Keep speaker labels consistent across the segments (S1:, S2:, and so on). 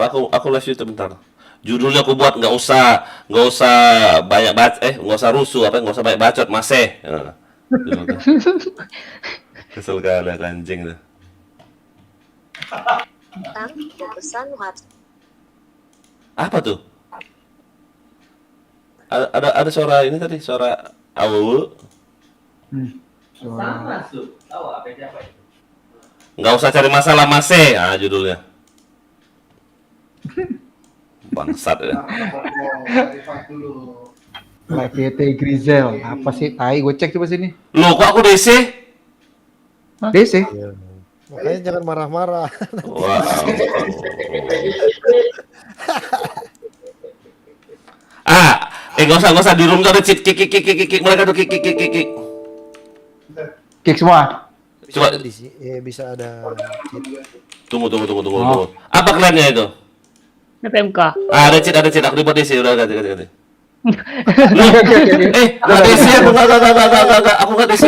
S1: aku live YouTube bentar. Judulnya aku buat nggak usah banyak nggak usah rusuh nggak usah banyak bacot masih. Nah, judulnya. Kesel kali anjing tuh.
S2: Tentang pesan WhatsApp.
S1: Apa tuh? Ada suara ini tadi, suara awu.
S3: Sama tuh. Tahu apa itu?
S1: Nggak usah cari masalah masih. Ah judulnya. Bangsat ya.
S4: Live YT Grizel. Apa sih? Tai, gue cek coba sini.
S1: Loh, kok aku DC?
S4: DC.
S5: Iya. Makanya jangan marah-marah.
S1: Wow. Nggak usah di room tuh ada cheat kick mereka tuh kick.
S4: Kick semua.
S1: Coba
S5: Bisa ada
S1: tunggu. Apa kaliannya itu?
S6: PMK.
S1: Ada cheat aku di DC udah ganti.
S4: Oke.
S1: DC aku enggak aku enggak DC.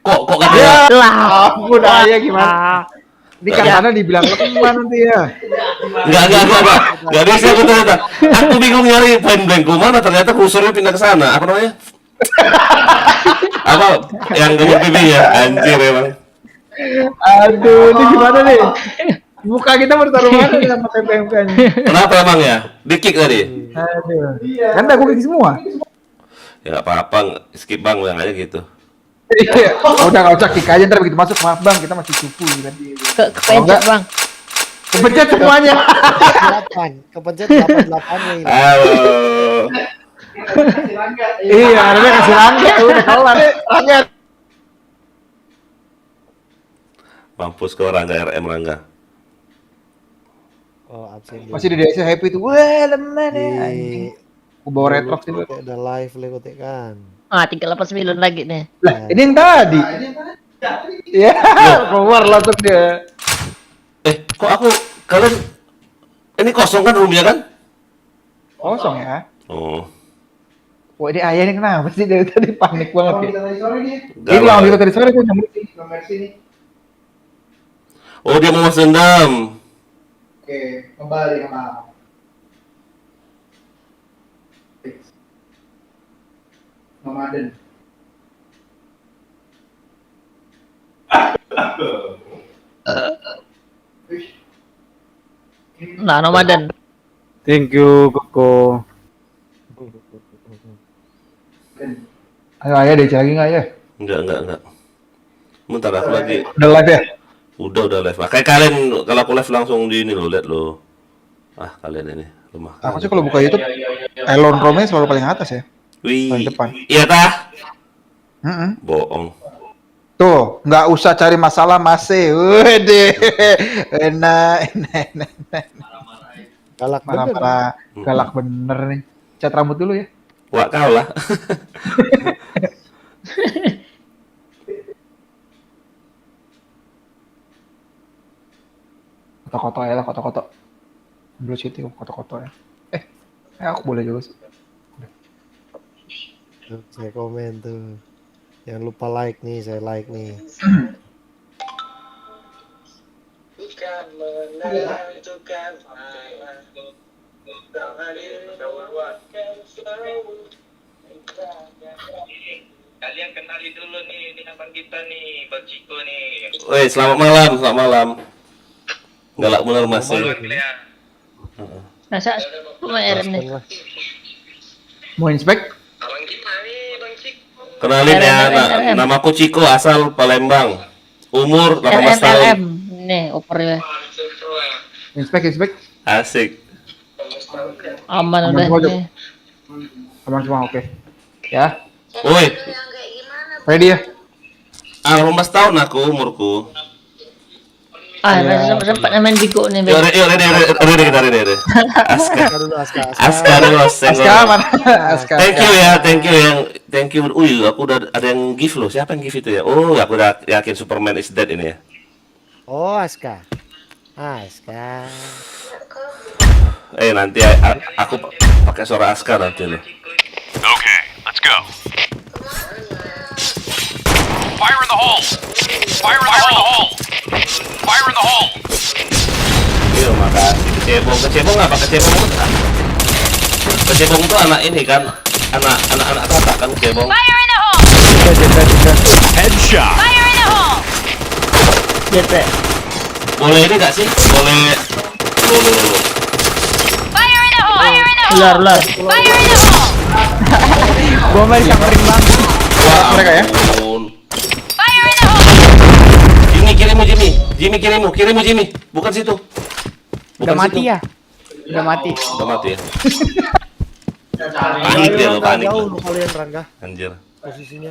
S1: Kok enggak ada?
S6: Lah.
S4: Aku udah ya gimana? Ini kan karena dibilang lemah nanti ya.
S1: Enggak DC aku ternyata. Aku bingung nyari point blankku mana ternyata kursornya pindah ke sana. Apa namanya? Apa yang gemuk pipi ya? Anjir emang.
S4: Aduh, ini gimana nih? Muka kita bertaruh mana nih sama PMK-nya?
S1: Kenapa emang ya? Di kick tadi?
S4: Aduh. Kan aku kick semua.
S1: Ya enggak apa-apa, skip Bang, yang aja gitu.
S4: Iya. Udah enggak usah kick aja ntar begitu masuk. Maaf Bang, kita masih cupu kan.
S6: Kepencet Bang.
S4: Kepencet semuanya.
S5: 8, kepencet 88-nya ini.
S1: Halo.
S4: Iya, harusnya kasih rangga udah kelar. Rangga.
S1: Mampus kau Rangga RM Rangga.
S5: Oh, absen dia.
S4: Masih di DC happy tuh. Wah, lemah nih. Anjing. Aku bawa retrox ini.
S5: Ada live lekotek kan.
S6: Ah, 389 lagi nih.
S4: Lah, ini yang tadi. Iya, keluar langsung dia.
S1: Kok kalian ini kosong kan roomnya kan?
S4: Kosong ya.
S1: Oh.
S4: Wah, ini ayah ini kenapa sih dari tadi panik banget ya?
S1: Gak
S4: Ini lawan
S1: lah.
S4: kita tadi sore gue nyambut sini.
S1: Oh, dia mau balas dendam.
S4: Oke, kembali ke malam. Ramadan.
S6: Nah, Ramadan.
S7: Thank you, Koko.
S4: Ayo ayah DC lagi nggak ya?
S1: Enggak. Bentar aku lagi.
S4: Udah live ya?
S1: Udah live. Makanya kalian kalau aku live langsung di ini lo, lihat lo. Ah, kalian ini lemah.
S4: Aku sih kalau buka YouTube, Elon Rome selalu paling atas ya.
S1: Wih.
S4: Paling depan.
S1: Iya tah? Bohong.
S4: Tuh, nggak usah cari masalah masih. Wede, enak.
S5: Galak bener.
S4: Marah-marah, galak bener nih. Cat rambut dulu ya.
S1: Wah, kau lah.
S4: Koto-koto ya lah, koto-koto. Blue City, koto-koto ya. Aku boleh juga sih.
S5: Tuh, saya komen tuh. Jangan lupa like nih, saya like nih.
S8: Kalian kenali dulu nih, ini abang kita nih, Bang Ciko nih.
S1: Woi, selamat malam. Galak bener Mas.
S6: Masa pemain nih.
S4: Mau inspek?
S8: Abang kita nih, Bang Ciko.
S1: Kenalin ya,
S6: RM.
S1: namaku Ciko, asal Palembang. Umur 18 tahun.
S6: LM. Nih, opernya.
S4: Inspek.
S1: Asik.
S6: Aman
S4: Aman
S6: udah
S4: semua,
S6: nih.
S4: Aman semua, oke. Ya,
S1: Woi,
S2: Yang kayak gimana?
S4: ready ya?
S1: 18 tahun aku umurku.
S6: Ah, masih sempat main Bigo nih.
S1: Yuk, ready. Aska.
S5: Aska dulu, Aska.
S1: Aska dulu,
S4: Aska mana? Aska.
S1: Thank you. Aku udah ada yang gift loh. Siapa yang gift itu ya? Oh, aku udah yakin Superman is dead ini ya.
S5: Oh, Aska. Aska.
S1: Nanti aku pakai suara Aska nanti loh.
S9: Okay, let's go. Fire in the hole! Fire in the hole! Fire in the hole!
S1: Terima kasih. Kecebong apa? Kecebong tuh anak ini kan, anak kakak kan kecebong.
S9: Headshot.
S6: JP.
S1: Boleh ini nggak sih? Boleh.
S6: Ular.
S4: Gua main samperin banget.
S1: Wah,
S4: mereka ya?
S1: ampun. Jimmy, kirimu Jimmy. Bukan situ.
S4: Udah
S1: Bukan
S4: mati
S1: situ.
S4: ya? Udah mati.
S1: Udah mati ya. Panik dia lo, panik
S5: Jauh
S1: lo.
S5: lu kalian Rangga
S1: Anjir.
S5: posisinya.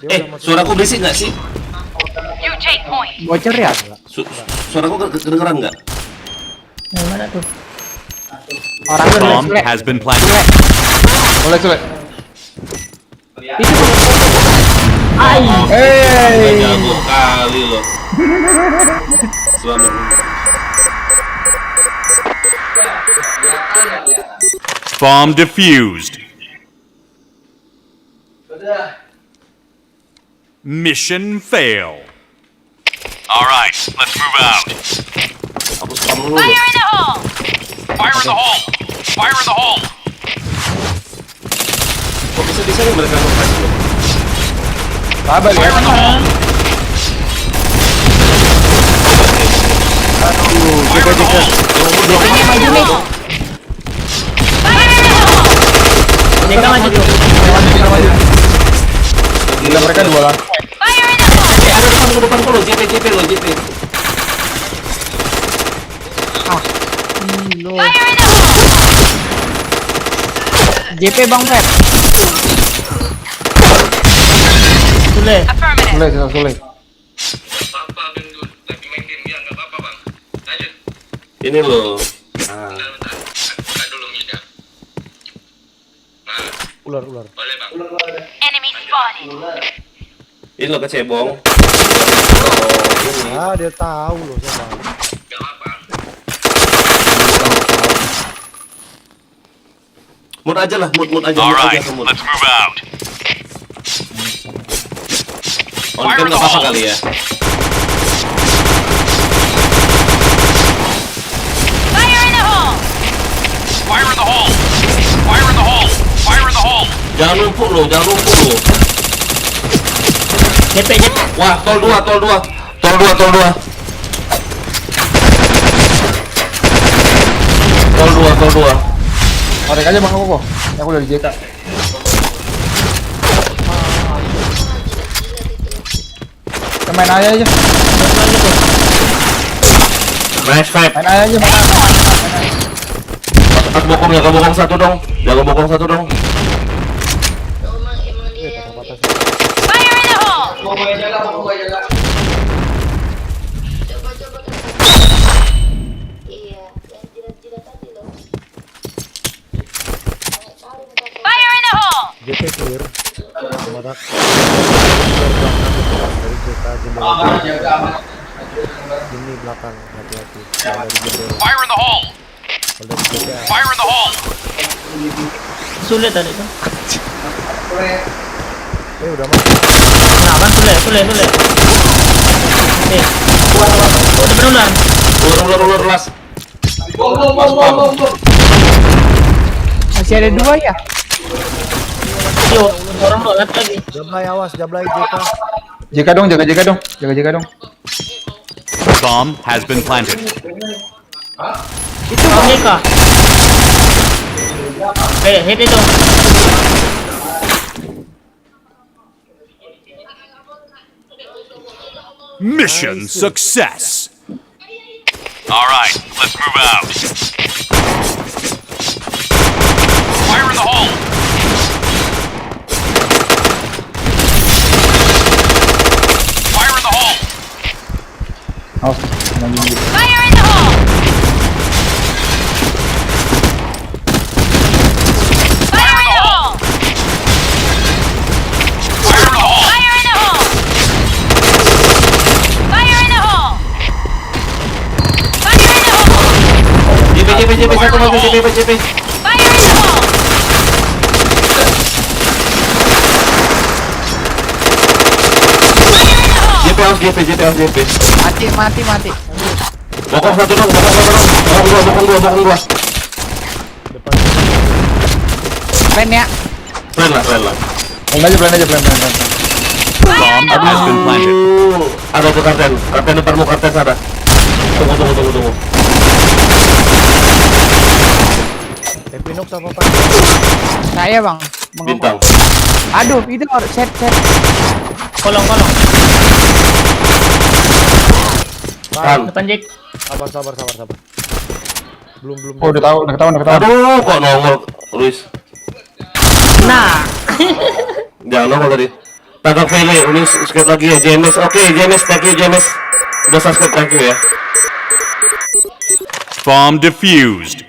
S5: Dia udah masuk.
S1: Suaraku berisik nggak sih?
S4: Bocor ya?
S1: Suaraku kedengeran nggak?
S6: Yang mana tuh?
S4: Orang
S9: Bomb
S4: Sule.
S9: has been planted.
S4: Sule.
S6: Ai.
S4: Hey.
S1: Jago kali lo. Selamat.
S9: Bomb defused. Mission fail. All right, let's move out.
S1: Aku spam dulu.
S9: Fire in the hole. Fire in the hole.
S1: Kok bisa nih mereka ngepas lo?
S4: Sabar ya.
S9: Fire in the hole.
S6: JK maju tuh.
S4: Gila mereka dua lah.
S1: Ada depan lo, JP lo.
S4: JP Bang Pep.
S6: Sule.
S4: Sule.
S8: Apa gendut, tapi main game dia nggak apa-apa bang. Lanjut.
S1: Ini lo.
S8: Bentar. Buka dulu mic-nya. Nah,
S5: Ular.
S8: boleh bang.
S1: Ini lo kecebong.
S5: Ah, dia tahu loh siapa.
S8: Gak apa.
S1: Mood aja lah, mood aja.
S9: All
S1: Mood
S9: right,
S1: aja, mood.
S9: let's move out.
S1: On cam nggak apa-apa kali ya.
S9: Fire in the hole.
S1: Jangan numpuk lo.
S6: JP.
S1: Wah, tol 2. Tol 2.
S4: Tarik aja Bang Koko. Aku udah di JK. Kita main aja.
S1: Nice fight.
S4: Main aja mana.
S1: Jaga bokong satu dong.
S2: Emang dia yang iya, yang jilat-jilat tadi loh.
S5: JP clear. Badak. Dari JK jendela. Ini belakang hati-hati. Kalau dari jendela.
S9: Fire in the hole.
S5: Kalau dari JK.
S9: Fire in the hole.
S6: Sule tadi tuh.
S5: Udah masuk.
S6: Nah, kan Sule. Udah berular.
S1: Ular las.
S4: Masih ada dua ya?
S6: Yo, orang lo lihat lagi.
S5: Jablay awas, Jablay JK.
S4: JK dong. Jaga JK dong.
S9: Bomb has been planted.
S6: Itu JK. Hit itu.
S9: Mission success. All right, let's move out. Fire in the hole. Fire in the hole.
S4: Awas.
S9: Fire in the hole. Fire in the hole. Fire in the hole. Fire in the hole. Fire in the hole. Fire in the hole.
S1: JP satu lagi JP.
S9: Fire in the hole.
S1: JP harus JP.
S4: Mati.
S1: Bokong satu dong, bokong dua.
S5: Depan.
S4: Plan ya.
S1: Plan lah.
S4: Plan aja.
S9: Bomb has been planted.
S1: Ada tuh karten depanmu, karten ada. Tunggu.
S5: Epinok sama apa?
S4: Saya bang.
S1: Bintang.
S4: Aduh, itu set.
S6: Kolong.
S1: Kan.
S6: Depan Jack.
S5: Sabar. Belum.
S4: Oh, udah ketahuan.
S1: Aduh, kok nongol, Luis.
S6: Nah.
S1: Jangan nongol tadi. Tangkap Vele, ini sekali lagi ya, James. Oke, James, thank you, James. Udah subscribe, thank you ya.
S9: Bomb defused.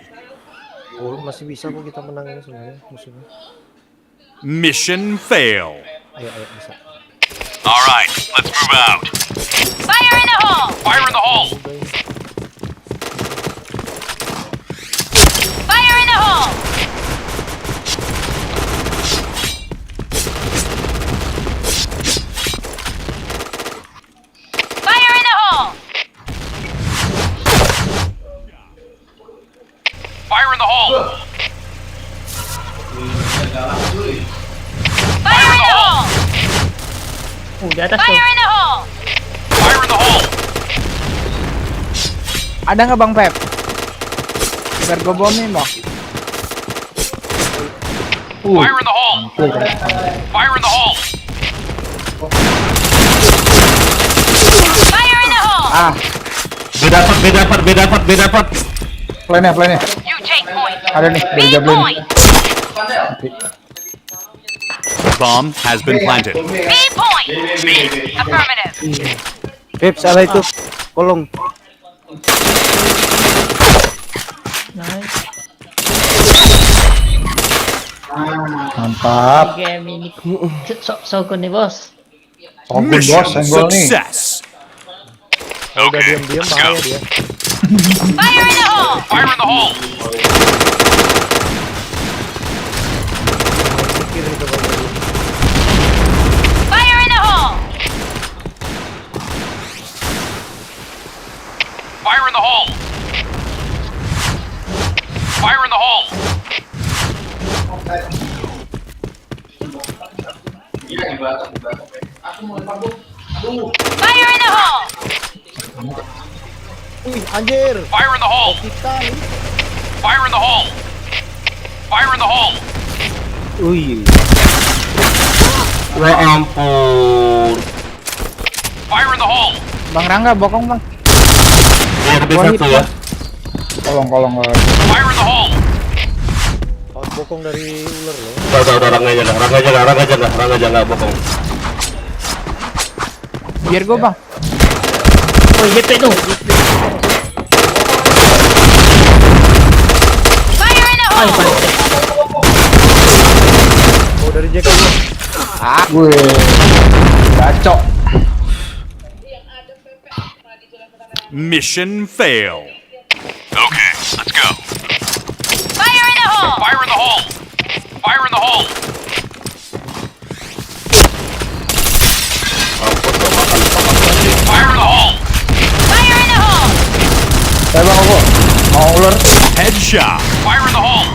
S5: Oh, masih bisa kok kita menang ini sebenarnya musuhnya.
S9: Mission fail.
S5: Ayo bisa.
S9: All right, let's move out.
S3: Fire in the hole!
S9: Fire in the hole.
S3: Fire in the hole! Fire in the hole!
S9: Fire in the hole.
S3: Fire in the hole!
S6: Di atas tuh.
S3: Fire in the hole!
S9: Fire in the hole.
S4: Ada nggak Bang Pep? Biar gue bomin bang.
S9: Fire in the hole. Fire in the hole.
S3: Fire in the hole!
S4: Ah,
S1: B dapat.
S4: plannya.
S3: You take point.
S4: Ada nih,
S3: B
S4: dari jablin.
S3: point.
S9: Bomb has been planted.
S3: B point. Affirmative.
S7: Pep, salah itu. Kolong.
S6: Nice.
S4: Mantap.
S6: Game ini. Sokon nih bos.
S4: Sogun
S9: Mission
S4: bos, senggol nih.
S9: success.
S5: Udah
S9: Okay,
S5: diam-diam
S9: let's go.
S5: bahaya dia.
S3: Fire in the hole!
S9: Fire in the hole.
S5: Pikir itu kalau dia.
S3: Fire in the hole!
S9: Fire in the hole. Fire in the hole.
S3: Fire in the hole!
S5: Wih, anjir.
S9: Fire in the hole.
S5: Kita nih.
S9: Fire in the hole. Fire in the hole.
S7: Wih.
S1: Ya ampun.
S9: Fire in the hole.
S4: Bang Rangga, bokong bang.
S1: Ya, ada B1 ya.
S4: Kolong.
S9: Fire in the hole.
S5: Oh, bokong dari ular loh.
S1: Udah, Rangga aja nggak bokong.
S4: Biar gue bang.
S6: Oh, JP tuh.
S3: Fire in the
S6: Ay,
S3: hole!
S6: paling.
S5: Oh, dari Jack aja.
S4: Ah, gue. Gacok.
S9: Mission fail. Okay, let's go.
S3: Fire in the hole!
S9: Fire in the hole. Fire in the hole. Fire in the hole.
S3: Fire in the hole!
S4: Saya bang aku. Mau ular.
S9: Headshot. Fire in the hole.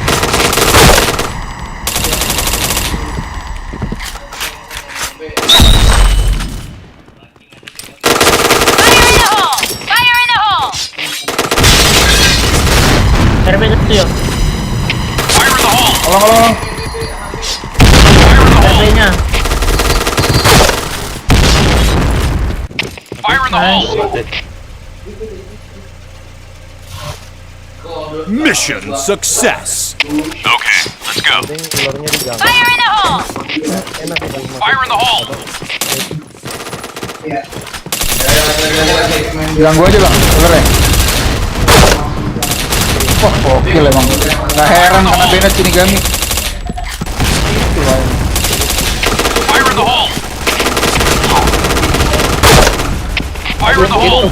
S3: Fire in the hole! Fire in the hole!
S6: RB satu ya.
S9: Fire in the hole.
S4: Kolong.
S9: Fire in the hole.
S6: RB-nya.
S9: Fire in the hole. Mission success. Okay, let's go.
S5: Penting ularnya digang.
S3: Fire in the hole!
S5: Enak ya bang.
S9: Fire in the hole.
S4: Bilang gue aja bang, ularnya. Wah, gokil emang. Nggak heran karena Bennett Shinigami. Itu lah.
S9: Fire in the hole. Fire in the hole.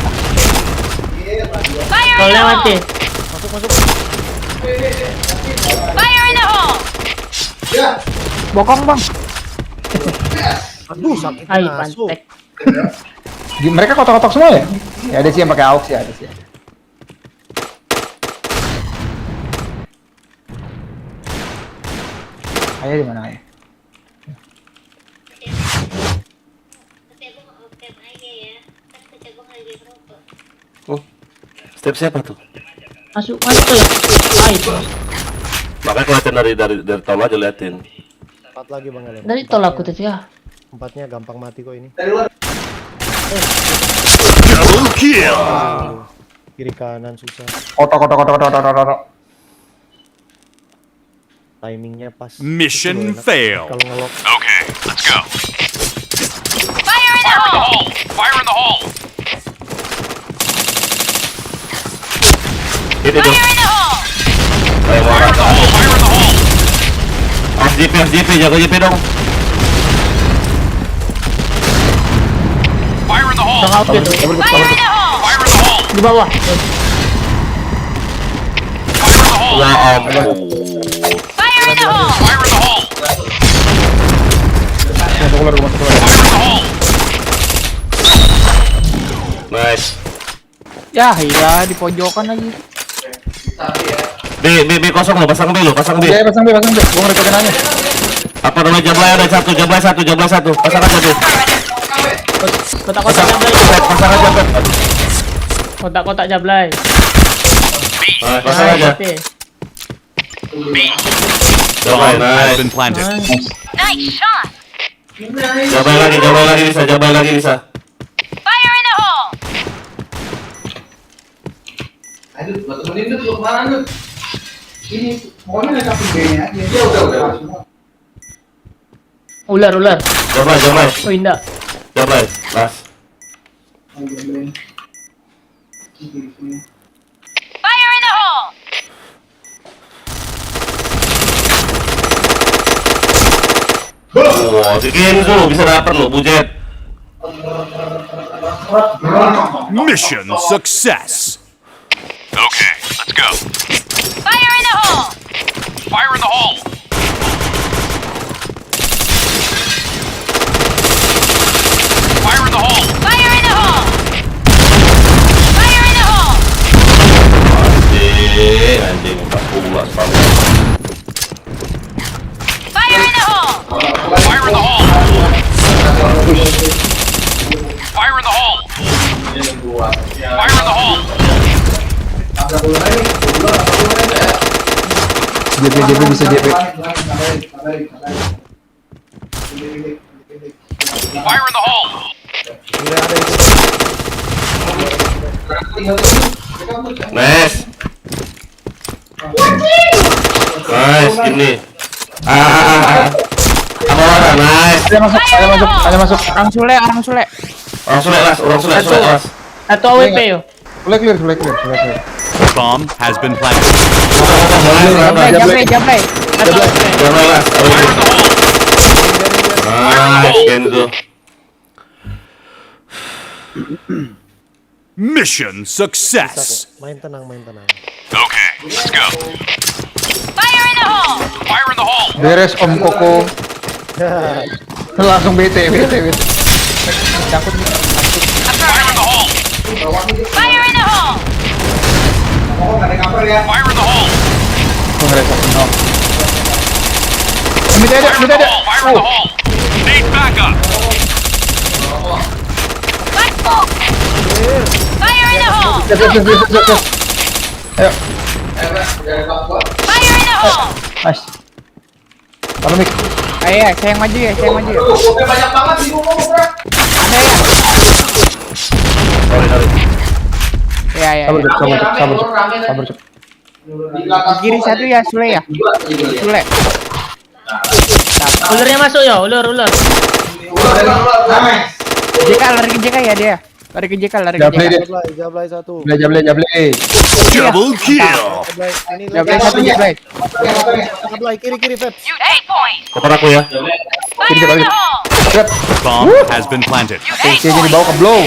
S3: Fire
S6: Kalau
S3: in the
S6: lewat
S3: hole!
S6: deh.
S3: Fire in the hole!
S4: Bokong bang.
S5: Aduh, sakit
S6: Ay,
S5: masuk.
S6: pantek.
S4: Mereka kotak-kotak semua ya? Ya ada sih yang pakai AUX ya, ada sih. Ayah di mana ayah?
S2: Kecebong open aja ya. Kan kecebong lagi merokok.
S1: Oh, step siapa tuh?
S6: Masuk tuh ya. Itu.
S1: Makanya kelihatan dari tol aja liatin.
S5: 4 lagi Bang Elen.
S6: Dari tol aku tadi ya.
S5: 4-nya gampang mati kok ini.
S9: Double kill.
S5: Kiri kanan susah.
S4: Kotok.
S5: Timingnya pas.
S9: Mission
S5: Itu loh enak.
S9: fail.
S5: Kalau ngelok.
S9: Okay, let's go.
S3: Fire in the hole!
S9: Fire in the hole.
S1: Itu tuh.
S3: Fire in the hole!
S1: Ayo,
S9: Fire in the hole. Fire in the hole.
S1: SJP, jaga JP dong.
S9: Fire in the hole.
S6: Tengah outfit.
S3: Fire in the hole!
S9: Fire in the hole.
S6: Di bawah.
S9: Fire in the hole.
S1: Ya ampun.
S3: Fire in the hole!
S9: Fire in the hole.
S4: Masuk keluar.
S9: Fire in the hole.
S1: Nice.
S4: Ya, iya di pojokan lagi.
S1: B kosong lo, pasang B.
S4: Pasang B. Gua ngeri pakai nanya.
S1: Apa namanya jablay ada satu. Pasang aja tuh.
S6: Kotak-kotak jablay.
S1: Pasang aja tuh.
S6: Kotak-kotak jablay.
S1: Nah, pasang aja.
S6: Oke.
S1: Jablay,
S9: Bomb has
S1: nice.
S9: been planted.
S3: Nice shot!
S1: Jablay lagi bisa.
S3: Fire in the hole!
S10: Aduh, buat temenin tuh kemana tuh? Ini, pokoknya naik B-nya aja. Ya udah.
S6: Ular.
S1: Jablay.
S6: Oh indah.
S1: Jablay, last.
S3: Fire in the hole!
S1: Oh, si Kenzo bisa dapet lo, bujet.
S9: Mission success. Okay, let's go.
S3: Fire in the hole!
S9: Fire in the hole. Fire in the hole.
S3: Fire in the hole! Fire in the hole!
S1: Anjing, 14 paling.
S3: Fire in the hole!
S9: Fire in the hole. Fire in the hole. Fire in the hole.
S4: JP bisa JP.
S9: Fire in the hole.
S1: Nice. Nice, ini. Apa orang nice.
S4: Ada masuk.
S6: Orang Sule.
S1: Orang Sule las.
S6: Atau AWP yo.
S4: Mulai clear.
S9: Bomb has been planted.
S6: Jablay.
S1: Jablay las.
S9: Fire in the hole.
S1: Nice, Kenzo.
S9: Mission success.
S5: Main tenang.
S9: Okay, let's go.
S3: Fire in the hole!
S9: Fire in the hole.
S4: Beres Om Koko. Langsung BT. Cangkut nih.
S9: Fire in the hole.
S3: Fire in the hole!
S9: Fire in the hole.
S4: Gua ngerasa penuh. Mid ada.
S9: Fire in the hole. Need backup.
S3: Black smoke! Fire in the hole!
S4: Gas. Ayo,
S3: Fire in the hole!
S4: nice. Kalau mik.
S6: Ayo, saya yang maju ya.
S10: Banyak banget sih ngomong, bro.
S1: Sorry.
S6: Ya.
S4: Sabar, Cep.
S6: Kiri satu ya, Sule ya. Sule. Ularnya masuk ya, ular. JK lari ke JK ya dia. Lari ke JK.
S4: Jablay dia.
S5: Jablay satu.
S4: Jablay.
S9: Double kill.
S6: Jablay satu Jablay.
S5: Jablay kiri Feb.
S3: You 8 points!
S1: Koper aku ya.
S3: Fire in the hole!
S4: Cep.
S9: Bomb has been planted.
S3: You 8
S4: Kayaknya
S3: points!
S4: dibawa ke blow.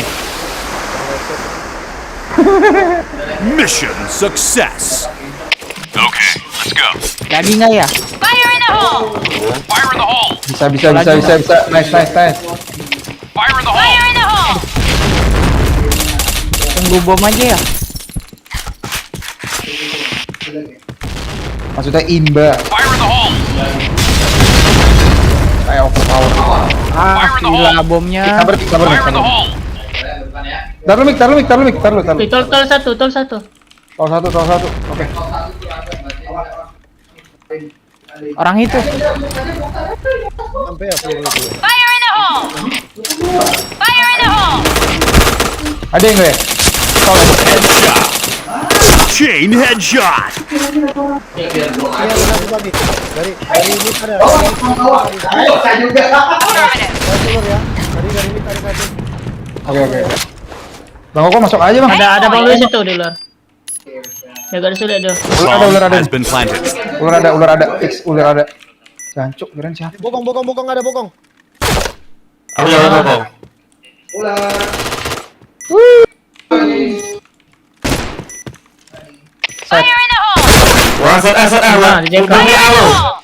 S9: Mission success. Okay, let's go.
S6: Lagi nggak ya?
S3: Fire in the hole!
S9: Fire in the hole.
S4: Bisa. Nice.
S9: Fire in the hole.
S3: Fire in the hole!
S6: Tunggu bom aja ya.
S4: Maksudnya imba.
S9: Fire in the hole!
S4: Kayak overpower.
S7: Gila bomnya.
S4: Sabar, sabar,
S9: Fire in the hole!
S4: Taruh mik.
S6: Wih, tol satu.
S4: Tol satu. Oke.
S7: Orang itu.
S5: Sampai ya peluru itu.
S3: Fire in the hole! Fire in the hole!
S4: Ada yang nggak ya? Tol ya?
S9: Headshot! Chain headshot!
S5: Iya benar bagi. Dari ini ada.
S10: Ayo, saya juga.
S3: Affirmative.
S5: Telur ya. Dari ini ada satu.
S4: Oke. Bang Koko masuk aja bang.
S6: Ada Bang Luis itu di luar. Jaga sulit dia.
S4: Ular ada.
S9: Bomb has been planted.
S4: Ular ada. Ular ada. Jancuk, keren siapa?
S5: Bokong ada bokong.
S1: Aku jangan ngomong.
S10: Ular.
S3: Fire in the hole!
S1: Wah, set
S6: Nah, di jengkal.
S3: Fire in the hole!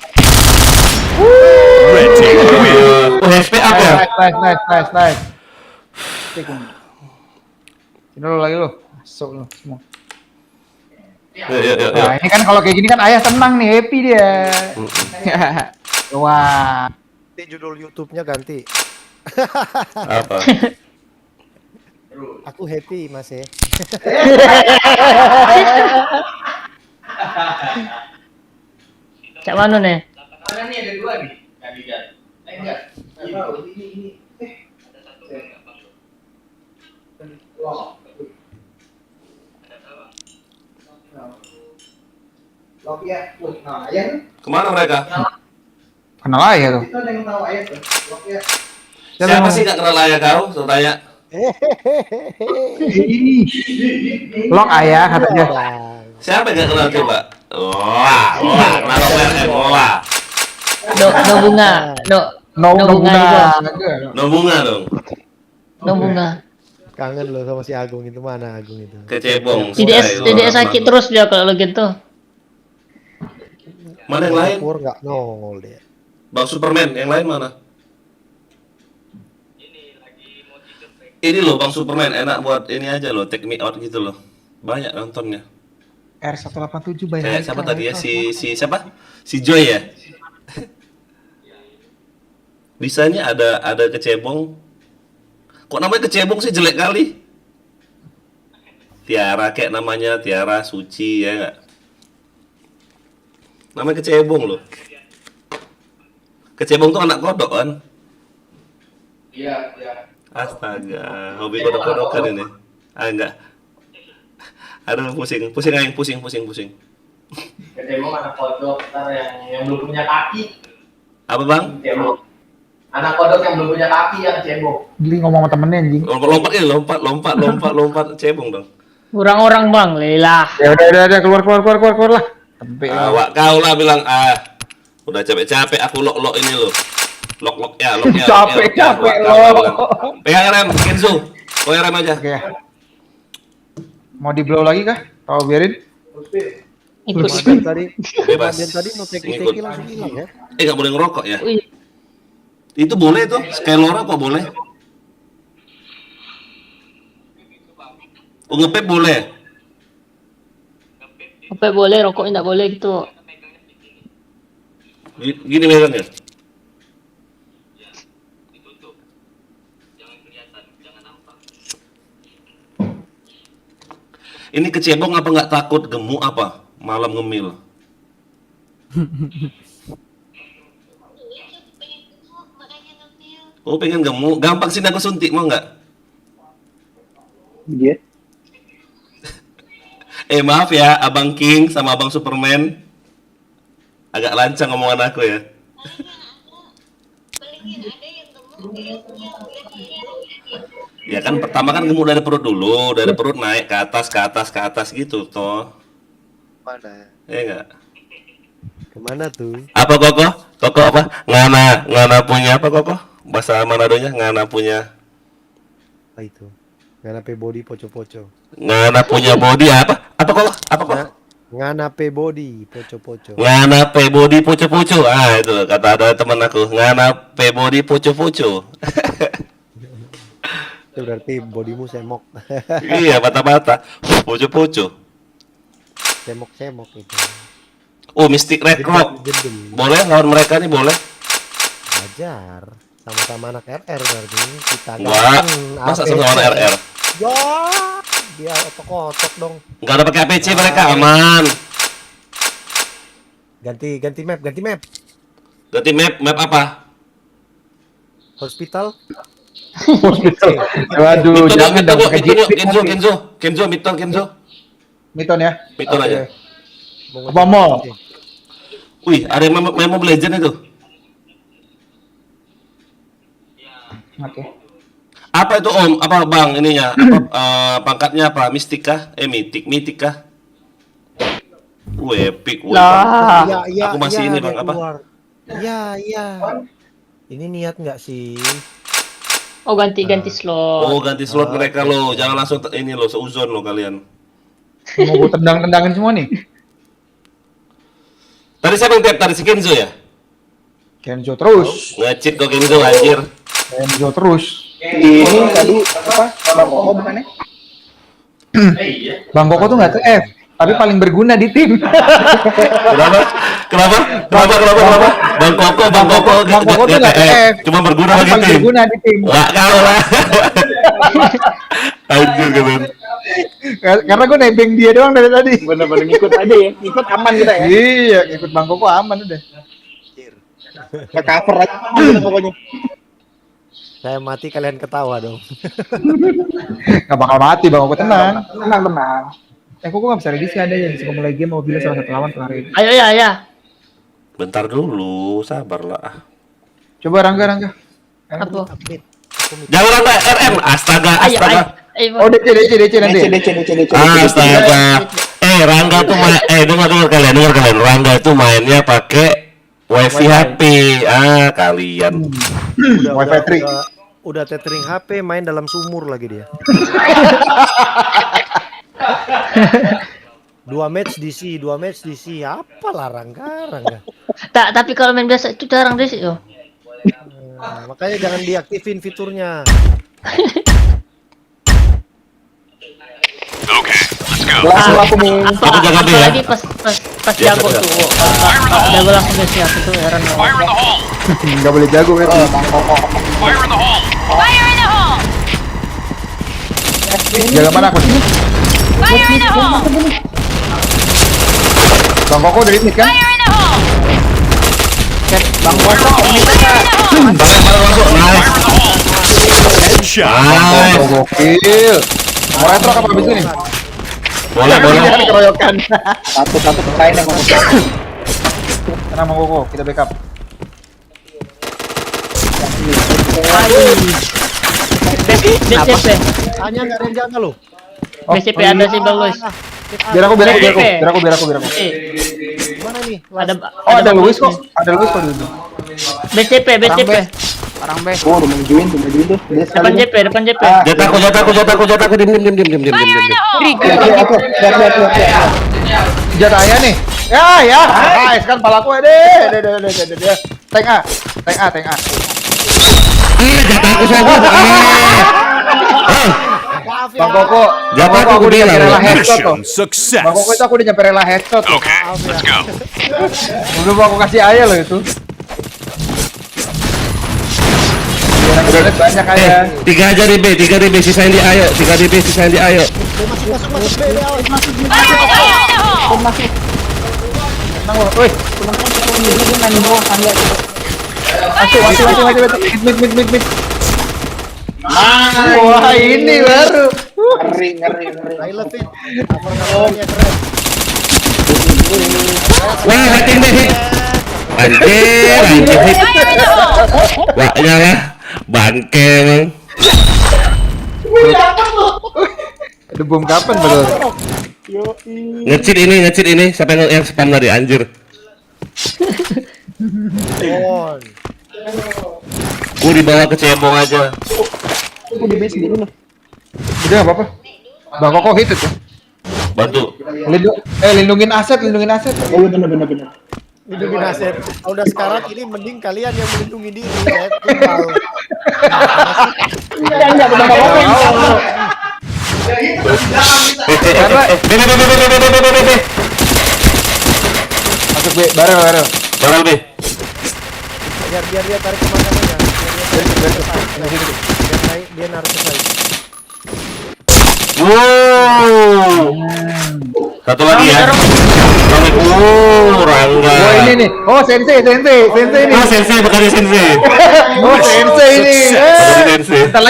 S9: Red team win.
S1: HP up ya?
S4: Nice. Sini lu lagi lu. Masuk lu semua.
S1: Yuk.
S4: Nah, ini kan kalau kayak gini kan ayah tenang nih, happy dia. Wah.
S5: Nanti judul YouTube-nya ganti.
S1: Apa?
S5: Aku happy Mas ya.
S6: Cak mana nih?
S10: Mana nih ada dua nih? Kandidat. Enggak. Ini. Loh. Loh ya. Nah, ayah nih.
S1: Kemana mereka?
S4: Kenal ayah tuh.
S10: Itu ada yang tahu ayah tuh. Loh ya.
S1: Siapa sih gak kenal ayah kau? Saya tanya.
S4: Lok ayah katanya.
S1: Siapa yang gak kenal coba? Wah, kenal PRM, wah.
S6: No bunga. No bunga juga.
S1: No bunga dong.
S6: No bunga.
S5: Kangen loh sama si Agung itu, mana Agung itu?
S1: Kecebong.
S6: Tidak sakit terus dia kalau gitu.
S1: Mana yang lain?
S5: Pur nggak nongol dia.
S1: Bang Superman, yang lain mana? Ini loh Bang Superman, enak buat ini aja loh, take me out gitu loh. Banyak nontonnya.
S4: R187 bayar.
S1: Kayak siapa tadi ya? Si siapa? Si Joy ya? Bisanya ada kecebong. Kok namanya kecebong sih, jelek kali? Tiara kayak namanya, Tiara Suci ya enggak? Namanya kecebong loh. Kecebong tuh anak kodok kan?
S10: Iya.
S1: Astaga, hobi kodok-kodokan ini. Ah enggak. Aduh pusing aing, pusing.
S10: Ketemu anak kodok ntar yang belum punya kaki.
S1: Apa bang?
S10: Cebok. Anak kodok yang belum punya kaki yang cebok.
S4: Gili ngomong sama temennya anjing.
S1: Lompat cebong dong.
S6: Kurang orang Bang, lelah.
S4: Ya udah keluar lah. Tempe.
S1: Awak kau lah bilang udah capek aku lock ini lo. Lock ya.
S4: Capek lo.
S1: Pegang rem, Kenzo. Kau rem aja.
S4: Oke. Mau di blow lagi kah? Kau biarin.
S6: Ikut.
S5: Tadi
S1: Bebas.
S5: dan tadi mau teki
S1: Ngikut.
S5: langsung hilang ya.
S1: Nggak boleh ngerokok ya?
S6: Wih,
S1: Itu boleh tuh, Skylora kok boleh? Ngepep boleh?
S6: apa boleh rokoknya enggak boleh gitu.
S1: Gini megangnya. Ini kecebong apa nggak takut gemuk apa? Malam ngemil. Oh pengen gemuk, gampang sini aku suntik mau nggak?
S4: Iya.
S1: Maaf ya, Abang King sama Abang Superman. Agak lancang omongan aku ya. Ya kan pertama kan gemuk dari perut dulu, dari perut naik ke atas gitu toh.
S5: Mana?
S1: Ya enggak?
S5: Kemana tuh?
S1: Apa Koko? Koko apa? Ngana punya apa Koko? Bahasa Manadonya ngana punya.
S5: Apa itu? Nganape body poco-poco.
S1: Ngana punya body apa? Apa Koko? Apa Koko?
S5: Nganape body poco-poco.
S1: Ngana pe body pucu-pucu. Ah itu kata ada teman aku. Ngana pe body pucu-pucu.
S5: Itu berarti bodymu semok.
S1: Iya, bata-bata. Pucu-pucu.
S5: Semok-semok itu.
S1: Oh, Mystic Red Rock. Boleh lawan mereka nih, boleh.
S5: Ajar. Sama-sama anak RR berarti kita
S1: Enggak. Masa sama lawan RR?
S5: Ya, dia otok-otok dong.
S1: Enggak ada pakai APC mereka, aman.
S5: Ganti map.
S1: Ganti map apa?
S5: Hospital.
S4: Waduh, jangan dong pakai
S1: Kenzo,
S4: Miton ya.
S1: Miton aja.
S4: Apa mall?
S1: Wih, ada yang main Mobile Legends itu.
S4: Oke.
S1: Apa itu Om? Apa Bang ininya? Apa pangkatnya apa? Mystic kah? Mythic kah? Epic.
S6: Lah.
S1: Aku masih ini, Bang, apa?
S5: Iya. Ini niat nggak sih?
S6: Oh, ganti slot.
S1: Oh, ganti slot mereka lo. Jangan langsung ini lo, seuzon lo kalian.
S4: Mau gue tendang-tendangin semua nih.
S1: Tadi siapa yang tap? Tadi si Kenzo ya?
S4: Kenzo terus.
S1: Nge-cheat kok Kenzo anjir.
S4: Kenzo terus.
S10: Ini tadi apa? Bang Koko bukannya?
S4: Bang Koko tuh nggak TF, tapi paling berguna di tim.
S1: Kenapa? Bang Koko
S4: tuh nggak TF.
S1: Cuma berguna
S4: Tapi
S1: bagi
S4: paling
S1: tim.
S4: berguna di tim.
S1: Wah, kau lah. Anjir kan.
S4: Karena gue nebeng dia doang dari tadi.
S10: Bener-bener ngikut aja ya. Ngikut aman kita ya.
S4: Iya, ikut Bang Koko aman udah.
S10: Nge-cover aja pokoknya.
S5: Saya mati kalian ketawa dong.
S4: Gak bakal mati Bang Koko, tenang.
S10: Tenang.
S4: Koko gak bisa redisi ada ya, bisa mulai game mobilnya salah satu lawan kemarin.
S6: Ayo ya.
S1: Bentar dulu, sabarlah.
S4: Coba Rangga.
S6: Apa?
S1: Jangan Rangga, RM. Astaga.
S6: Ayo.
S4: Oh, DC nanti.
S10: DC.
S1: Astaga. Rangga tuh dengar kalian. Rangga itu mainnya pakai WiFi HP. Kalian.
S4: Wi-Fi 3.
S5: Udah tethering HP, main dalam sumur lagi dia. 2 match DC. Apalah Rangga.
S6: Tapi kalau main biasa itu jarang deh sih.
S5: Makanya jangan diaktifin fiturnya.
S9: Okay, let's go.
S10: Langsung aku nih.
S1: Aku jaga B ya.
S6: Apalagi pas jago tuh. Jago langsung dia siap itu heran.
S9: Fire in the hole.
S4: Gak boleh jago kan.
S10: Bang Koko.
S9: Fire in the hole.
S3: Fire in the hole!
S4: Jaga mana aku nih?
S3: Fire in the hole!
S4: Bang Koko udah limit kan?
S3: Fire in the hole!
S4: Bang Koko limit
S3: Fire in the hole!
S9: Headshot.
S1: Nice.
S4: gokil. Mau retro apa abis ini?
S1: Boleh.
S4: Jangan keroyokan.
S10: Satu lain yang ngomong.
S4: Tenang Bang Koko, kita backup.
S6: BCP.
S5: Tanya nggak ada yang jaga lo?
S6: BCP ada sih bagus.
S4: Biar aku.
S5: Mana nih?
S6: Ada.
S4: Oh, ada Luis kok. Ada Luis kok di situ.
S6: BCP.
S7: Orang B.
S10: Oh, udah majuin tuh. Dia
S6: Depan
S10: sekali.
S6: JP.
S1: Jataku. Diam.
S10: Lihat.
S4: Senjata ayah nih. Ya. Nice kan palaku ya deh. Tank A.
S1: Jataku saya.
S4: Bang Koko.
S1: Jataku
S4: aku udah
S1: bilang.
S4: nyampe rela headshot tuh.
S9: Mission
S4: Bang Koko
S9: success.
S4: itu aku udah nyampe rela headshot.
S9: Okay, let's go.
S4: Belum aku kasih ayah loh itu. Udah banyak ayah.
S1: 3 aja di B, sisain di ayo. 3 di B, sisain di ayo.
S5: Masuk B dia.
S3: Fire in the hole!
S4: Tenang loh. Woi. Masuk. Mid. Wah, ini baru.
S10: Ngeri.
S5: I love it. Permainannya keren.
S1: Wah, hati hit. Anjir hit.
S3: Fire in the hole!
S1: Wah, nyala. Bangke emang.
S4: Ada bom kapan baru?
S1: Ngecit ini. Siapa yang spam tadi anjir?
S5: On.
S1: Gua dibawa ke cebong aja.
S10: Aku di base sendiri nih.
S4: Udah enggak apa-apa. Bang Koko hit itu.
S1: Bantu.
S4: Lindungin aset.
S10: Oh, bener.
S5: Lindungi aset. Udah sekarang ini mending kalian yang melindungi diri. Ya. Tinggal.
S10: Enggak bener apa-apa.
S4: Masuk B, bareng.
S1: Barang B.
S5: Biar dia tarik ke makanannya. Dia naruh ke saya.
S1: Wow. Satu lagi ya. Rangga.
S4: Oh ini nih. Oh sensei ini.
S1: Ah, sensei bukan sensei.
S4: Oh sensei ini.
S1: Bukan sensei.
S4: Bentar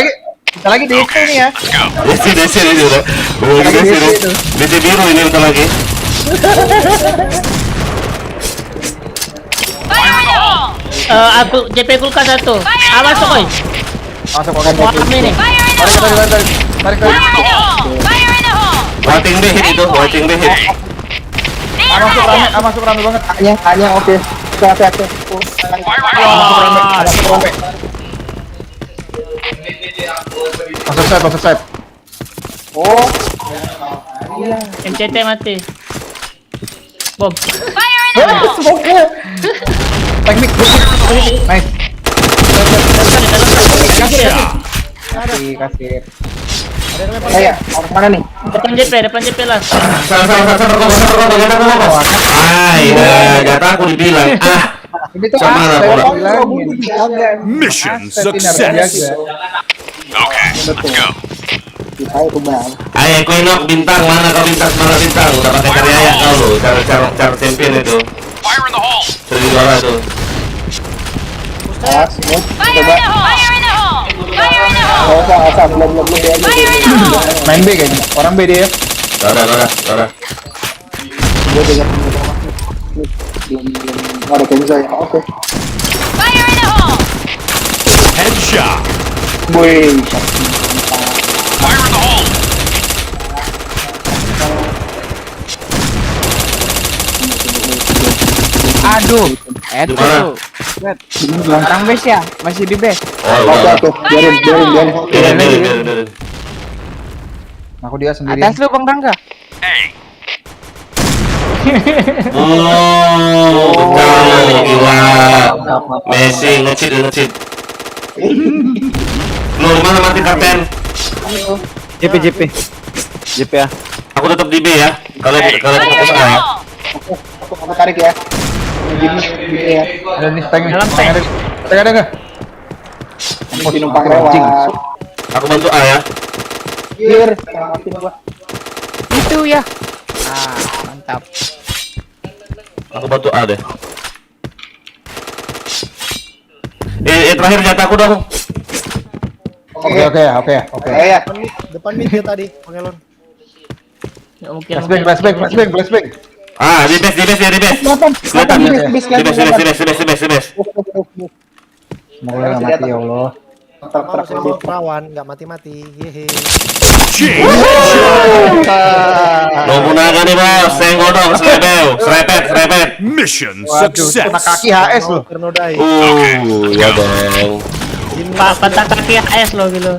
S4: lagi DC nih ya.
S1: Desi ini udah. Udah
S4: Lagi
S1: Desi
S4: DC
S1: nih.
S4: itu.
S1: Desi biru ini bentar lagi.
S3: Fire in the hole!
S6: Aku JP kulkas satu. Masuk oi.
S4: Masuk oke.
S6: Mau kami nih.
S3: Fire in the hole!
S4: Tarik.
S3: Fire in the hole! Fire in the hole!
S1: Waiting B hit itu, waiting B hit.
S4: Masuk rame banget.
S10: Hanya oke. Hati-hati.
S4: Masuk side.
S10: Oh,
S6: MCT mati. Bom.
S3: Fire in the hole!
S4: Teknik. Nice. Kasih.
S10: saya mana nih?
S6: Depan JP lah.
S1: Salah. Jatah aku dibilang.
S4: Ini tuh
S1: Sama lah,
S4: saya
S1: bola.
S4: bilangin.
S9: Mission
S4: Tapi
S9: success. Okay, let's go.
S10: Saya tuh bang.
S1: Ayo Equinox bintang, mana kau bintang? Udah pakai karya kau lu, cara champion itu.
S9: Fire in the hole.
S1: Sering juara tuh.
S3: Fire in the hole! Fire in the hole! Fire in the hole!
S10: Belum dia aja.
S3: Fire in the hole!
S4: Main B kayaknya. Orang B dia.
S1: Darah.
S10: Dia dengan belum ada kayak saya. Oke.
S3: Fire in the hole!
S9: Headshot.
S10: Wih.
S9: Fire in the hole.
S7: Aduh.
S1: Di mana?
S7: Orang base ya? Masih di base.
S10: Oke. Biarin.
S1: Biarin.
S4: Aku dia sendiri.
S7: Atas lu Bang Rangga.
S9: Hey.
S1: Betul, gila. Messi ngecit. Lu mana mati kapten?
S5: JP ya.
S1: Aku tetap di B ya. Kalau
S3: Fire
S1: fokus
S3: in the
S1: A ya.
S3: hole!
S10: Aku tarik ya. Gini ya.
S4: Ada nih tank.
S6: Dalam tank.
S4: Ada enggak?
S10: Masih numpang lewat.
S1: Aku bantu A ya.
S10: Hier, mati gua.
S7: Itu ya. Ah, mantap.
S1: Aku bantu A deh. Terakhir jatah aku dong.
S4: Oke.
S10: Ya.
S5: Depan mid dia tadi, Pangelon.
S6: Ya, mungkin.
S4: Flashbang.
S1: Ah, di base. Kelihatan. Di base.
S4: Semoga enggak mati ya Allah.
S5: Mau sama perawan, nggak mati-mati. Hehe.
S9: Chain.
S1: Nobunaga nih bos, senggol dong, serepet.
S9: Mission
S4: Waduh, kena
S9: success.
S4: kaki HS loh.
S5: Kernodai.
S1: Ya dong.
S6: Patah kaki AS lo gitu.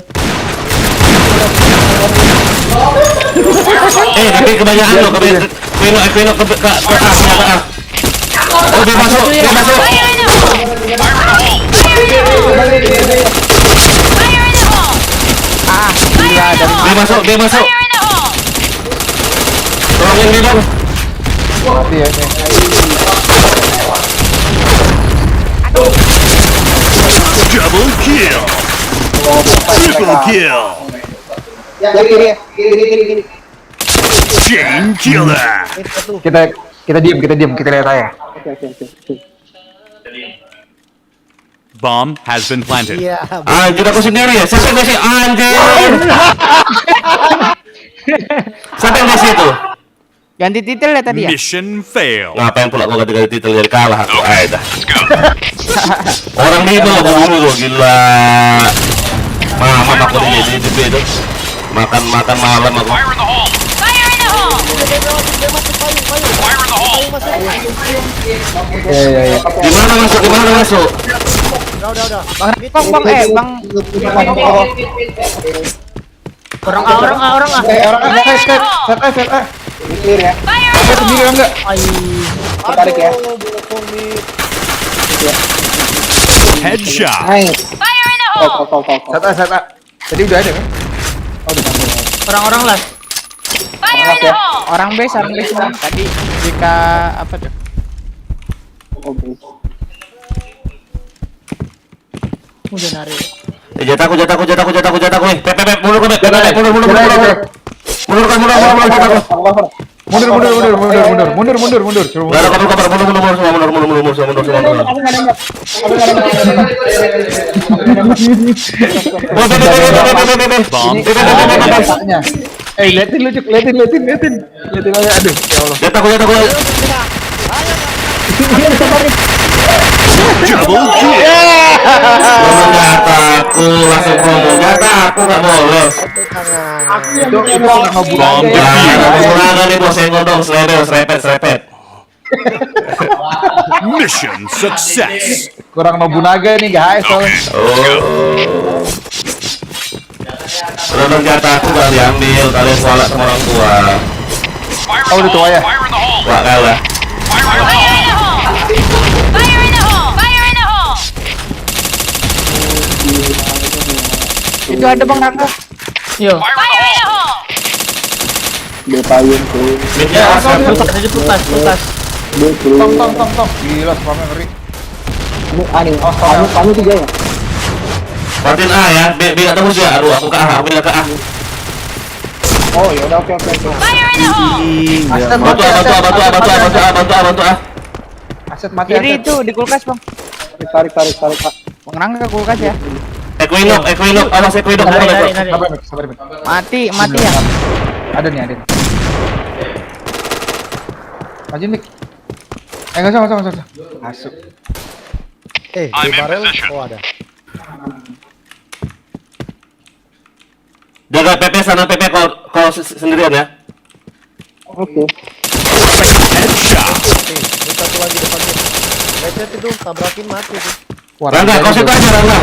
S1: Tapi kebanyakan lo, Equinox ke A. Oh, dia masuk.
S3: Fire in the hole! Fire in the hole! Fire in the hole!
S7: Ah,
S3: Fire in the hole!
S1: Dia masuk.
S3: Fire in the hole!
S1: Tolongin dia dong.
S4: Mati ya.
S9: Double kill. Triple kill.
S10: Ya, kiri.
S9: Chain killer.
S4: Kita diam, kita lihat aja.
S10: Oke.
S9: Bomb has been planted.
S5: Iya.
S1: Anjir aku sendiri ya. Siapa yang ngasih anjir? Siapa yang ngasih itu?
S7: ganti titel ya tadi ya?
S9: Mission failed.
S1: Ngapain pula gua ganti titel dari kalah aku.
S9: Okay,
S1: Dah.
S9: let's go.
S1: Orang lima aku dulu tuh gila. Mama aku di itu. Makan malam aku.
S9: Fire in the hole.
S3: Fire in the hole!
S9: Fire in the hole.
S4: Iya.
S1: Di mana masuk?
S5: Udah.
S7: Bang.
S6: Orang A.
S4: Set A.
S10: Kiri ya.
S3: Fire in the
S4: Sendiri
S3: hole!
S4: enggak?
S10: Aku tarik ya.
S5: Bokong mid.
S9: Headshot.
S10: Nice.
S3: Fire in the hole!
S10: Kau.
S4: Set A. Tadi udah ada kan?
S6: Orang lah.
S3: Fire in the hole!
S7: Orang base semua. Tadi jika apa tuh?
S6: Udah narik.
S1: Jataku. Pep, mundur, Pep, mundur. Mundur.
S4: Mundur. Suruh
S1: Nggak ada kabar, mundur semua.
S4: Masaknya. Liatin lu, Cuk. Liatin aja. Aduh, ya Allah.
S1: Jataku.
S9: Double kill.
S1: Jataku, langsung promo. Jataku nggak boleh.
S4: Itu orang
S9: Bomb
S4: ngebut aja.
S9: defused.
S1: Kurang nih bos, yang ngodong, serepet.
S9: Mission success.
S4: Kurang Nobunaga nih, guys.
S9: Okay, let's go.
S1: Udah jataku gak diambil, kalian sholat sama orang tua.
S4: Oh, udah tua ya?
S9: Fire in the hole.
S1: Wah kalah.
S9: Fire in the hole.
S7: Itu ada Bang Rangga.
S6: Yo.
S9: Fire in the hole.
S1: Midnya asap.
S6: Kulkas.
S4: Tong. Gila, spamnya ngeri.
S1: Martin A ya, B gak tembus ya. Aduh, aku ke A, aku pindah ke A.
S10: Oh, ya udah, oke.
S1: Bantu A.
S4: Aset mati.
S7: Kiri itu di kulkas Bang.
S10: Tarik, Pak.
S7: Bang Rangga ke kulkas ya.
S1: Equinox, awas Equinox.
S6: Narik.
S4: Sabar.
S7: Mati ya.
S4: Ada nih. Maju Nick. Enggak usah. Masuk.
S9: I'm in position.
S5: ada.
S1: Jaga PP sana, PP kalau sendirian ya.
S10: Oke.
S9: Headshot.
S5: Ini satu lagi depannya. Lecet itu, tabrakin mati tuh.
S1: Rangga, kau situ aja Rangga.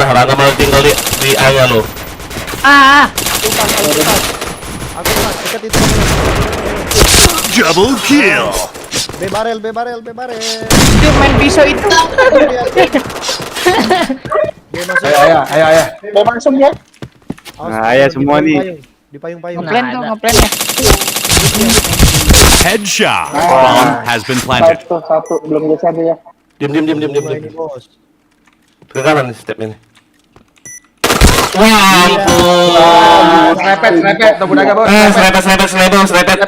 S1: Rangga malah tinggal di A-nya lo.
S5: Aku mas, dekat itu.
S9: Double kill.
S5: B barel.
S7: Itu main pisau itu.
S5: B masuk.
S4: Ayo.
S10: Mau masuk ya?
S5: Nah, semua nih. Di payung-payung.
S7: Ngeplan tuh, ngeplan ya.
S9: Headshot. Bomb has been planted.
S10: Satu. Belum geser dia.
S1: Diam.
S5: Ini bos.
S1: Ke kanan nih step ini. Wah, ampun.
S4: Serepet. Nobunaga, Bos.
S1: Serepet.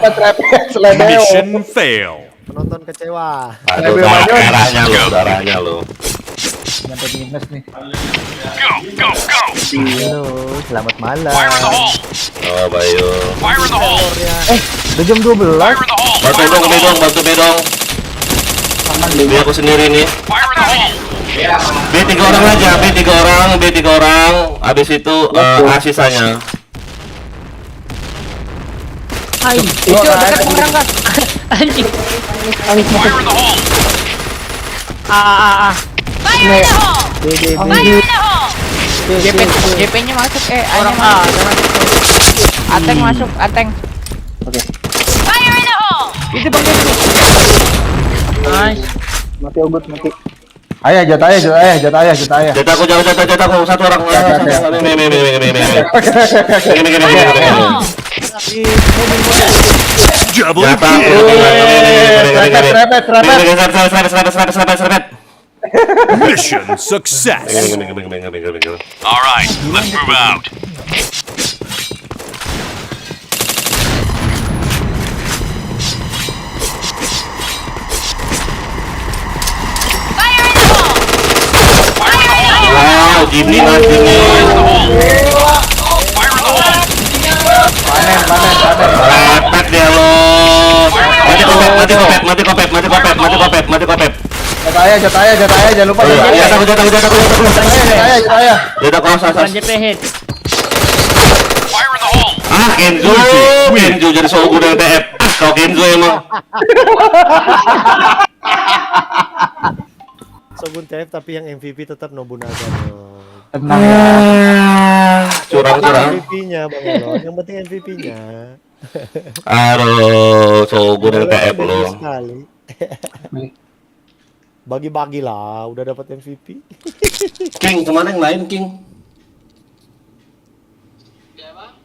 S9: Mission fail.
S5: Penonton kecewa.
S1: Aduh, darahnya lo.
S4: Nyampe minus nih.
S9: Go.
S5: Selamat malam.
S9: Fire in the hole.
S1: Oh, Bayu.
S9: Fire in the hole.
S5: Udah jam 12.
S9: Fire in the hole.
S1: Bantu bedong. Ini aku sendiri nih.
S9: Fire in the hole.
S1: B3 orang aja, B3 orang. Habis itu A sisanya.
S7: Itu dekat Bang Rangga.
S6: Anjing.
S9: Fire in the hole.
S7: JP-nya masuk.
S6: Orang
S7: A-nya
S6: A.
S7: masuk. Ateng. Itu Bang JP.
S6: Nice.
S10: Mati ogut, mati.
S4: Ayah, jatah ayah.
S1: Jataku satu orang.
S9: Double
S1: Jataku.
S9: kill.
S1: Serepet.
S9: Mission success. All right, let's move out.
S1: Wow, gini lah gini.
S9: Fire in the hole.
S4: Panen.
S1: Repet dia lo. Mati kopet.
S4: Jatah ayah, jangan lupa.
S1: Jataku.
S4: Jatah ayah.
S1: Jataku asas.
S6: JP hit.
S9: Fire in the hole.
S1: Kenzo jadi sogo dengan TF. Kau Kenzo emang.
S5: Sogun TF tapi yang MVP tetap Nobunaga dong.
S4: Tenang ya.
S1: Curang.
S5: MVP-nya Bang Elon, yang penting MVP-nya.
S1: Aduh, sogo dengan TF lo.
S5: Sekali. Bagi-bagi lah, udah dapat MVP.
S1: King, kemana yang lain, King?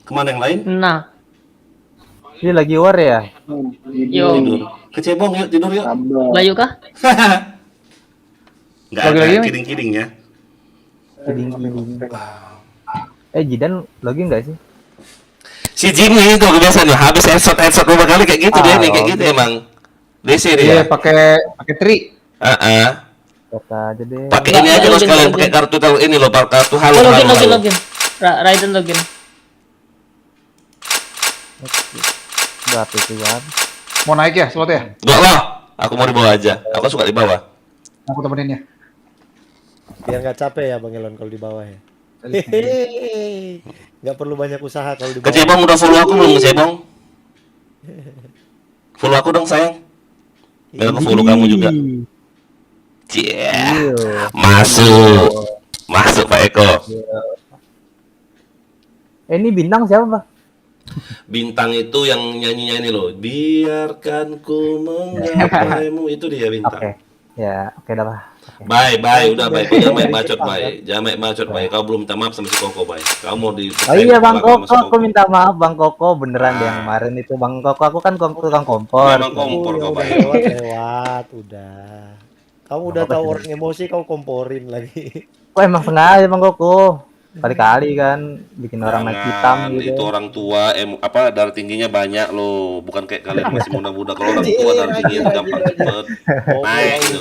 S1: Kemana yang lain?
S6: Nah.
S5: Ini lagi war ya?
S6: Yo.
S1: Tidur. Kecebong yuk, tidur yuk.
S6: Bayu kah?
S1: Nggak
S4: Lagi
S1: ada
S4: lagi, Mi?
S1: kidding-kidding ya.
S5: Jidan login nggak sih?
S1: Si Jimmy itu kebiasaan habis headshot beberapa kali kayak gitu dia nih, kayak gitu emang. DC
S4: Iya,
S1: dia.
S4: pakai tri.
S5: Kata aja deh.
S1: Pakai ini aja lo sekalian, pakai kartu ini lo, kartu halo.
S6: Login. Raiden login.
S5: Berapa itu ya?
S4: Mau naik ya slot ya?
S1: Enggak lah, aku mau di bawah aja. Aku suka di bawah.
S4: Aku temenin ya.
S5: Biar nggak capek ya Bang Elon kalau di bawah ya. Hehehe. Nggak perlu banyak usaha kalau di bawah.
S1: Kecebong udah follow aku belum, Kecebong? Follow aku dong sayang. Biar aku follow kamu juga. Cie. Masuk Pak Eko.
S5: Ini bintang siapa, Pak?
S1: Bintang itu yang nyanyi loh. Biarkan ku menggapaimu, itu dia bintang.
S5: Oke. Ya, oke dah, Pak.
S1: Bye, udah bye. Kau jangan main bacot, bye. Jangan main bacot, bye. Kau belum minta maaf sama si Koko, bye. Kau mau di.
S5: Oh iya Bang Koko, aku minta maaf Bang Koko, beneran deh yang kemarin itu Bang Koko, aku kan tukang kompor.
S1: Memang kompor kau, bye.
S5: Lewat, udah. Kamu udah tahu orang emosi, kau komporin lagi.
S6: Oh emang sengaja Bang Koko. Kali-kali kan bikin orang naik hitam
S1: Jangan,
S6: gitu.
S1: itu orang tua darah tingginya banyak loh, bukan kayak kalian masih muda-muda. Kalau orang tua darah tingginya itu gampang cepet naik gitu.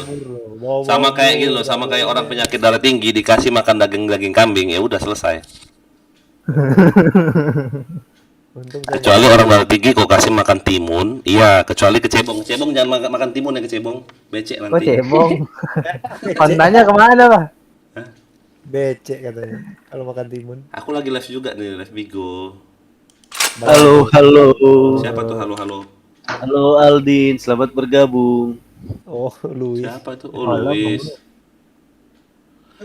S1: Sama kayak gitu loh, sama kayak orang penyakit darah tinggi dikasih makan daging kambing, ya udah selesai. Kecuali orang darah tinggi kau kasih makan timun, iya, kecuali kecebong jangan makan timun ya, kecebong becek nanti.
S6: Oh cebong. Kontannya kemana Pak?
S5: Becek katanya kalau makan timun.
S1: Aku lagi live juga nih, live Bigo.
S11: Halo.
S1: Siapa tuh halo?
S11: Halo Aldin, selamat bergabung.
S5: Oh, Luis.
S1: Siapa tuh? Oh, Luis.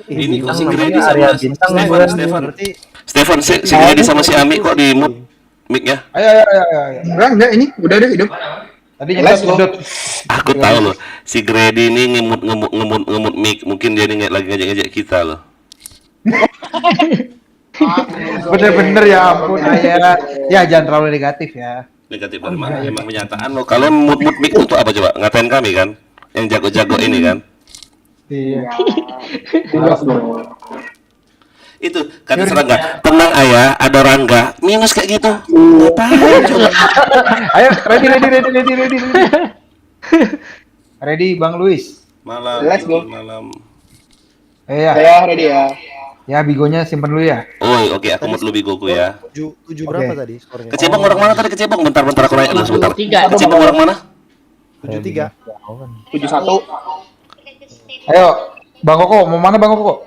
S1: Ini kok si
S6: Bintang
S1: Grady
S6: namanya
S1: sama
S6: Arya Bintang
S1: Stefan si Grady sama si Ami kok di mute mic-nya?
S4: Ayo. Enggak, ini udah deh hidup. Tadi nyedot.
S1: Aku tahu loh, si Grady ini ngemut mic, mungkin dia nih lagi ngajak kita loh.
S4: Bener-bener ya ampun Ayah. Ya jangan terlalu negatif ya.
S1: Negatif dari mana? Emang kenyataan loh. Kalian mut mic untuk apa coba? Ngatain kami kan? Yang jago-jago ini kan?
S4: Iya.
S1: Itu kata serangga, tenang ayah, ada Rangga minus kayak gitu. Ngapain coba?
S4: Ayo, ready. Ready Bang Luis.
S1: Malam.
S10: Let's go.
S1: Malam.
S4: Iya.
S10: Saya ready ya.
S4: Ya bigonya simpen dulu ya.
S1: Oh, oke, aku mut lu bigoku ya.
S5: 7 berapa tadi skornya?
S1: Kecebong orang mana tadi Kecebong? Bentar aku nanya dulu sebentar.
S6: 3.
S1: Kecebong orang mana?
S5: 73.
S10: 71.
S2: Iya,
S4: Ayo, Bang Koko, mau mana Bang Koko?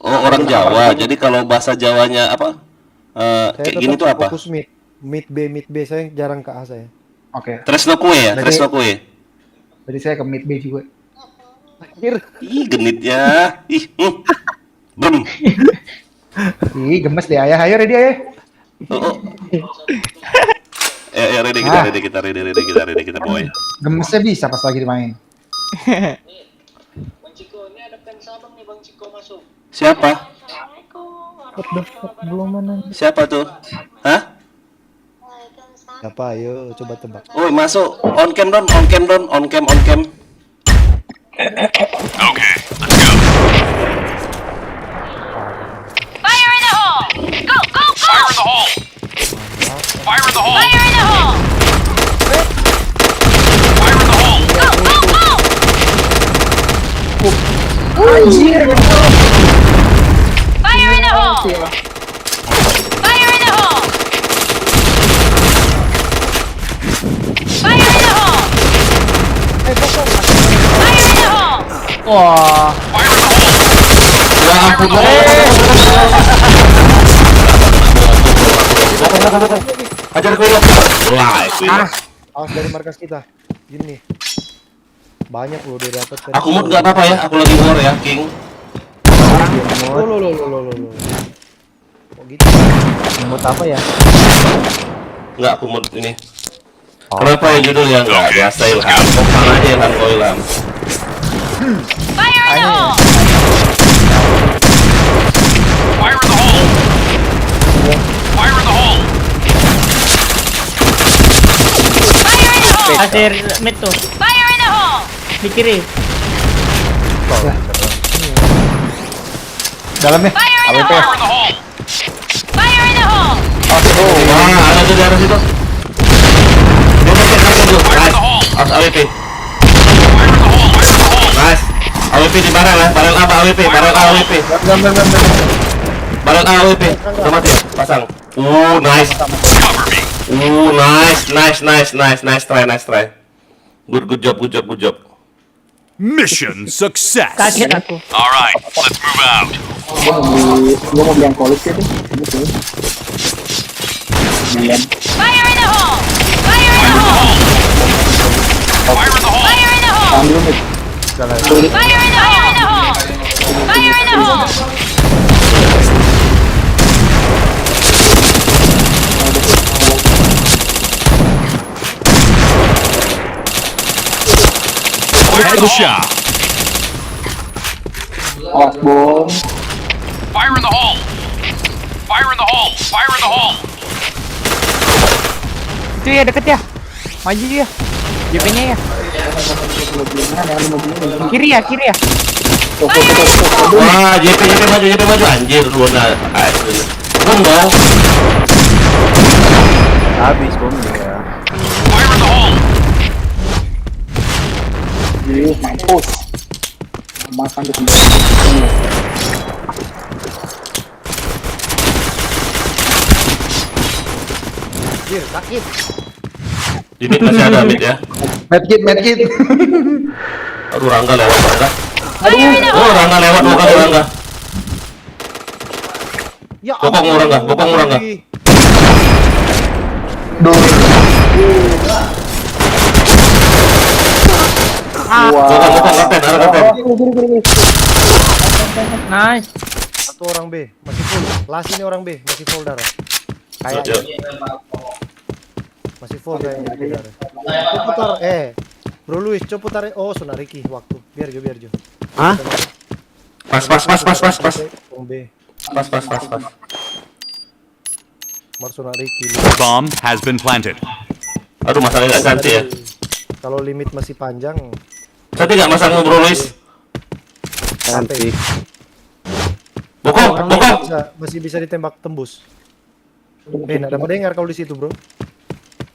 S1: Oh, orang Jawa. Jadi kalau bahasa Jawanya apa? Kayak gini tuh apa?
S5: Fokus mid B saya jarang ke A saya.
S4: Oke.
S1: Tresno kue ya, Tresno kue.
S4: Jadi saya ke mid B juga.
S1: Ih, genitnya. Ih. Bem.
S4: Ih, gemes deh Ayah. Ayo ready Ayah.
S1: Oh. Ready kita boy.
S4: Gemesnya bisa pas lagi dimain.
S2: Bang Ciko, ini ada fans abang nih Bang Ciko masuk.
S1: Siapa?
S6: Belum mana?
S1: Siapa tuh? Hah?
S5: Apa? Ayo coba tebak.
S1: Oh, masuk. On cam.
S9: Okay, let's go.
S2: Fire in the hole! Go!
S9: Fire in the hole. Fire in the hole.
S2: Fire in the hole!
S9: Fire in the hole.
S2: Fire in the hole! Fire in the hole! Fire in the hole! Fire in the hole!
S6: Wah.
S9: Fire in the hole.
S1: Ya ampun. Ajar gue dong. Wah, itu.
S5: Awas dari markas kita. Gini nih. Banyak loh dia dapat tadi.
S1: Aku mood enggak apa-apa ya. Aku lagi war ya, King.
S5: Lo. Kok gitu?
S6: Mood apa ya?
S1: Enggak, aku mood ini. Kenapa ya judulnya enggak biasa Ilham? Kok aja Ilham kau Ilham.
S2: Fire in the hole!
S9: Fire in the hole. Fire in the hole.
S2: Fire in the hole!
S6: Kasir mid tuh.
S2: Fire in the hole!
S6: Di kiri.
S4: Dalamnya. AWP.
S1: Wah, ada tuh di arah situ. Dia pakai satu tuh. Nice. Harus AWP. Nice. AWP di barel ya. Barel apa AWP? Barel A AWP. Barel A AWP. Udah mati ya? Pasang. Nice. Nice try. Good job.
S9: Mission success.
S6: Kaget aku.
S9: All right, let's move out.
S4: Gua mau beli yang kolis itu.
S7: Fire in the hole! Fire in the hole!
S9: Fire in the hole.
S7: Fire in the hole!
S4: Ambil mid.
S7: Fire in the hole! Fire in the hole!
S9: Headshot.
S4: Awas bom.
S9: Fire in the hole. Fire in the hole. Fire in the hole.
S7: Itu ya deket ya. Maju dia. JP-nya ya. Kiri ya.
S1: Wah, JP maju anjir lu nah. Bom dong.
S11: Habis bomnya.
S9: Fire in the hole.
S4: Mampus. Makan tuh.
S5: Anjir, sakit.
S1: Di mid masih ada mid ya.
S4: Medkit.
S1: Aduh, Rangga lewat Rangga. Rangga lewat bukan Rangga.
S5: Ya
S1: Bokong Rangga. Bokong kapten, ada kapten.
S6: Nice.
S5: Satu orang B, masih full. Last ini orang B, masih full darah. Kayaknya masih full kayaknya darah. Putar, Bro Luis, coba putar. Oh, Sona Ricky waktu. Biar Jo.
S11: Hah?
S1: Pas.
S5: Orang B.
S1: Pas.
S5: Marsona Ricky.
S9: Bomb has been planted.
S1: Aduh, masalahnya nggak cantik ya.
S5: Kalau limit masih panjang,
S1: Cantik nggak masang Bro Luis?
S5: sampai
S1: Bokong.
S5: masih bisa ditembak tembus. Nggak ada mendengar kalau di situ, Bro.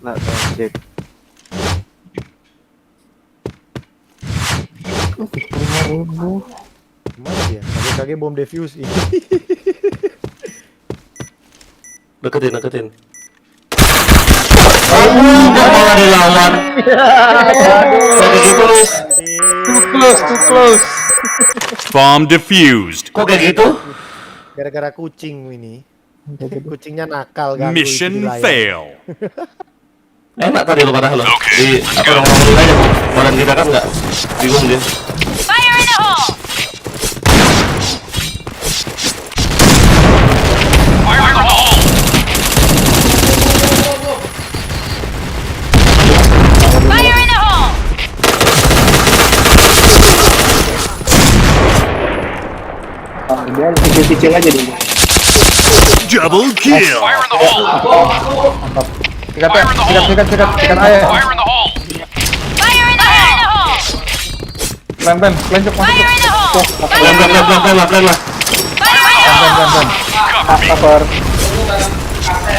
S11: Nah, cek.
S5: Gimana dia? Kaget bom defuse ini.
S1: Deketin. Gak malah dilawan. Kayak gitu, Luis.
S4: Too close.
S9: Bomb defused.
S1: Kok kayak gitu?
S5: Gara-gara kucing ini. Kucingnya nakal ganggu itu di
S9: Mission
S5: layar.
S9: fail.
S1: Enak tadi lo padahal lo. Di apa ngomongin aja badan kita kan nggak bingung dia.
S7: Fire in the hole!
S9: Fire in the hole.
S7: Fire in the hole!
S4: Dia kecil aja dulu.
S9: Double kill. Fire in the hole.
S4: Sikat
S9: Fire in the hole.
S4: aja.
S9: Fire in the hole.
S7: Fire in the hole!
S4: Pelan, lanjut masuk.
S7: Fire in the hole!
S1: Pelan lah.
S7: Fire in the hole!
S9: Cover me.
S4: Cover.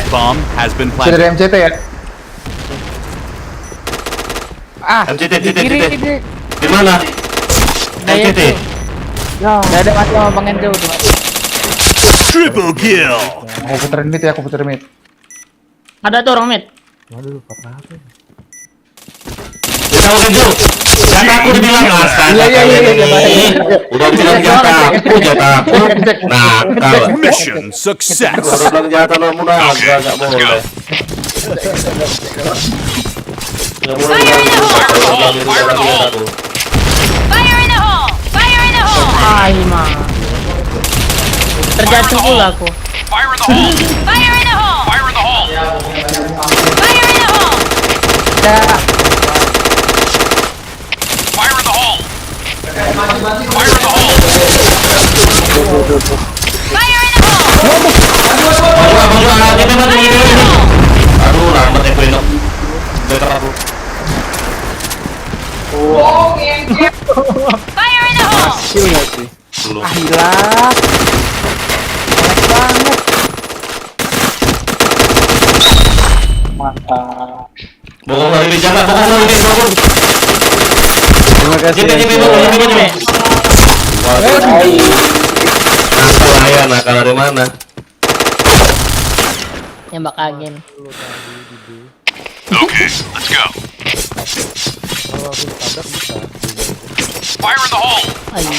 S9: Bomb has been
S4: Masih dari
S9: planted.
S4: MCT ya?
S1: MCT.
S7: Kiri.
S1: Di mana? MCT.
S7: Udah ada mati sama Bang Enzo tuh.
S9: Triple kill.
S4: Aku puterin mid.
S6: Ada tuh orang mid.
S1: Kita mau Kenzo. Jatah aku dibilang astaga. Udah bilang jatah aku. Nakal.
S9: Mission success.
S1: Udah bilang jatah nomor agak nggak boleh.
S7: Fire in the hole! Fire in the hole!
S6: Ay, mah. Terjatuh pula aku.
S9: Fire in the hole.
S7: Fire in the hole!
S9: Fire in the hole.
S7: Fire in the hole!
S9: Fire in the hole. Fire in the hole.
S7: Fire in the hole!
S1: Aduh, lambat ya Pleno. Better aku.
S7: Fire in the hole!
S11: Kill nggak sih?
S1: Belum.
S7: Hilang.
S11: makasih.
S1: JP, JP, maju, JP, maju. Waduh. Nakal dari mana?
S6: Nembak angin.
S9: Okay, let's go.
S5: Kalau aku ditabrak bisa.
S9: Fire in the hole.
S6: Ayo.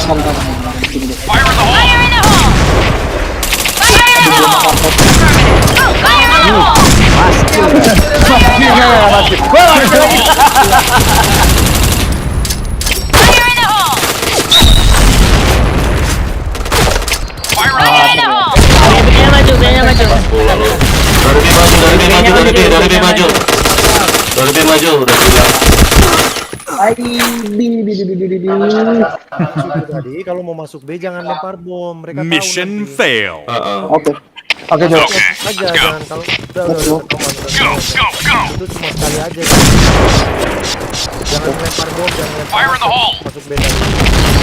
S9: Fire in the hole.
S7: Fire in the hole! Fire in the hole! Affirmative. Fire in the hole! Fire in the hole!
S9: Fire in the
S7: Fire
S9: hole.
S7: in the hole!
S6: Biar maju, biar maju.
S1: Dari B maju. Dari B maju, udah bilang.
S5: Tadi kalau mau masuk B jangan lempar bom. Mereka tahu
S9: Mission
S5: nanti.
S9: fail.
S4: Oke, Jo.
S9: Okay,
S5: Aja
S9: let's go.
S5: jangan kalau udah
S9: Go, go, go.
S5: itu cuma sekali aja. Jangan lempar bom, jangan lempar.
S9: Fire in the hole.
S5: Masuk B tadi.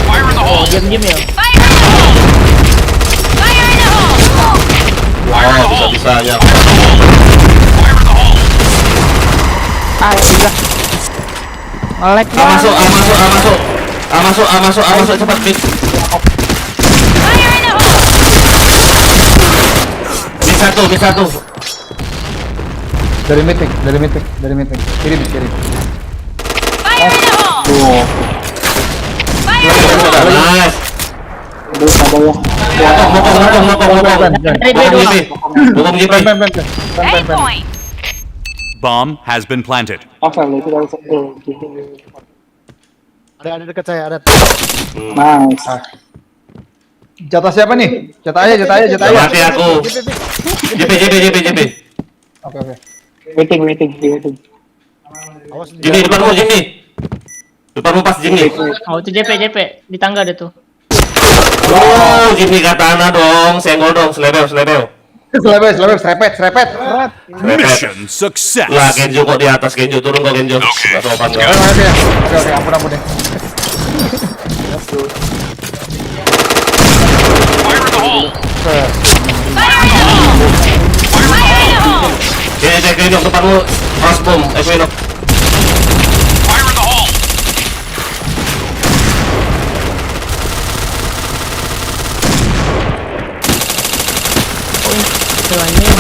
S9: Fire in the hole.
S6: Diam-diam ya.
S7: Fire in the hole! Fire in the hole!
S1: Wah, bisa-bisanya.
S9: Fire in the hole.
S6: Ngelek
S1: Masuk, masuk, cepat, Pit.
S7: Fire in the hole!
S1: B1.
S4: Dari meeting. Kirim.
S7: Fire in the hole! Fire in the hole!
S1: Nice. Bokong JP.
S7: A point!
S9: Bomb has been planted.
S5: Ada dekat saya, ada.
S4: Jatah siapa nih? Jatah aja.
S1: Mati aku. JP.
S4: Oke.
S5: Awas
S1: Jimmy, depanmu, Jimmy. Depanmu pas, Jimmy.
S6: Oh itu JP di tangga ada tuh.
S1: Oh, Jimmy katana dong. Senggol dong, selebel.
S4: Selebet, serepet.
S9: Mission success.
S1: Lah, Kenjo kok di atas, Kenjo. Turun kok, Kenjo. Gak sopan kau.
S4: Oke, ampun deh.
S9: Fire in the hole.
S7: Fire in the hole! Fire in the hole!
S1: Kenjo, depanmu. Cross boom, Equinox.
S9: Fire in the hole.
S6: Istilahnya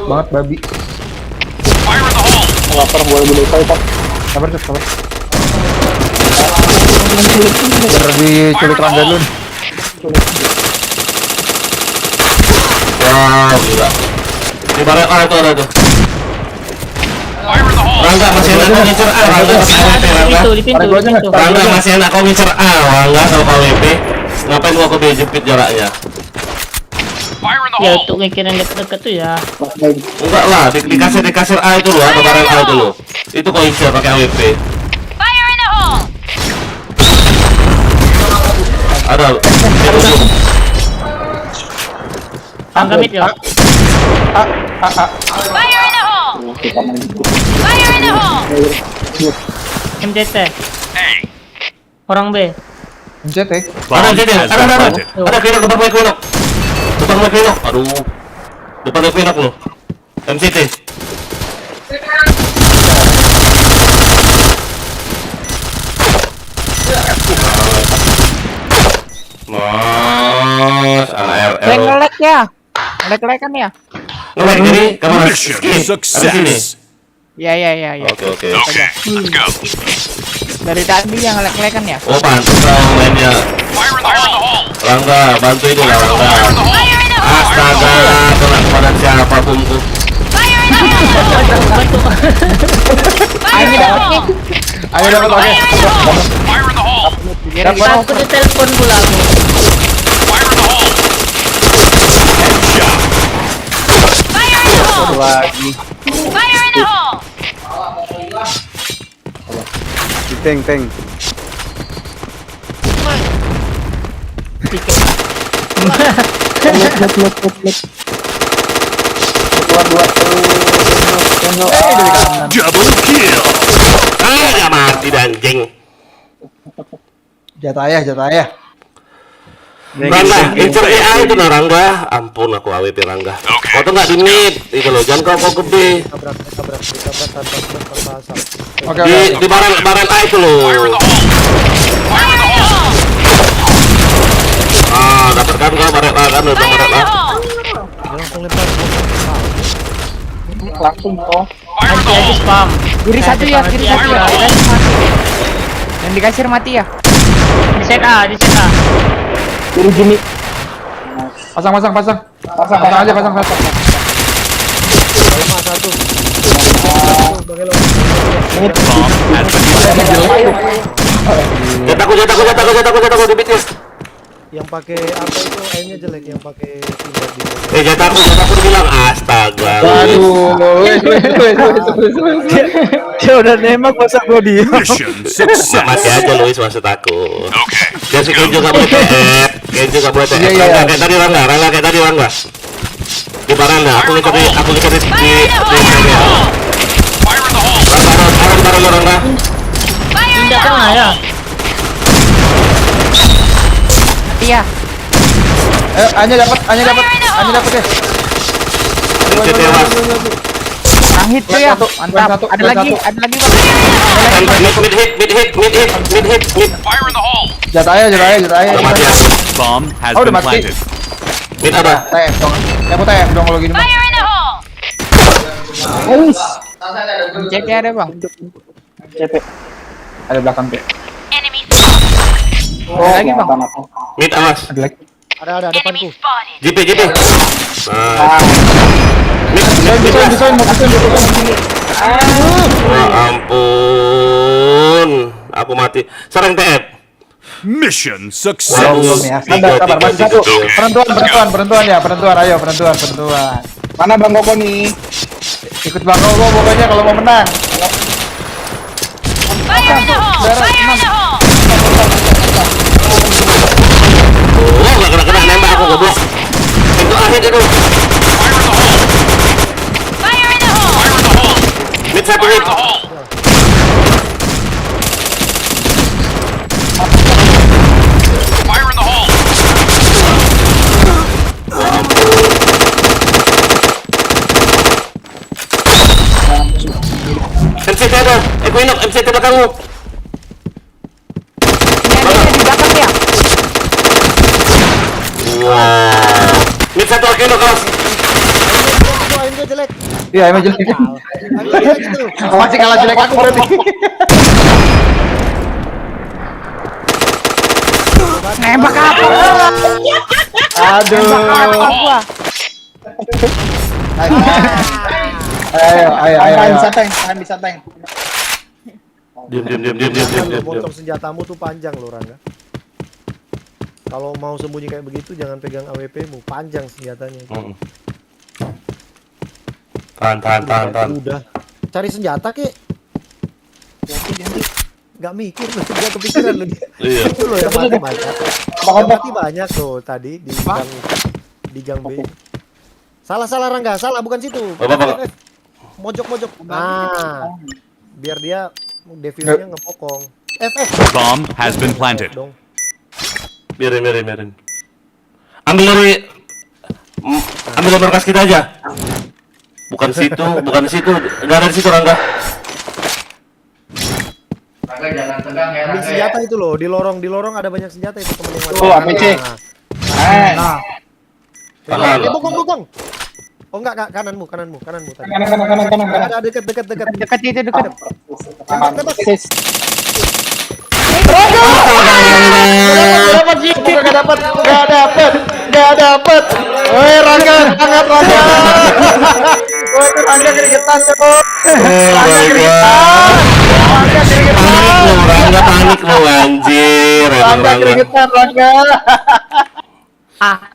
S4: Banget babi.
S9: Fire in the hole.
S4: Sabar. Biar diculik Rangga dulu.
S1: Wow, gila. Di barang A itu ada tuh.
S9: Fire in the hole.
S1: Rangga masih enak kau ngincer A. Rangga masih enak Rangga.
S6: di pintu.
S1: Rangga masih enak kau ngincer A. Rangga kalau KWP. Ngapain gua ke B jepit jaraknya?
S9: Fire in the
S6: Ya
S9: hole.
S6: untuk ngikirin deket-deket tuh ya.
S1: Enggak lah, di kasir A itu loh, atau barang A itu loh. Itu kau ngincer pakai AWP.
S7: Fire in the hole!
S1: Ada.
S6: Tangga mid ya.
S7: Fire in the hole! Fire in the hole!
S6: MDT.
S9: Hey.
S6: Orang B.
S4: Mencet.
S1: Ada
S9: Bomb
S1: jadi,
S9: has been
S1: ada.
S9: planted.
S1: Ada Equinox, depan Equinox. Aduh. Depan Equinox loh. MCT. Mas, anak RL.
S6: Ngelek ya. Ngelek-ngelekan ya.
S1: Ngelek jadi kamar
S9: Mission
S1: ada sini.
S9: success.
S6: Ya.
S1: Oke.
S9: Okay, let's go.
S6: Dari tadi yang ngelek-ngelekan ya.
S1: Oh, pantas dong mainnya.
S9: Fire in the hole.
S1: Rangga, bantu itu lah Rangga.
S7: Fire in the hole!
S1: Astaga, kena kepada siapa bungkus?
S7: Fire in the hole! Fire in the hole!
S4: Ayo dapat oke.
S7: Fire in the hole!
S9: Fire in the hole.
S6: Aku ditelepon pula aku.
S9: Fire in the hole. Headshot.
S7: Fire in the hole! Fire in the hole!
S11: Teng.
S9: Double kill.
S1: Nggak mati anjing.
S4: Jatah ayah.
S1: Rangga, incer EA itu nah Rangga. Ampun aku AWP Rangga. Kau tuh nggak di mid, itu loh. Jangan kau ke B.
S5: ditabrak tanpa asap.
S4: Oke,
S1: Di baran A itu loh. Ah, dapat kan kau baran A kan, udah baran A.
S5: Dia langsung lempar.
S4: langsung kok.
S6: Anti aja spam.
S3: Kiri satu ya, kiri satu ya. Yang di kasir mati ya.
S6: Di set A, di set A.
S4: Kiri gini. Pasang aja, pasang.
S5: Lemah satu. Bang Elon.
S9: Bomb has been planted.
S1: Jataku di beatnya.
S5: Yang pakai apa itu aimnya jelek, yang pakai tidak di.
S1: Jataku bilang astaga.
S4: Aduh,
S5: Dia udah nembak masa gua diem.
S9: Mission success.
S1: Mati aja Luis maksud aku.
S9: Okay.
S1: Dia si Kenjo gak boleh TF. Kenjo gak boleh TF.
S4: Iya.
S1: Rangga kayak tadi Rangga. Di baranda, aku lihat di barang Rangga.
S6: Pindah tengah ya.
S3: Mati ya.
S4: Hanya dapat deh.
S1: Dia tewas.
S3: Ang hit tuh ya.
S4: Satu,
S3: Mantap.
S4: satu,
S3: Ada lagi
S4: satu.
S3: Bang.
S1: Mid hit.
S9: Fire in the hole.
S4: Jatah aja.
S1: Udah mati ya.
S9: Bomb has
S4: Oh, udah
S9: been
S4: mati.
S9: planted.
S1: Mid ada.
S4: TF dong. Aku TF dong kalau gini.
S3: Cek ya ada Bang.
S4: Ada belakang P.
S3: Ada lagi Bang.
S1: Mid awas.
S4: Ada lagi.
S5: Ada depanku.
S1: JP.
S4: Bisa.
S1: Ampun. Aku mati. Serang TF.
S9: Mission
S4: Belum
S9: success.
S4: ya. Sabar, masih satu. Penentuan. Ayo, penentuan. Mana Bang Koko nih? Ikut Bang Koko pokoknya kalau mau menang.
S1: Oh, gak kena nembak aku goblok. Itu akhir itu. Mid satu hit.
S9: Fire in the hole.
S1: MCT ada. Equinox, MCT belakangmu.
S3: Ini ada di belakang ya.
S1: Wow. Mid satu Equinox kelas.
S5: Aimnya jelek.
S4: Iya, emang jelek.
S5: Aimnya jelek itu.
S4: Masih kalah jelek aku berarti.
S3: Nembak apa?
S4: Aduh.
S3: Nembak gua.
S4: Ayo.
S10: Bisa tank.
S1: Diam.
S5: Motor senjatamu tuh panjang loh Rangga. Kalau mau sembunyi kayak begitu jangan pegang AWP-mu, panjang senjatanya.
S1: Tahan.
S5: Udah. Cari senjata kek. Gak mikir loh, gak kepikiran loh dia.
S1: Iya.
S5: Itu loh yang mati banyak. Yang mati banyak tuh tadi di gang B. Salah Rangga, salah bukan situ.
S1: Bapak.
S5: Mojok. Nah, biar dia devilnya ngepokong. F.
S9: Bomb has been planted.
S5: Dong.
S1: Biarin. Ambil berkas kita aja. Bukan situ. Enggak ada di situ Rangga.
S10: Rangga jangan tegang ya,
S5: Ambil senjata itu loh, di lorong ada banyak senjata itu temen yang mati.
S4: Oh, APC.
S5: Nah.
S1: Tahan.
S5: Bokong. Oh enggak, kananmu tadi.
S4: Kanan.
S5: Ada dekat.
S3: Dekat itu dekat.
S5: Tembak.
S4: Gak dapat. Woi Rangga, sangat Rangga. Woi itu Rangga keringetan tuh.
S1: Rangga panik lo anjir.
S4: Rangga keringetan Rangga.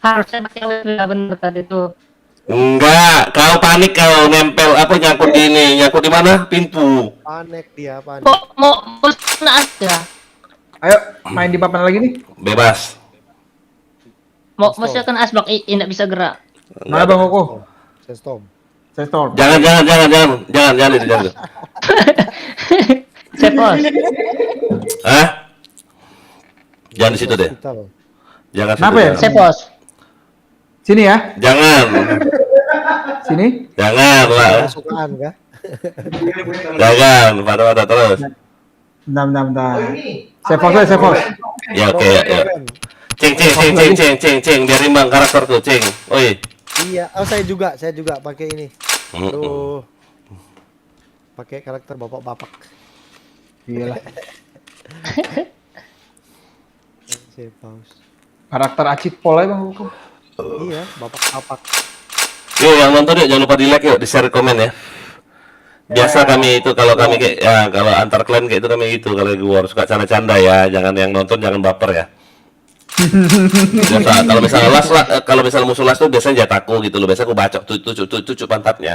S6: Harusnya pakai AWP ya bener tadi tuh.
S1: Enggak, kau panik kau nempel apa nyangkut di mana? Pintu.
S5: Panik dia, panik.
S6: Mau sana aja.
S4: Ayo main di papan lagi nih.
S1: Bebas.
S6: Mau silakan asbak tidak bisa gerak.
S4: Mana Bang Koko?
S5: Sestom.
S1: Jangan itu.
S6: Cepos.
S1: Hah? Jangan di situ deh.
S5: Hospital.
S1: Jangan
S4: Kenapa ya?
S6: Cepos.
S4: Sini ya.
S1: Jangan.
S4: Sini.
S1: Jangan lah.
S5: Kesukaan kah?
S1: Jangan, pada terus.
S4: Bentar. Saya pause.
S1: Ya oke ya. Ceng, biar imbang karakter tuh, Ceng. Oi.
S5: Iya, saya juga pakai ini. Aduh. Pakai karakter bapak-bapak.
S4: Gila.
S5: Saya pause.
S4: Karakter Acit Pol ya Bang Koko.
S5: Iya, bapak-bapak.
S1: Yuk yang nonton yuk, jangan lupa di like yuk, di share komen ya. Biasa kami itu kalau kami kayak ya kalau antar klan kayak itu kami gitu kalau di war suka canda-canda ya, jangan yang nonton jangan baper ya. Biasa kalau misalnya musuh las tuh biasanya jataku gitu loh, biasa aku bacok tuh pantatnya.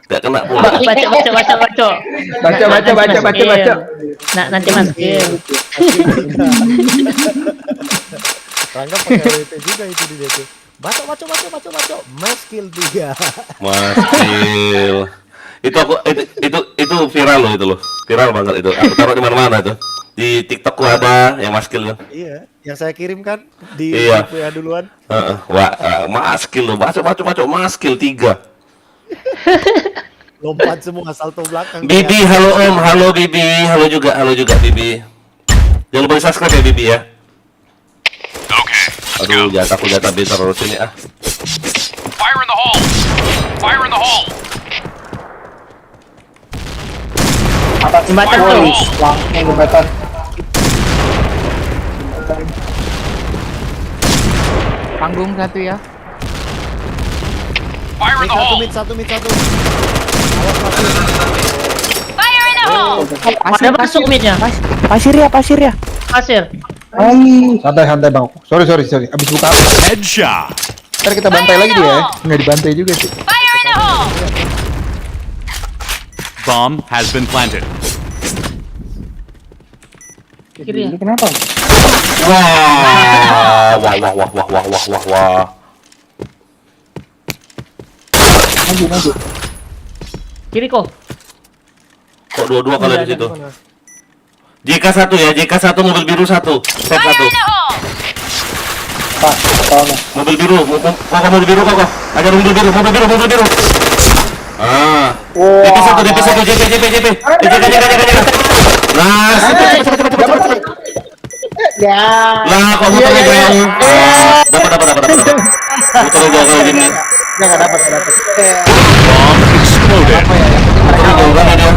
S1: Gak kena pula.
S6: Baca. Nah, nanti masukin.
S5: Rangga pakai WP juga itu di dia tuh. Baca. Maskill 3.
S1: Maskil. Itu viral loh itu loh. Viral banget itu. Aku taruh di mana-mana tuh. Di TikTokku ada yang maskil tuh.
S5: Iya, yang saya kirim kan di
S1: Iya.
S5: WA duluan.
S1: Wah, maskil loh. Baca maskil 3.
S5: Lompat semua salto belakang.
S1: Bibi, halo Om, halo Bibi, halo juga Bibi. Jangan lupa di subscribe ya Bibi ya. Aduh, jatah beta terus ini ah.
S9: Fire in the hole!
S6: Jembatan tuh.
S4: Langsung jembatan.
S3: Panggung satu ya.
S9: Fire in the hole!
S5: Satu.
S7: Fire in the hole!
S6: Ada masuk midnya.
S3: Pasir ya.
S6: Pasir.
S4: Santai Bang Koko. Sorry. Abis buka apa?
S9: Headshot!
S4: Ntar kita bantai lagi dia ya. Nggak dibantai juga sih.
S7: Fire in the hole!
S9: Bomb has been planted.
S6: Kiri ya.
S3: Ini kenapa?
S1: Wah.
S3: Maju.
S6: Kiri kok.
S1: Kok dua-dua kalau di situ? JK1 ya, JK1 mobil biru 1. Set 1.
S7: Fire in the hole!
S1: Mobil biru, mobil biru kok. Ajar mobil biru. Ah. DP1, JP. Jaga. Nah, cepet.
S3: Ya.
S1: Lah, kok muternya jauh. Dapat. Muternya jauh kayak gini.
S4: Nggak dapat.
S9: Bomb exploded.
S1: Jauh banget dia.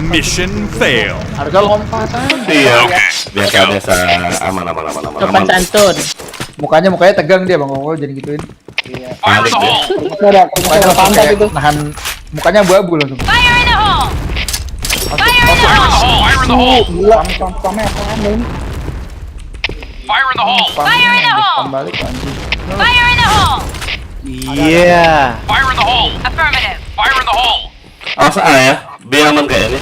S9: Mission fail.
S4: Harga lompatan.
S1: Iya. Biasa aman.
S6: Sopan santun.
S4: Mukanya tegang dia Bang Koko jadi gituin.
S9: Fire in the hole!
S4: Mukanya langsung kayak nahan. Mukanya abu-abu langsung.
S7: Fire in the hole! Fire in the hole!
S9: Fire in the hole!
S3: Gila, pam-pamnya apaan?
S9: Fire in the hole!
S7: Fire in the hole!
S4: Balik anjing.
S7: Fire in the hole!
S5: Iya.
S9: Fire in the hole!
S7: Affirmative.
S9: Fire in the hole!
S1: Awas A ya. B aman kayaknya.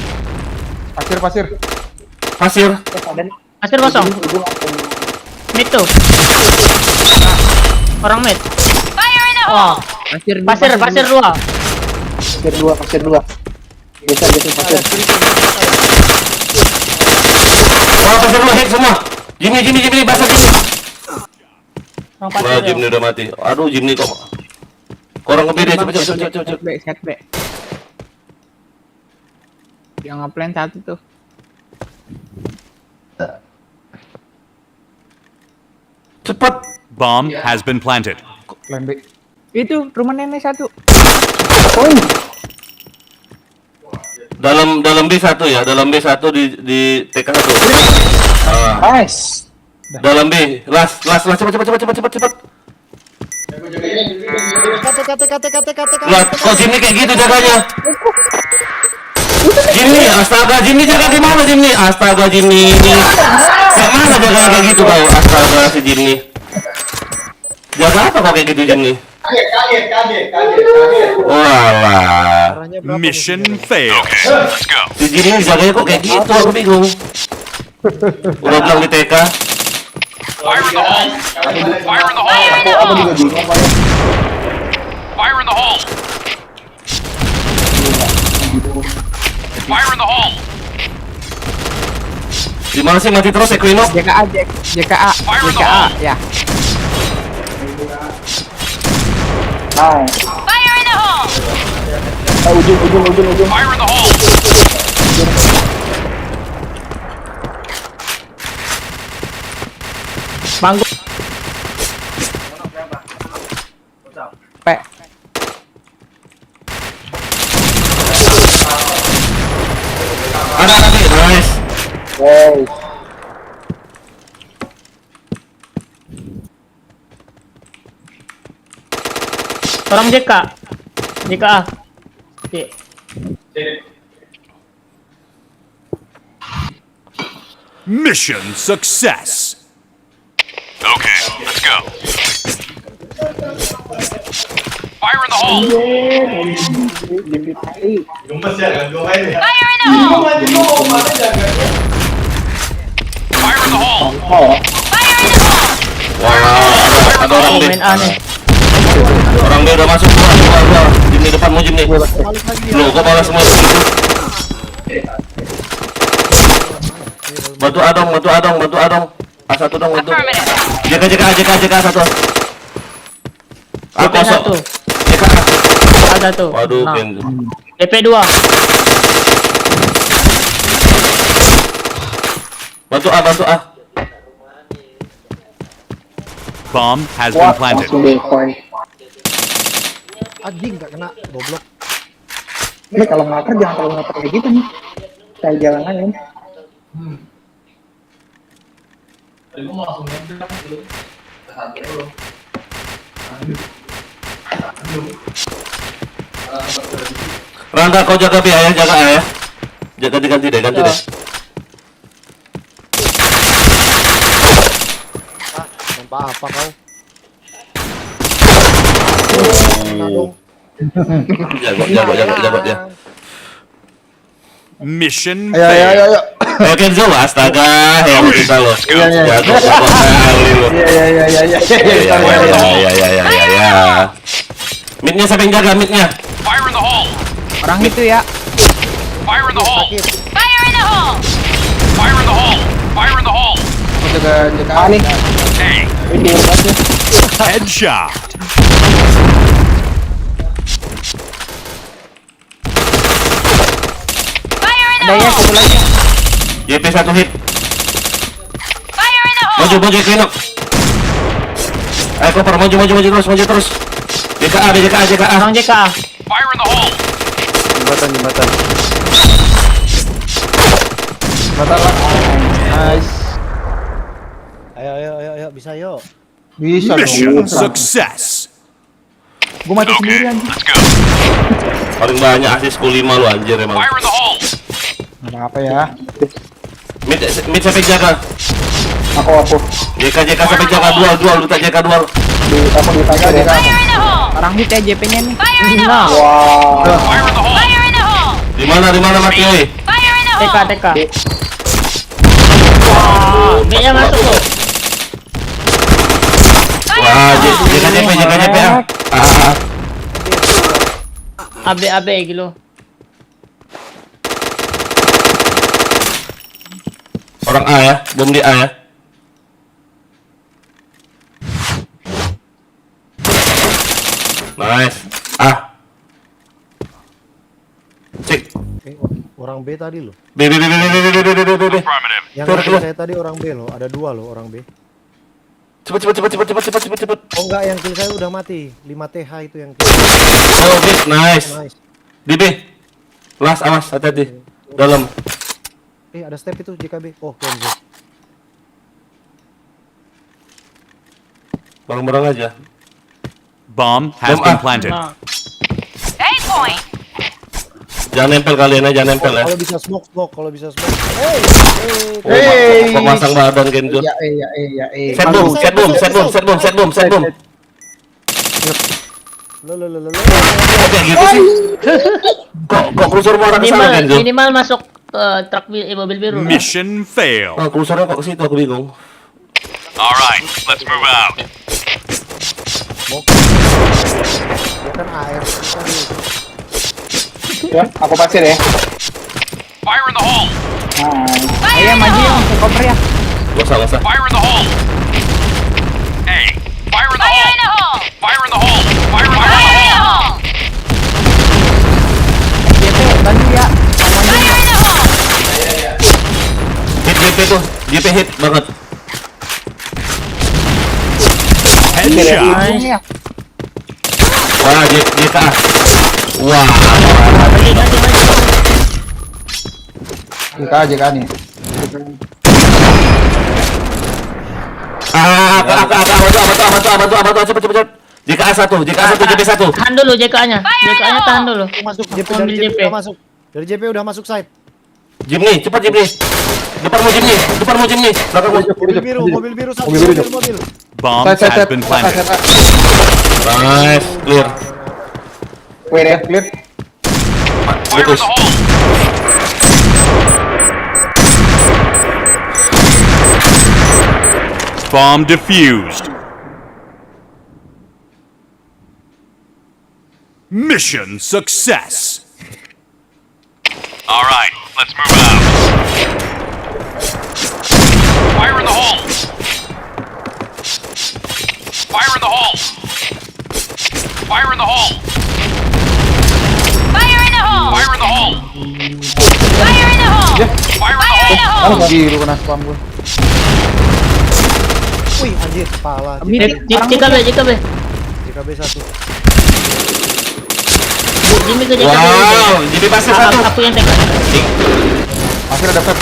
S4: Pasir.
S1: Pasir.
S6: Pasir kosong. Mid tuh. Orang mid.
S7: Fire in the
S6: Wah.
S7: hole!
S6: Pasir 2.
S3: Pasir dua. Geser pasir.
S1: Wah, pasir lu hit semua. Jimny, basah Jimny.
S6: Orang
S1: Wah,
S6: pasir.
S1: Jimny udah mati. Aduh, Jimny kok. Orang ke BD, cepet.
S3: Set B. Yang ngeplan satu tuh.
S1: Cepet.
S9: Bomb has been planted.
S4: Plan B.
S3: Itu rumah nenek satu.
S1: Dalam B1 ya, dalam B1 di TK1.
S3: Nice.
S1: Dalam B. Las, cepet.
S5: Kate.
S1: Lah, kok Jimny kayak gitu jaganya? Jimny, astaga, Jimny jaga di mana Jimny? Astaga, Jimny. Kayak mana jaganya kayak gitu kau? Astaga, si Jimny. Jaga apa kok kayak gitu Jimny?
S10: Kaget.
S1: Walah.
S9: Mission fail. Let's go.
S1: Si Jimny jaganya kok kayak gitu, aku bingung. Udah bilang di TK.
S9: Fire in the hole! Fire in the hole!
S7: Fire in the hole!
S9: Fire in the hole! Fire in the hole!
S1: Di mana sih mati terus Equinox?
S3: JKA.
S9: Fire in the
S3: JKA,
S9: hole!
S3: ya.
S7: Fire in the hole!
S4: Ujung.
S9: Fire in the hole!
S6: Manggung.
S4: Pe.
S1: Ada lagi, nice.
S4: Wow.
S6: Orang JK. JK A. Oke.
S9: Mission success! Okay, let's go. Fire in the hole!
S10: Gemes ya, gandung aja.
S7: Fire in the hole!
S9: Fire in the hole!
S7: Fire in the hole!
S1: Wah, ada orang B.
S6: Main A nih.
S1: Orang B udah masuk, keluar. Jim di depanmu, Jim nih. Loh, kok balas semua begitu? Bantu Adong. A1 dong, bantu. JK satu. A
S6: DP
S1: kosong.
S6: 1.
S1: JK.
S6: Ada tuh.
S1: Waduh,
S6: Nah.
S1: Ken.
S6: DP 2.
S1: Bantu A.
S9: Bomb has been planted.
S5: Anjing gak kena, goblok.
S4: Ini kalau ngaper jangan terlalu ngaper kayak gitu nih. Kayak jalan aja.
S10: Tadi gua mau langsung nembak dulu. Santai dulu.
S1: Rangga, kau jaga B ya, jaga A ya. Ganti deh.
S5: Tanpa apa kau? Kena dong.
S1: Jago dia.
S9: Mission
S4: Ayo.
S9: failed.
S1: Ayo Kenzo, astaga, yang kita loh.
S4: Iya.
S1: Jago kali lo.
S4: Iya.
S1: Ya. Midnya siapa yang jaga midnya?
S9: Fire in the hole!
S4: Orang itu ya.
S9: Fire in the hole!
S7: Fire in the hole!
S9: Fire in the hole! Fire in the hole!
S4: Jaga A nih.
S9: Hey! Headshot!
S7: Fire in the
S6: Ada ya
S7: hole!
S6: satu lagi.
S1: JP 1 hit.
S7: Fire in the hole!
S1: Maju Kino. Ayo koper, maju terus. JK A.
S6: Orang JK A.
S9: Fire in the hole!
S11: Jembatan.
S4: Mata lah. Nice.
S5: Ayo, bisa yuk.
S4: Bisa
S9: Mission
S4: dong.
S9: success!
S4: Gua mati sendiri anjing.
S9: Let's go!
S1: Paling banyak asisku 5 lu anjir emang.
S9: Fire in the hole!
S4: Apa ya?
S1: Mid siapa yang jaga?
S4: Aku.
S1: JK sampai jaga dual, lu tak jaga dual.
S4: Aku ditanya deh.
S7: Fire in the hole!
S6: Orang hit ya JP-nya nih.
S7: Fire in the
S6: Nah,
S7: hole!
S4: Wah.
S9: Fire in the hole!
S7: Fire in the hole!
S1: Di mana mati oi?
S7: Fire in the hole!
S6: TK. B-nya masuk tuh.
S1: Wah, JK ya.
S6: AB gitu.
S1: Orang A ya, bom di A ya. Nice. Cek.
S5: Orang B tadi loh.
S1: B.
S9: Affirmative.
S5: Yang
S1: Keluar,
S5: ngasih
S1: keluar.
S5: saya tadi orang B loh. Ada 2 loh orang B.
S1: Cepet.
S5: Oh enggak, yang kill saya udah mati. 5 TH itu yang kill.
S1: Oh, B, nice.
S5: Nice.
S1: Di B. Last, awas, hati-hati. Dalam.
S5: Ada step itu JKB. Oh, Kenzo.
S1: Bareng-bareng aja.
S9: Bomb has
S1: Bomb
S9: been
S1: A.
S9: planted.
S6: Nah,
S7: A point!
S1: Jangan nempel kalian aja, jangan nempel ya.
S5: Kalau bisa smoke. Kalau bisa smoke.
S1: Oh, kok masang badan Kenzo.
S4: Iya.
S1: Set boom.
S5: Lo.
S1: Kok kayak gitu sih? Kok kursor mau arah ke sana Kenzo?
S6: minimal masuk truk mobil biru. Nah.
S9: Mission failed.
S1: Oh, kursornya kok ke situ, aku bingung.
S9: Alright, let's move out.
S5: Dia kan AR tadi.
S4: Ya, aku pasir ya.
S9: Fire in the hole!
S6: Ayo maju yang ke koper ya.
S1: Gak usah.
S9: Fire in the hole! Hey! Fire in the
S7: Fire
S9: hole!
S7: in the hole!
S9: Fire in the hole! Fire in the
S7: Fire in
S9: hole!
S7: the hole!
S1: JP tuh. JP hit banget.
S9: Headshot.
S1: Wah, JK. Wah.
S4: JK nih.
S1: Bantu, cepet. JK 1, JP 1.
S6: Tahan dulu JK-nya. JK-nya tahan dulu.
S5: Masuk JP,
S6: Ambil
S5: dari JP
S6: JP.
S5: udah masuk. Dari JP udah masuk side.
S1: Jim nih, cepat Jim nih. Depanmu Jim nih. Belakangmu.
S5: Mobil biru satu,
S4: Mobil biru.
S5: mobil.
S9: Bomb
S4: Set.
S9: has been planted.
S1: Nice, clear.
S4: Clear.
S1: Bagus.
S9: Bomb defused. Mission success. All right, let's move out. Fire in the hole. Fire in the hole. Fire in the hole.
S7: Fire in the hole!
S9: Fire in the hole.
S7: Fire in the hole!
S9: Fire in the
S7: Fire in the hole!
S4: Biru kena spam gue.
S5: Wih, anjir, kepala.
S6: JKB.
S5: JKB 1.
S6: Jimmy ke JKB.
S1: Wow, JP pasir 1.
S6: Aku yang tekan.
S4: Pasir ada pep.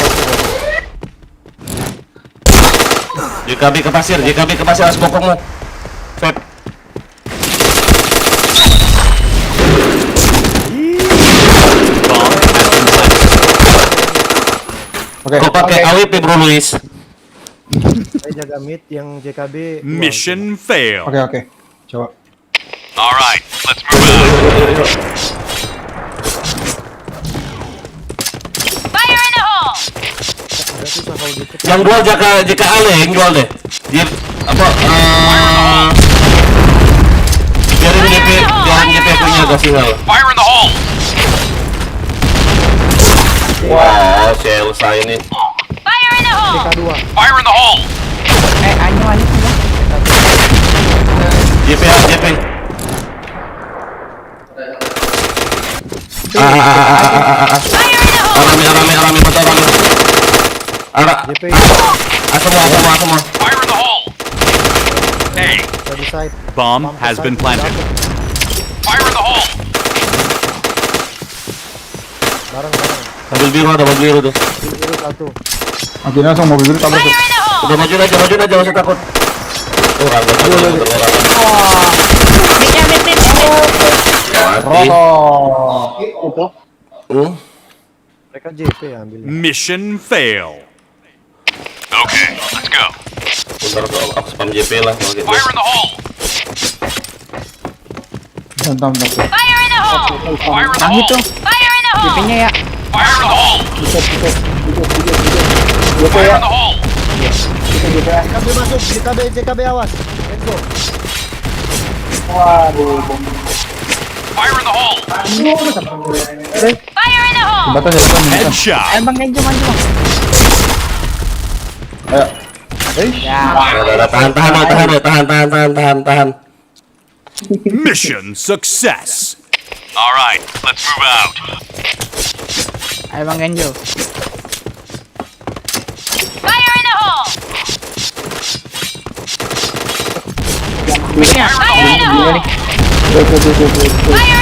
S1: JKB ke pasir harus bokongmu. Feb.
S4: Oke.
S1: Kau pakai AWP Bro Luis.
S5: Saya jaga mid yang JKB.
S9: Mission failed.
S4: Oke. Coba.
S9: All right, let's move out.
S7: Fire in the hole!
S5: Agak susah kalau gitu.
S1: Yang jual JKA deh, yang jual deh. Dia apa? Biarin JP punya gas sinyal.
S9: Fire in the hole.
S1: Wow, saya usaha ini.
S7: Fire in the hole!
S5: JK2.
S9: Fire in the hole.
S1: JP.
S7: Fire in the hole!
S1: Arami, mata arami.
S5: JP
S1: Semua.
S9: Fire in the hole. Hey,
S5: dari side.
S9: bomb has been planted. Fire in the hole.
S5: Bareng.
S1: Mobil biru tuh.
S5: Biru satu.
S4: Makin langsung mobil biru tabrak tuh.
S7: Fire in the hole!
S1: Udah maju aja, gak usah takut. Mati.
S4: Roto.
S5: Mereka JP ya ambil.
S9: Mission failed. Okay, let's go.
S1: Bentar aku spam JP lah kalau gitu.
S9: Fire in the hole.
S4: Bentar.
S7: Fire in the hole!
S9: Fire in the hole.
S7: Fire in the hole!
S6: JP-nya ya.
S9: Fire in the hole. Fire in the hole.
S5: JKB masuk, JKB awas. Let's go.
S9: Fire in the hole.
S7: Fire in the hole!
S4: Jembatan.
S9: Headshot.
S4: Ayo.
S1: Tahan.
S9: Mission success. All right, let's move out.
S6: Ayo Bang Genjo.
S7: Fire in the hole!
S6: Mic-nya.
S7: Fire in the hole! Fire in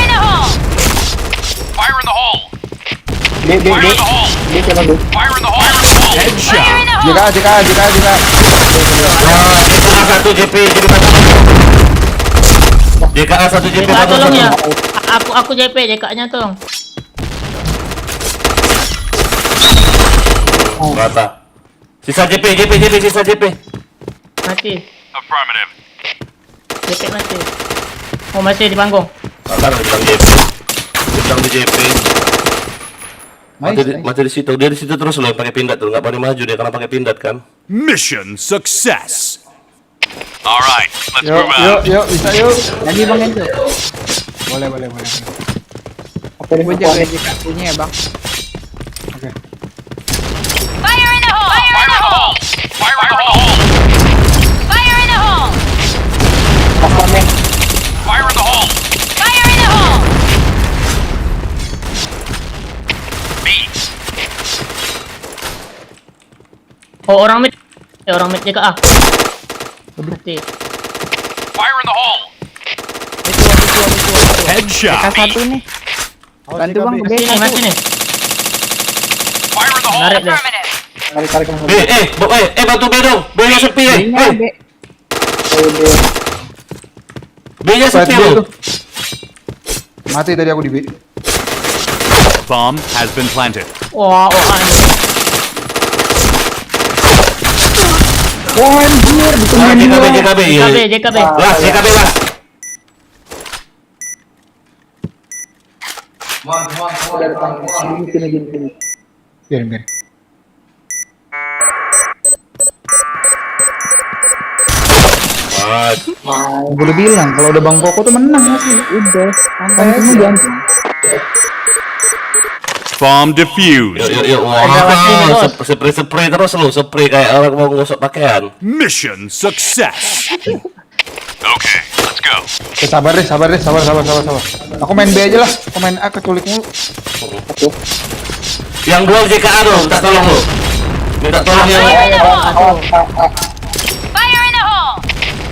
S7: the hole!
S9: Fire in the hole. Fire in the hole. Fire in the hole.
S7: Fire
S9: Headshot.
S7: in the hole!
S4: JK.
S1: Satu JP JKA 1 JP
S6: JK tolong ya. Aku JP, JK-nya tolong.
S1: Rata. Sisa JP.
S6: Mati.
S9: Affirmative.
S6: JP mati. Oh masih di panggung.
S1: Rata bilang JP. Bilang di JP. Mati di situ. Dia di situ terus loh pakai pindad tuh. Enggak boleh maju dia karena pakai pindad kan.
S9: Mission success. All right, let's move out.
S4: Yuk, bisa yuk.
S6: Lagi Bang Genjo.
S4: Boleh.
S6: Gue jaga JK-nya ya Bang.
S7: Fire in the hole! Fire in the hole!
S9: Fire in the hole.
S7: Fire in the hole!
S9: Fire in the hole.
S7: Fire in the hole!
S9: Beat.
S6: Oh, orang mid. Orang mid JKA. Mati.
S9: Fire in the hole. Headshot.
S3: K1 nih. Bantu bang,
S6: Mati nih, mati nih.
S9: Fire in the hole.
S6: Narik deh.
S10: Tarik
S1: B, bantu B dong. B-nya sepi,
S3: B-nya B.
S1: B-nya sepi
S4: Fight
S1: loh.
S4: tuh. Mati tadi aku di B.
S9: Bomb has been planted.
S6: Wah, anjing.
S4: Wah anjir, ditemuin
S1: JKB,
S4: gua.
S1: JKB, iya.
S6: JKB.
S1: Las, JKB las.
S4: Biarin.
S1: Mas,
S4: Gue udah bilang kalau udah Bang Koko tuh menang sih.
S3: Udah, santai
S4: Kamu
S3: aja.
S4: jangan.
S9: Bomb defused.
S1: yuk. Wah, spray terus lu, spray kayak orang mau ngosok pakaian.
S9: Mission success. Okay, let's go.
S4: Sabar. Aku main B aja lah. Aku main A keculik mulu.
S1: Yang dua JKA dong, minta tolong lu. Minta tolong yang
S7: Fire in the hole! Fire in the hole!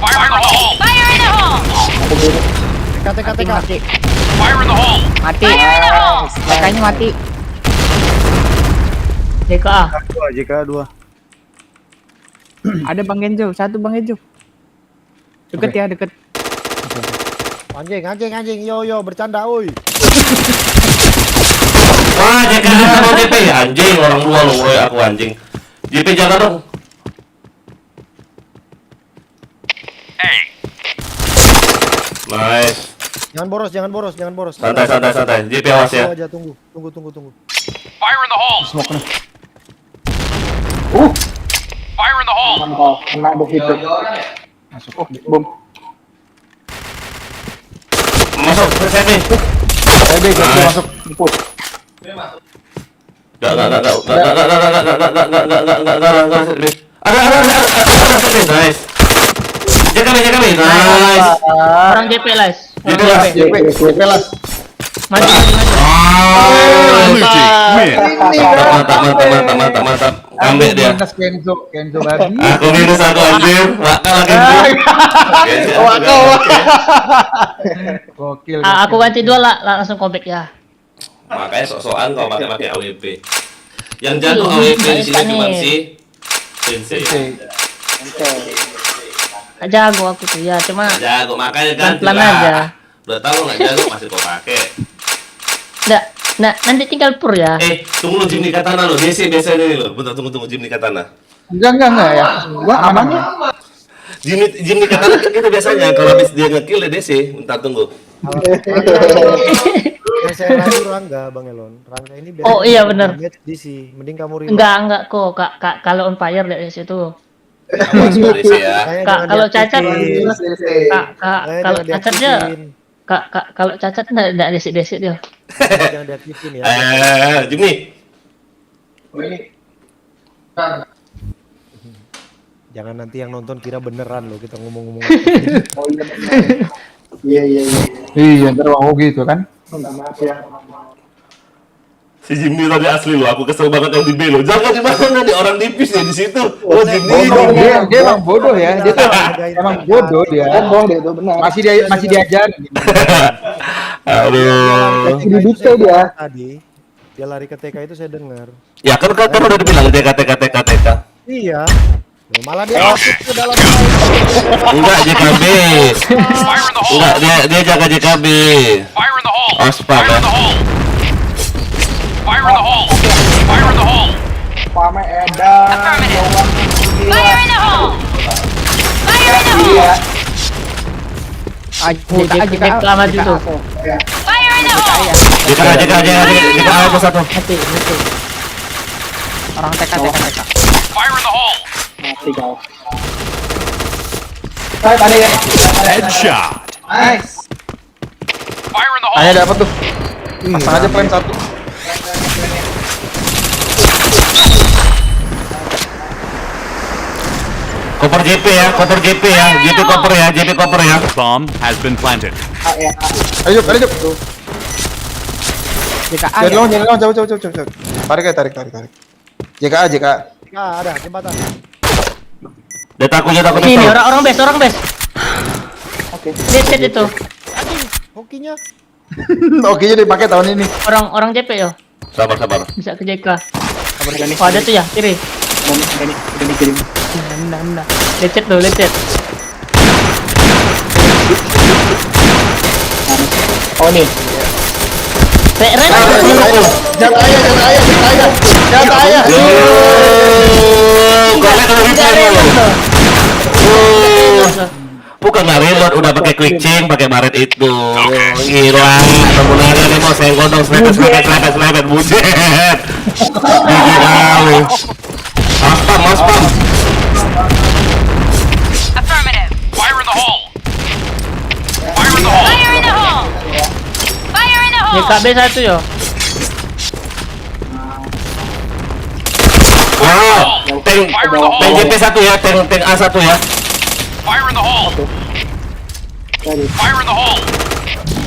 S9: Fire in the hole.
S7: Fire in the hole!
S5: TK.
S3: Mati.
S9: Fire in the hole.
S3: Mati.
S7: Fire in the hole!
S3: Kakaknya mati.
S6: JKA.
S11: JK2.
S3: Ada Bang Genjo, satu Bang Genjo. Deket ya, deket.
S5: Anjing. Yo, bercanda, oi.
S1: Wah, JKA sama JP. Anjing, orang dua lu, woy, aku anjing. JP jaga dong.
S9: Hey.
S1: Nice.
S5: Jangan boros.
S1: Santai. JP awas ya.
S5: Tunggu aja, tunggu.
S9: Fire in the hole.
S4: Smoke nih.
S9: Fire in the hole.
S10: Kena begitu.
S4: Masuk.
S10: Bom.
S1: Masuk, CP.
S4: B, masuk.
S1: Enggak. Nice. JKB, nice.
S6: Orang JP las.
S1: JP las.
S4: JP las.
S6: Maju.
S9: Blue team win.
S1: Mantap. Ambek dia.
S4: Minus Kenzo lagi.
S1: Aku minus aku anjir. Waka lagi.
S4: Gokil.
S6: Aku ganti dua lah, langsung comeback ya.
S1: Makanya sok-sokan kau pakai AWP. Yang jago AWP di sini cuma si Sensei.
S6: Gak jago aku tuh ya, cuma
S1: Jago makanya ganti
S6: pelan aja.
S1: lah. Udah tahu nggak jago masih kau pakai.
S6: Nah, nanti tinggal pur ya.
S1: Tunggu lu Jimny Katana lo. DC biasanya ini lo. Bentar tunggu Jimny Katana.
S4: Enggak ya. Gua aman.
S1: Jimny Katana kan gitu biasanya kalau habis dia nge-kill ya DC. Bentar tunggu.
S5: Saya ragu Rangga, Bang Elon. Rangga ini biar
S6: Oh, iya, bener.
S5: DC. Mending kamu reload.
S6: Enggak kok. Kalau on fire dari situ.
S1: Awas sama DC ya.
S6: Kalau cacat, kalau
S5: Jangan
S6: cacat dia,
S5: diaktifin.
S6: kalau cacat enggak desik-desik dia.
S5: Jangan diaktifin ya.
S1: Jimny.
S5: Jangan nanti yang nonton kira beneran loh kita ngomong-ngomong.
S10: Iya,
S4: Ntar mau gitu kan.
S10: maaf ya.
S1: Si Jimny tadi asli lo. Aku kesel banget yang di B lo. Jangan di mana di orang tipis ya di situ. Oh Jimny.
S4: Dia emang bodoh ya. Dia tuh emang bodoh dia.
S10: Bodoh deh itu benar.
S4: Masih diajarin.
S1: Aduh.
S10: Di detail dia.
S5: Tadi dia lari ke TK itu saya dengar.
S1: Ya kan udah dibilang TK.
S5: Iya. Loh, malah dia masuk ke dalam
S1: Enggak JKB.
S9: Fire in the hole.
S1: Enggak dia jaga JKB.
S9: Fire in the hole.
S1: Aspal
S9: Fire
S1: ya.
S9: in the hole. Fire in the hole. Fire in the hole.
S10: Pame edan.
S7: Fire in the hole! Fire in the hole!
S6: JK maju tuh.
S7: Fire in the hole!
S1: JK apa satu?
S6: Mati.
S3: Orang TK.
S9: Fire in the hole.
S10: Mati kau. Tadi ya.
S9: Headshot.
S10: Nice.
S9: Fire in the hole.
S4: Hanya dapat tuh. Pasang aja poin 1.
S1: Koper JP ya. JP koper ya.
S9: Bomb has been planted.
S4: Ayo.
S3: JKA
S4: Jangan
S3: ya.
S4: jauh, jauh. Tarik. JKA.
S5: Ada jembatan.
S1: Dia takut
S6: Ini
S1: pistol.
S6: orang base.
S10: Oke.
S6: Lihat itu.
S5: Anjing, hokinya.
S4: Oke, jadi dipakai tahun ini.
S6: Orang JP yo.
S1: Sabar.
S6: Bisa ke JK.
S10: Sabar Gani.
S6: Oh, ada tuh ya, kiri.
S10: Gani, udah dikirim.
S6: Nah. Lecet.
S10: Oh nih.
S6: Ren.
S4: Jangan ayah.
S1: Bukan nggak reload, udah pakai quick change, pakai baret itu. Gila, sebenarnya nih mau senggol dong, selebet, bujet. Gigi kali. Maspam.
S9: Affirmative. Fire in the hole. Fire in the hole.
S7: Fire in the hole! Fire in the hole!
S6: JKB satu yo.
S1: Tank JP 1 ya, tank A1 ya.
S9: Fire in the hole. Fire in the hole.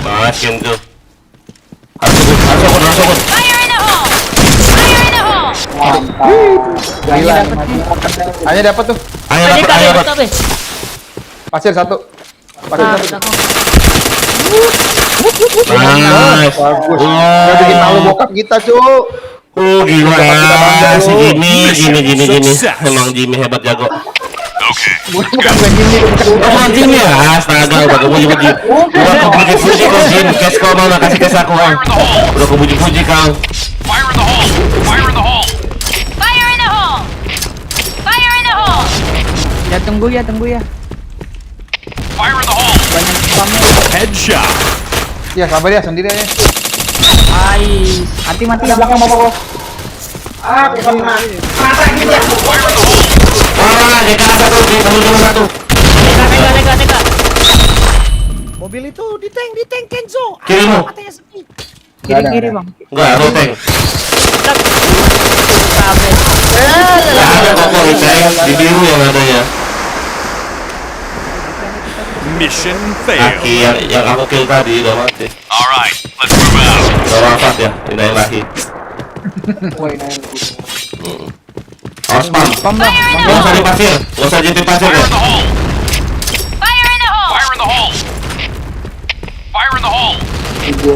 S1: Maskin tuh. Harus ikut.
S7: Fire in the hole! Fire in the hole!
S4: Gila. Hanya dapat tuh.
S1: Ayo
S6: JKB.
S1: dapat.
S4: Pasir satu.
S1: Nice.
S4: Bagus. Udah bikin malu bokap kita, Cuk.
S1: Oh gila ya, si gini. Emang Jimmy hebat jago.
S4: Bukan gini.
S1: Emang Jimmy ya, astaga udah kepuji-puji. Udah kepuji-puji kau Jimmy, cash kau mana kasih cash aku ah. Udah kepuji-puji kau.
S9: Fire in the hole. Fire in the hole.
S7: Fire in the hole! Fire in the hole!
S6: Ya tunggu ya.
S9: Fire in the hole. Headshot.
S4: Ya, sabar ya, sendiri aja.
S6: Ai, mati ya.
S10: Belakang mama kok. Bukan mata gitu ya.
S9: Fire in the hole.
S1: Wah, JK 1.
S6: TK.
S5: Mobil itu di tank Kenzo.
S1: Kiri mu.
S5: Matanya sepi.
S6: Kiri bang.
S1: Enggak, lu tank.
S6: Kabel.
S1: Enggak ada kok di tank, di biru yang ada ya.
S9: Mission
S1: Aki yang aku kill tadi udah mati.
S9: Alright, let's move out.
S1: Udah wafat ya, pindahin lagi. Spam. Gak usah di pasir, gak usah JP pasir
S9: Fire
S1: ya.
S9: in the hole.
S7: Fire in the hole!
S9: Fire in the hole. Fire in the hole.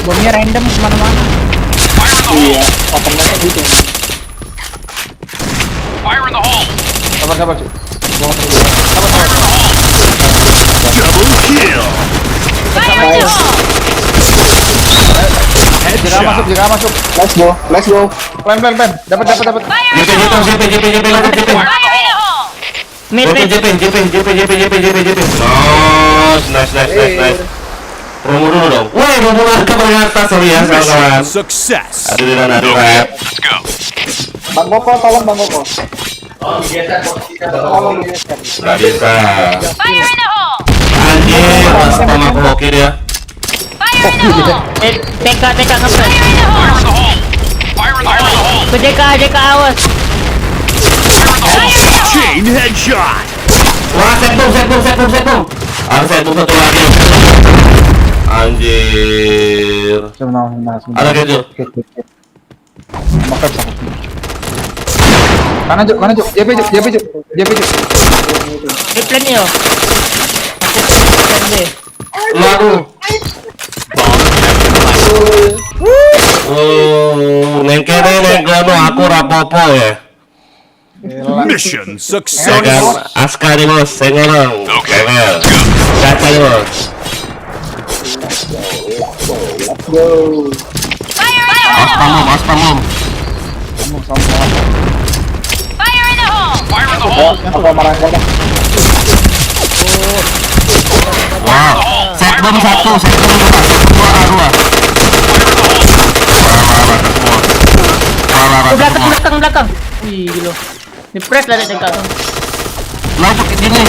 S6: Bomnya random kemana-mana.
S9: Fire in the hole.
S10: Opennya gitu.
S9: Fire in the hole.
S4: Sabar, Cuk.
S9: Double kill.
S7: Fire in the hole!
S4: Jangan masuk. Let's go. Plan. Dapat.
S7: Fire in the hole!
S1: JP lanjut JP.
S7: Fire in the hole!
S6: Mid.
S1: JP. Nice. Promo dulu dong. Woi, promo harga ternyata sorry ya kawan.
S9: Success.
S1: Aduh.
S9: Let's go.
S10: Bang Koko, tolong Bang Koko.
S1: Gak bisa.
S7: Fire in the hole!
S1: Anjir, sama aku hoki dia.
S7: Fire in the hole!
S6: TK ngepres.
S7: Fire in the
S9: Fire
S7: hole!
S9: in the hole. Fire in the hole.
S6: Ke JK awas.
S9: Chain headshot.
S1: Wah, set boom. Harus set boom satu lagi. Anjir. Ada keju.
S4: Kanan, Cuk. JP, Cuk.
S6: Di plan yo.
S1: Lalu. Nengkene aku rapopo ya.
S9: Mission
S1: Saya
S9: success.
S1: kan Aska nih bos, saya ngorong. Level. Caca nih bos.
S7: Fire in the hole!
S1: Aspamum.
S7: Fire in the hole!
S9: Fire in the hole.
S10: Apa marah kok?
S1: Wow. Set bom 1, set bom 2.
S6: Belakang. Wih, gila. Di press dari TK tuh.
S1: Lalu pakai gini.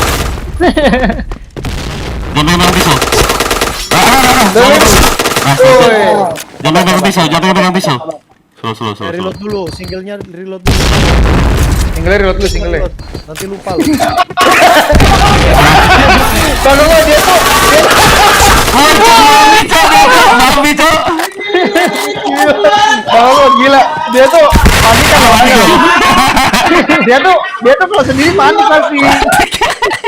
S1: Jangan pegang pisau. Jangan pegang pisau. So.
S5: Reload dulu, singlenya reload dulu.
S4: Single.
S5: Nanti lupa lu.
S4: Kalau dia tuh gila. Dia tuh panik kan. dia tuh kalau sendiri panik pasti.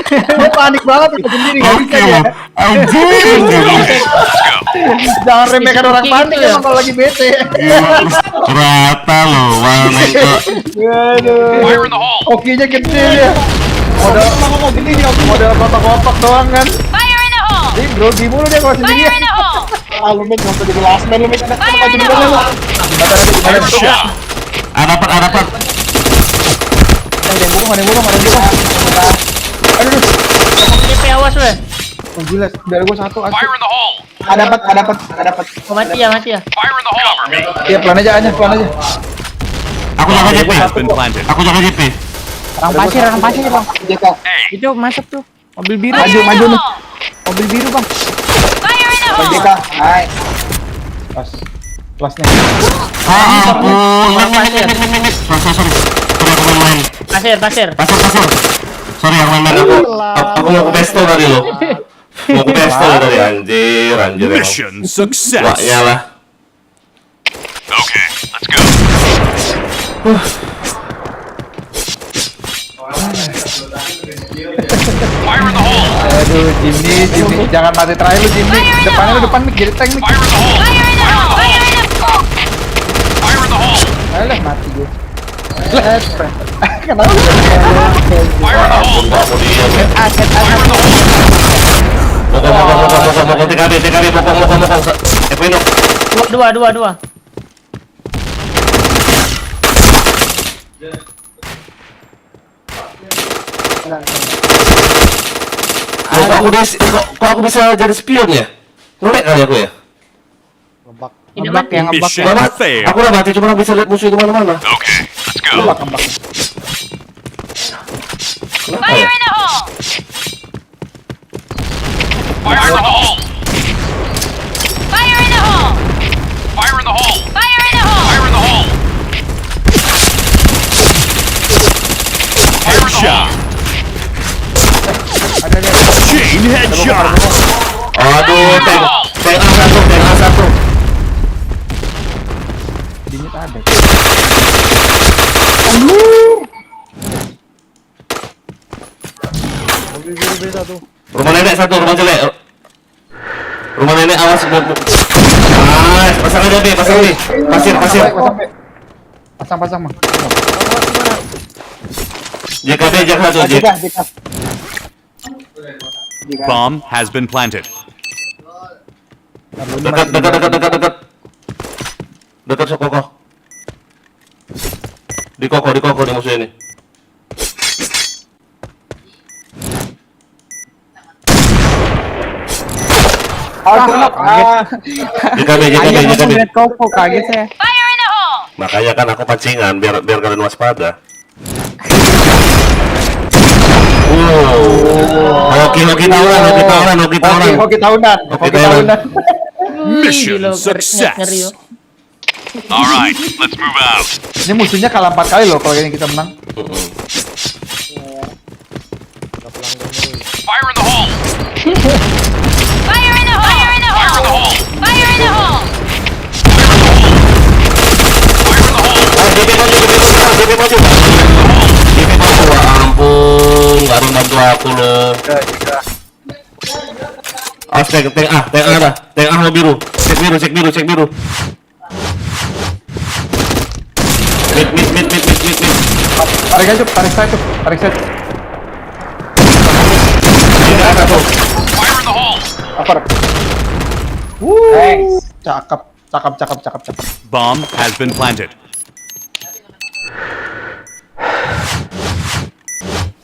S4: Dia panik banget kalau sendiri nggak bisa dia. Jangan remehkan orang panik emang kalau lagi bete.
S1: Rata loh, warna itu.
S9: Fire in the hole!
S4: Okinya gede dia. Modal kotak-kotak doang kan.
S7: Fire in the hole!
S4: Jadi grogi mulu dia kalau sendiri.
S7: Fire in the hole!
S4: Ah, lu main nggak usah jadi last man, lu main ada
S7: Fire in the
S4: tempat
S7: hole!
S9: Headshot!
S1: Ada.
S4: Ada yang burung. Aduh,
S6: DP awas weh.
S4: oh, gila, dari gua satu.
S9: Fire in the hole!
S4: Ada dapat.
S6: Oh, mati ya.
S9: Fire in the hole! Cover me!
S4: Iya, pelan aja.
S1: Aku jaga JP.
S9: Has been planted.
S1: Aku jaga JP.
S6: Orang pasir bang.
S4: JK.
S9: Hey!
S6: Itu masuk tuh. Mobil biru.
S7: Fire in the
S4: maju nih.
S7: hole!
S6: Mobil biru bang.
S7: Fire in the hole!
S4: JK. Hai. Kelasnya.
S1: Ampun. Sorry. Aku main.
S6: Pasir.
S1: Pasar. Sorry, aku main. Aku mau ke pesto tadi lo. Mau ke pesto tadi, anjir. emang.
S9: Mission success!
S1: Waknya lah.
S9: Okay, let's go. Fire in the hole!
S4: Aduh, Jimmy, jangan mati terakhir lu Jimmy. Depan mic, jadi tank mic.
S9: Fire in the hole!
S7: Fire in the hole! Fire in the hole!
S9: Fire in the hole!
S4: Alah, mati gue. Kenapa?
S9: Fire in the hole!
S1: Nggak mau diam ya.
S9: Fire in the hole!
S1: Pokok, TKB, pokok. Equino.
S6: Dua.
S1: Kok aku bisa jadi spion ya? Nolek kali aku ya?
S6: Tidak mati.
S9: Mission failed.
S1: Aku udah mati, cuma bisa lihat musuh di mana-mana.
S9: Okay, let's go.
S1: Kenapa
S7: Fire
S1: ya?
S7: in the hole!
S9: Fire in the hole!
S7: Fire in the hole!
S9: Fire in the hole!
S7: Fire in the hole!
S9: Fire in the hole! Headshot! Chain headshot!
S1: Aduh, tank A1.
S4: Jimmy ada.
S5: Mobil biru beda tuh.
S1: Rumah nenek satu, rumah jelek. Rumah nenek awas. Pasang aja B, pasang B. Pasir.
S4: Pasang mah.
S1: JKB, jangan satu, JK.
S9: Bomb has been planted.
S1: Dekat. Dekat sok kokoh. Di kokoh di musuh ini. JKB.
S6: Koko kaget saya.
S7: Fire in the hole!
S1: Makanya kan aku pancingan biar kalian waspada. Hoki tahunan.
S9: Mission success! Alright, let's move out.
S4: Ini musuhnya kalah 4 kali loh kalau ini kita menang.
S9: Fire in the hole!
S7: Fire in the hole! Fire in the hole! Fire in the hole!
S1: Ampun, nggak ada bantu aku loh. Tank A mau biru. Cek biru. Mid.
S4: Tarik saya.
S1: Tidak ada tuh.
S9: Fire in the hole!
S4: Upper. Cakep.
S9: Bomb has been planted.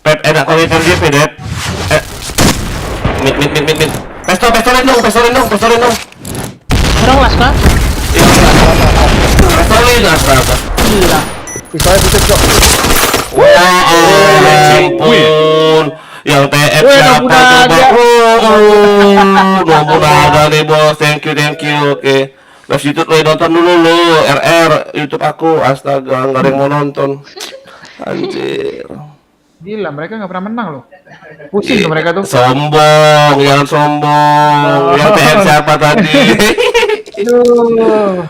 S1: Pep, enak kalau itu JP, Dep. Mid. Pistolin dong.
S6: Orang las kah?
S1: Iya, pistolin astaga.
S6: Gila.
S4: Pistolnya putus kok.
S1: Ampun. Yang TF siapa coba? Nobunaga nih bos, thank you. Oke. Terus YouTube lo nonton dulu lo, RR YouTube aku. Astaga, nggak ada yang mau nonton. Anjir.
S4: Gila, mereka nggak pernah menang loh. Pusing tuh mereka tuh.
S1: Sombong, jangan sombong. Yang TF siapa tadi?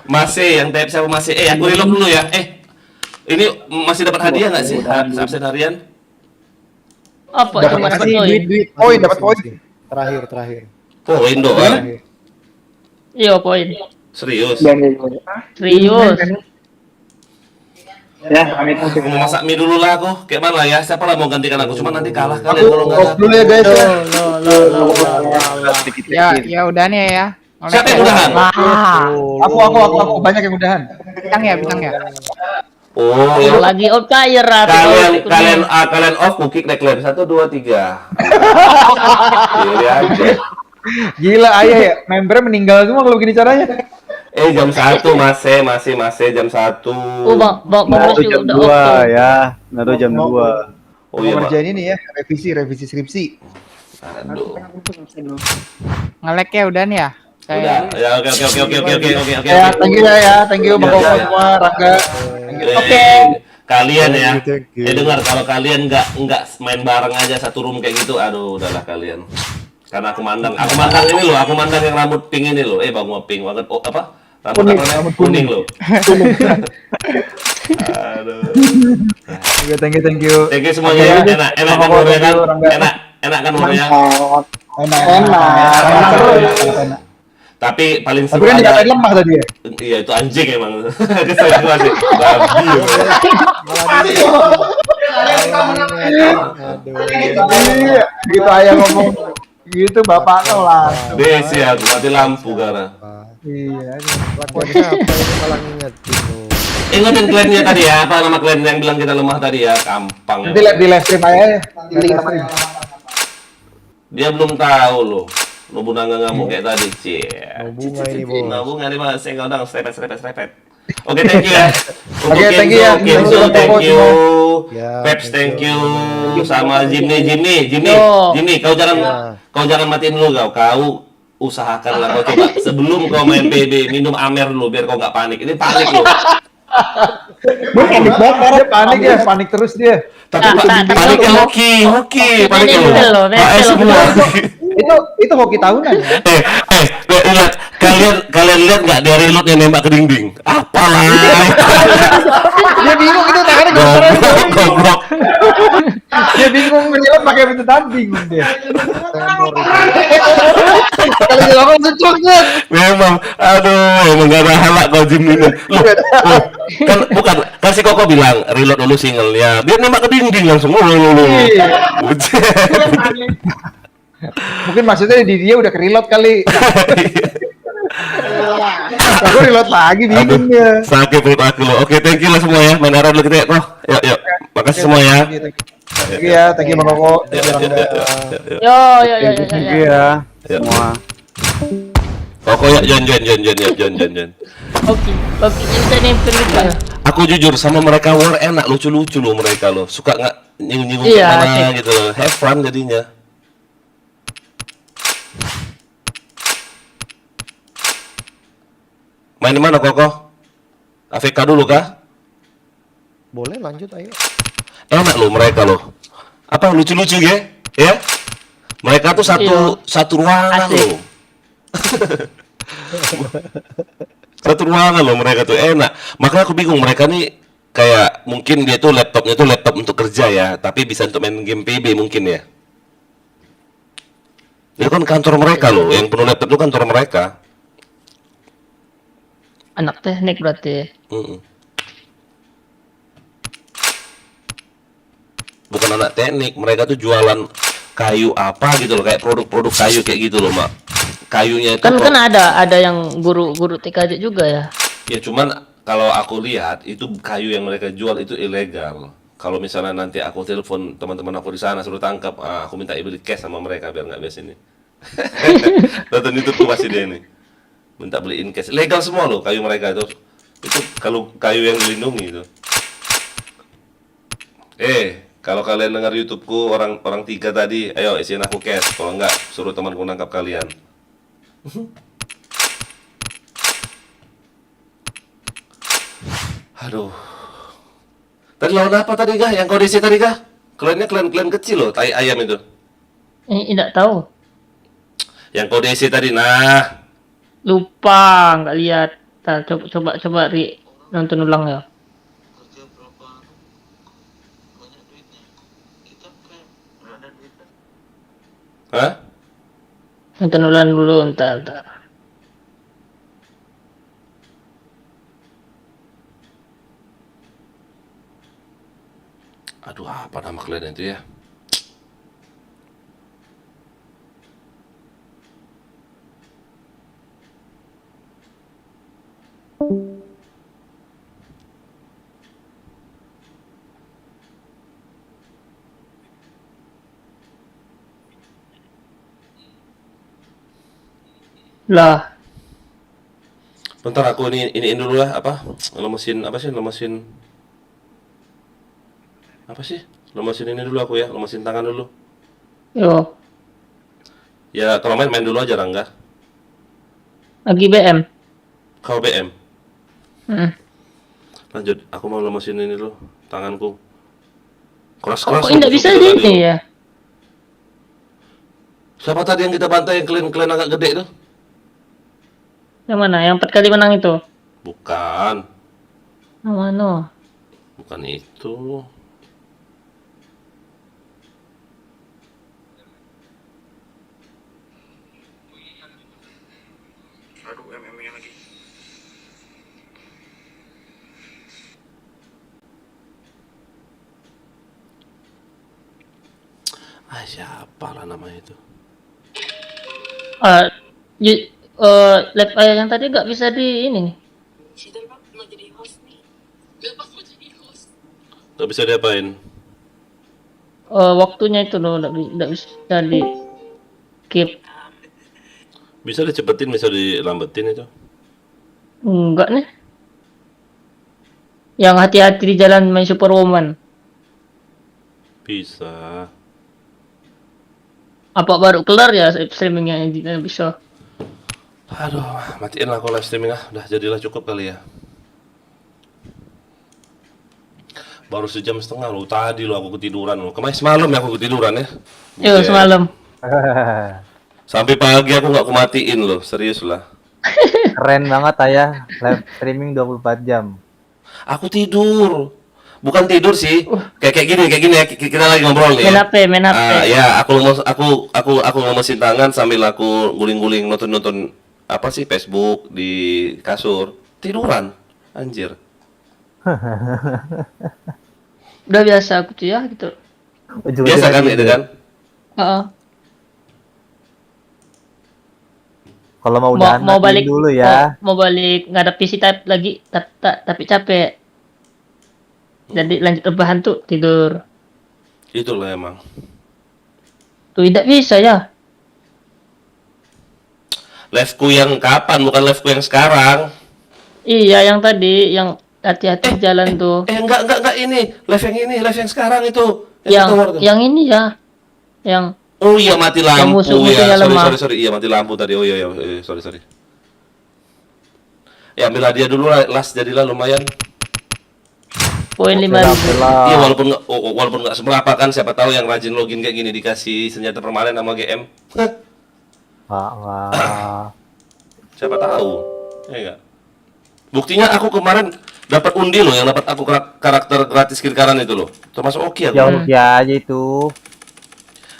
S1: Masih, yang TF siapa masih? Aku reload dulu ya. Ini masih dapat hadiah nggak sih? Absen harian?
S6: Apa
S4: Dapat
S6: cuma dapat
S4: ngasih
S6: poin?
S4: duit. Poin, dapat poin.
S5: Terakhir.
S1: Poin doang.
S6: Iya poin.
S1: Serius.
S6: Serius.
S10: Ya, amit
S1: Aku mau masak mie dulu lah aku. Kayak mana ya? Siapa lah mau gantikan aku? Cuma nanti kalah kalian
S4: Aku
S1: kalau nggak
S4: off
S1: ada.
S4: dulu ya guys ya.
S3: Ya udah nih ya.
S1: Siapa yang udahan?
S4: Aku banyak yang udahan.
S3: Bintang ya.
S1: Oh,
S6: Yang lagi on fire
S1: kalian off, aku kick declare 1 2 3. Ini aja.
S4: Gila ayah ya, membernya meninggal semua kalau begini caranya.
S1: Jam 1 masih jam 1.
S6: Oh bang
S11: Naruto
S6: Bos
S11: jam
S6: udah
S11: 2
S6: off.
S11: ya. Naruto jam 2.
S1: Oh iya, Pak.
S4: Ngerjain ini ya, revisi skripsi.
S1: Aduh.
S3: Ngelek ya udah nih ya.
S1: Udah. Ya oke.
S4: Ya, thank you Bang Koko semua, Rangga.
S1: Oke. Kalian ya.
S5: Thank you.
S1: Dengar kalau kalian nggak main bareng aja satu room kayak gitu, aduh udahlah kalian. Karena aku mandang ini loh, aku mandang yang rambut pink ini loh. Bang mau pink banget. Oh, apa? Rambut kuning loh. Aduh.
S4: Oke, thank you.
S1: Thank you semuanya ya. Enak kan warnanya kan? Enak kan warnanya?
S4: Enak.
S1: Tapi paling
S4: Tapi
S1: seru
S4: kan dikatain
S1: ada.
S4: lemah tadi ya.
S1: Iya itu anjing emang. Kesel gua sih. Babi.
S4: Iya, gitu ayah ngomong. Gitu bapaknya langsung.
S1: Desi aku mati lampu karena.
S4: Iya.
S5: Lakukan siapa ini malah nginget gitu.
S1: Ingetin kliennya tadi ya, apa nama klien yang bilang kita lemah tadi ya, gampang.
S4: Nanti lihat di live stream aja ya.
S1: Dia belum tahu loh. Nobunaga ngamuk kayak tadi, cie.
S5: Bunga ini bos.
S1: Nobunaga ini mah saya nggak serepet. Oke, thank you ya. Untuk
S4: Oke, thank you ya.
S1: Kenzo, thank you.
S5: Ya,
S1: Peps, thank
S5: thank
S1: you.
S5: you.
S1: Sama Jimny,
S6: Yo.
S1: kau jangan matiin dulu kau usahakanlah kau coba sebelum kau main PB minum Amer dulu biar kau nggak panik. Ini panik loh.
S4: Dia panik terus dia.
S1: Tapi paniknya hoki, paniknya
S6: Nempel loh,
S1: HS semua.
S4: Itu hoki tahunan ya.
S1: Lihat kalian lihat nggak dia reload yang nembak ke dinding? Apalah.
S4: Dia bingung itu tangannya gemeteran.
S1: Goblok.
S4: Dia bingung menyelam pakai pintu tanding dia. Kalau dia langsung coklat.
S1: Memang, aduh, emang gak ada halak kau Jim ini. Loh, kan bukan, kan si Koko bilang reload dulu singlenya, biar nembak ke dinding langsung.
S4: Mungkin maksudnya di dia udah ke-reload kali. Aku reload lagi bingung dia.
S1: Sakit perut aku loh. Oke, thank you lah semua ya. Main arah dulu kita ya. Yuk. Makasih semua ya.
S4: Iya, thank you Bang Koko.
S6: Yo.
S11: Thank you ya. Semua.
S1: Koko ya, Jon.
S6: Oke, yang bisa nempel gitu.
S1: Aku jujur sama mereka war enak, lucu-lucu loh mereka loh. Suka nggak nyinggung-nyinggung
S6: Iya,
S1: mana
S6: asik.
S1: gitu loh. Have fun jadinya. Main di mana Koko? AFK dulu kah?
S5: Boleh lanjut ayo.
S1: Enak loh mereka loh. Apa lucu-lucu ya? Ya? Mereka tuh satu ruangan
S6: Asik.
S1: loh. Satu ruangan loh mereka tuh enak. Makanya aku bingung mereka nih kayak mungkin dia tuh laptopnya tuh laptop untuk kerja ya, tapi bisa untuk main game PB mungkin ya. Itu kan kantor mereka loh, yang penuh laptop itu kantor mereka.
S6: Anak teknik berarti.
S1: Mm-mm. Bukan anak teknik, mereka tuh jualan kayu apa gitu loh, kayak produk-produk kayu kayak gitu loh, Mak. Kayunya itu
S6: Kan ada yang guru TKJ juga ya.
S1: ya cuman kalau aku lihat itu kayu yang mereka jual itu ilegal. Kalau misalnya nanti aku telepon teman-teman aku di sana suruh tangkap, aku minta beli cash sama mereka biar nggak biasa ini. Tonton itu tuh pasti dia nih. Minta beliin cash. Legal semua loh kayu mereka itu. Itu kalau kayu yang dilindungi itu. Kalau kalian dengar YouTubeku orang 3 tadi, ayo isiin aku cash. Kalau enggak, suruh temanku nangkap kalian. Aduh. Tadi lawan apa tadi kah? Yang kau DC tadi kah? Kliennya klien kecil loh, tai ayam itu.
S6: Tidak tahu.
S1: Yang kau DC tadi, nah.
S6: Lupa, nggak lihat. Coba nonton ulang ya. Nonton ulang dulu, entar.
S1: Aduh, apa nama kalian itu ya?
S6: Lah,
S1: Bentar aku ini dulu lah apa? Lemesin apa sih? Lemesin apa sih? Lemesin ini dulu aku ya, lemesin tangan dulu.
S6: yo,
S1: Ya kalau main dulu aja Rangga.
S6: lagi BM.
S1: Kau BM.
S6: Hmm.
S1: Lanjut, aku mau lemesin ini dulu tanganku.
S6: Kok
S1: Keras-keras.
S6: nggak bisa di ini ya?
S1: Siapa tadi yang kita bantai yang kalian agak gede itu?
S6: Yang mana? Yang 4 kali menang itu?
S1: Bukan,
S6: Yang mana?
S1: bukan itu. Siapa lah namanya itu?
S6: Lab yang tadi nggak bisa di ini nih.
S1: Gak bisa diapain?
S6: Waktunya itu loh nggak bisa di keep.
S1: Bisa dicepetin, bisa dilambetin itu.
S6: Enggak nih. Yang hati-hati di jalan main Superwoman.
S1: Bisa.
S6: Apa baru kelar ya streamingnya yang bisa?
S1: Aduh, matiin lah aku live streaming ah. Udah jadilah cukup kali ya. Baru sejam setengah loh. Tadi lo aku ketiduran loh. Kemarin semalam ya aku ketiduran ya.
S6: Yo,
S1: Buset.
S6: semalam.
S1: Sampai pagi aku nggak kumatiin loh. Serius lah.
S11: Keren banget ayah. Live streaming 24 jam.
S1: Aku tidur. Bukan tidur sih. Kayak gini ya. Kita lagi ngobrol nih.
S6: Main HP.
S1: Ya, aku ngemesin tangan sambil aku guling-guling nonton apa sih Facebook di kasur. Tiduran. Anjir.
S6: Udah biasa aku tuh ya gitu.
S1: Biasa kan itu kan?
S6: Heeh.
S11: Kalau mau
S6: Mau
S11: udahan matiin
S6: balik
S11: dulu ya.
S6: Mau balik ngadep PC type lagi tapi capek. Jadi lanjut rebahan tuh tidur.
S1: Itulah emang.
S6: Tuh tidak bisa ya.
S1: Live-ku yang kapan? Bukan live-ku yang sekarang.
S6: Iya, yang tadi yang hati-hati jalan tuh.
S1: Enggak ini. Live yang sekarang itu.
S6: Yang ini ya. Yang
S1: Oh iya mati lampu
S6: musuhnya
S1: ya.
S6: lemah.
S1: Sorry. Iya mati lampu tadi. Oh iya. Sorry. Ya ambil hadiah dulu lah. Last jadilah lumayan.
S6: poin 5.000.
S1: Iya walaupun nggak seberapa kan. Siapa tahu yang rajin login kayak gini dikasih senjata permanen sama GM.
S11: Wah.
S1: Siapa tahu. Ya enggak. Buktinya aku kemarin dapat undi loh yang dapat aku karakter gratis kiri kanan itu loh. Termasuk oke aku.
S11: Ya udah aja itu.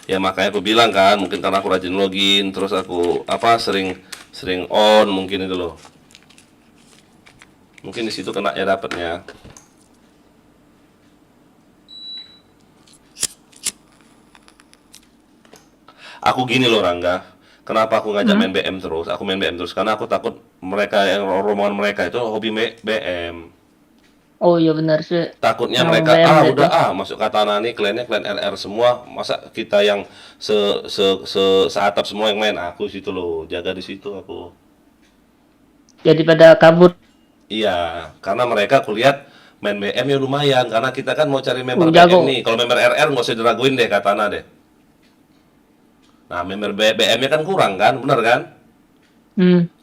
S1: Ya makanya aku bilang kan, mungkin karena aku rajin login, terus aku sering on mungkin itu loh. Mungkin di situ kena ya dapatnya. Aku gini loh Rangga. Kenapa aku ngajak main BM terus? Aku main BM terus karena aku takut mereka yang rombongan mereka itu hobi BM.
S6: Oh iya benar sih.
S1: Takutnya
S6: Yang
S1: mereka
S6: BM itu.
S1: udah masuk katana nih kliennya klien RR semua, masa kita yang seatap semua yang main. Aku situ loh, jaga di situ aku.
S6: Jadi pada kabur.
S1: Iya, karena mereka kulihat main BM ya lumayan karena kita kan mau cari member
S6: Jago.
S1: BM nih. Kalau member RR nggak usah diraguin deh katana deh. Nah, member BM-nya kan kurang kan, bener kan?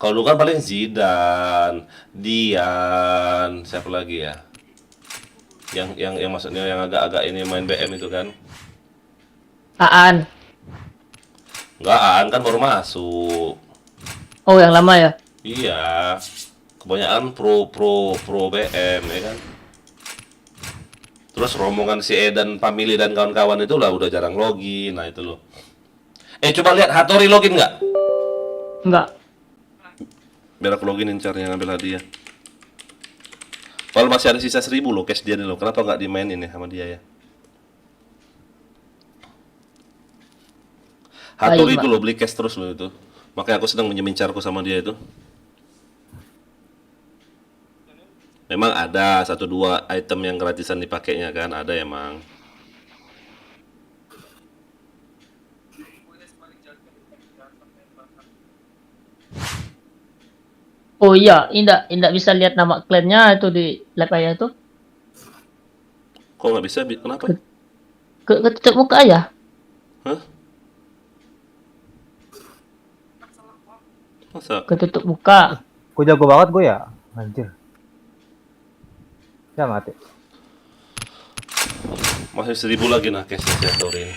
S1: Kalau dulu kan paling Zidane, Dian, siapa lagi ya? Yang maksudnya yang agak-agak ini main BM itu kan?
S6: Aan.
S1: Enggak, Aan kan baru masuk.
S6: Oh yang lama ya.
S1: Iya. Kebanyakan pro BM ya kan. Terus rombongan si Edan, Family dan kawan-kawan itu lah udah jarang login. Nah itu loh. Coba lihat Hattori login nggak?
S6: Enggak.
S1: Biar aku loginin caranya ngambil hadiah. Kalau masih ada sisa 1000 loh cash dia nih loh. Kenapa nggak dimainin ya sama dia ya? Hattori
S6: Baik,
S1: itu loh beli cash terus loh itu. Makanya aku sedang menyemincarku sama dia itu. Memang ada 1-2 item yang gratisan dipakainya kan, ada emang.
S6: Oh iya, Indak bisa lihat nama klannya itu di lab ayah tuh.
S1: Kok nggak bisa? Kenapa?
S6: Ketutup muka ayah.
S1: Hah? Masa?
S6: Ketutup muka.
S11: Gue jago banget gue ya. Anjir. Ya mati.
S1: Masih 1000 lagi nah cash si Hattori ini.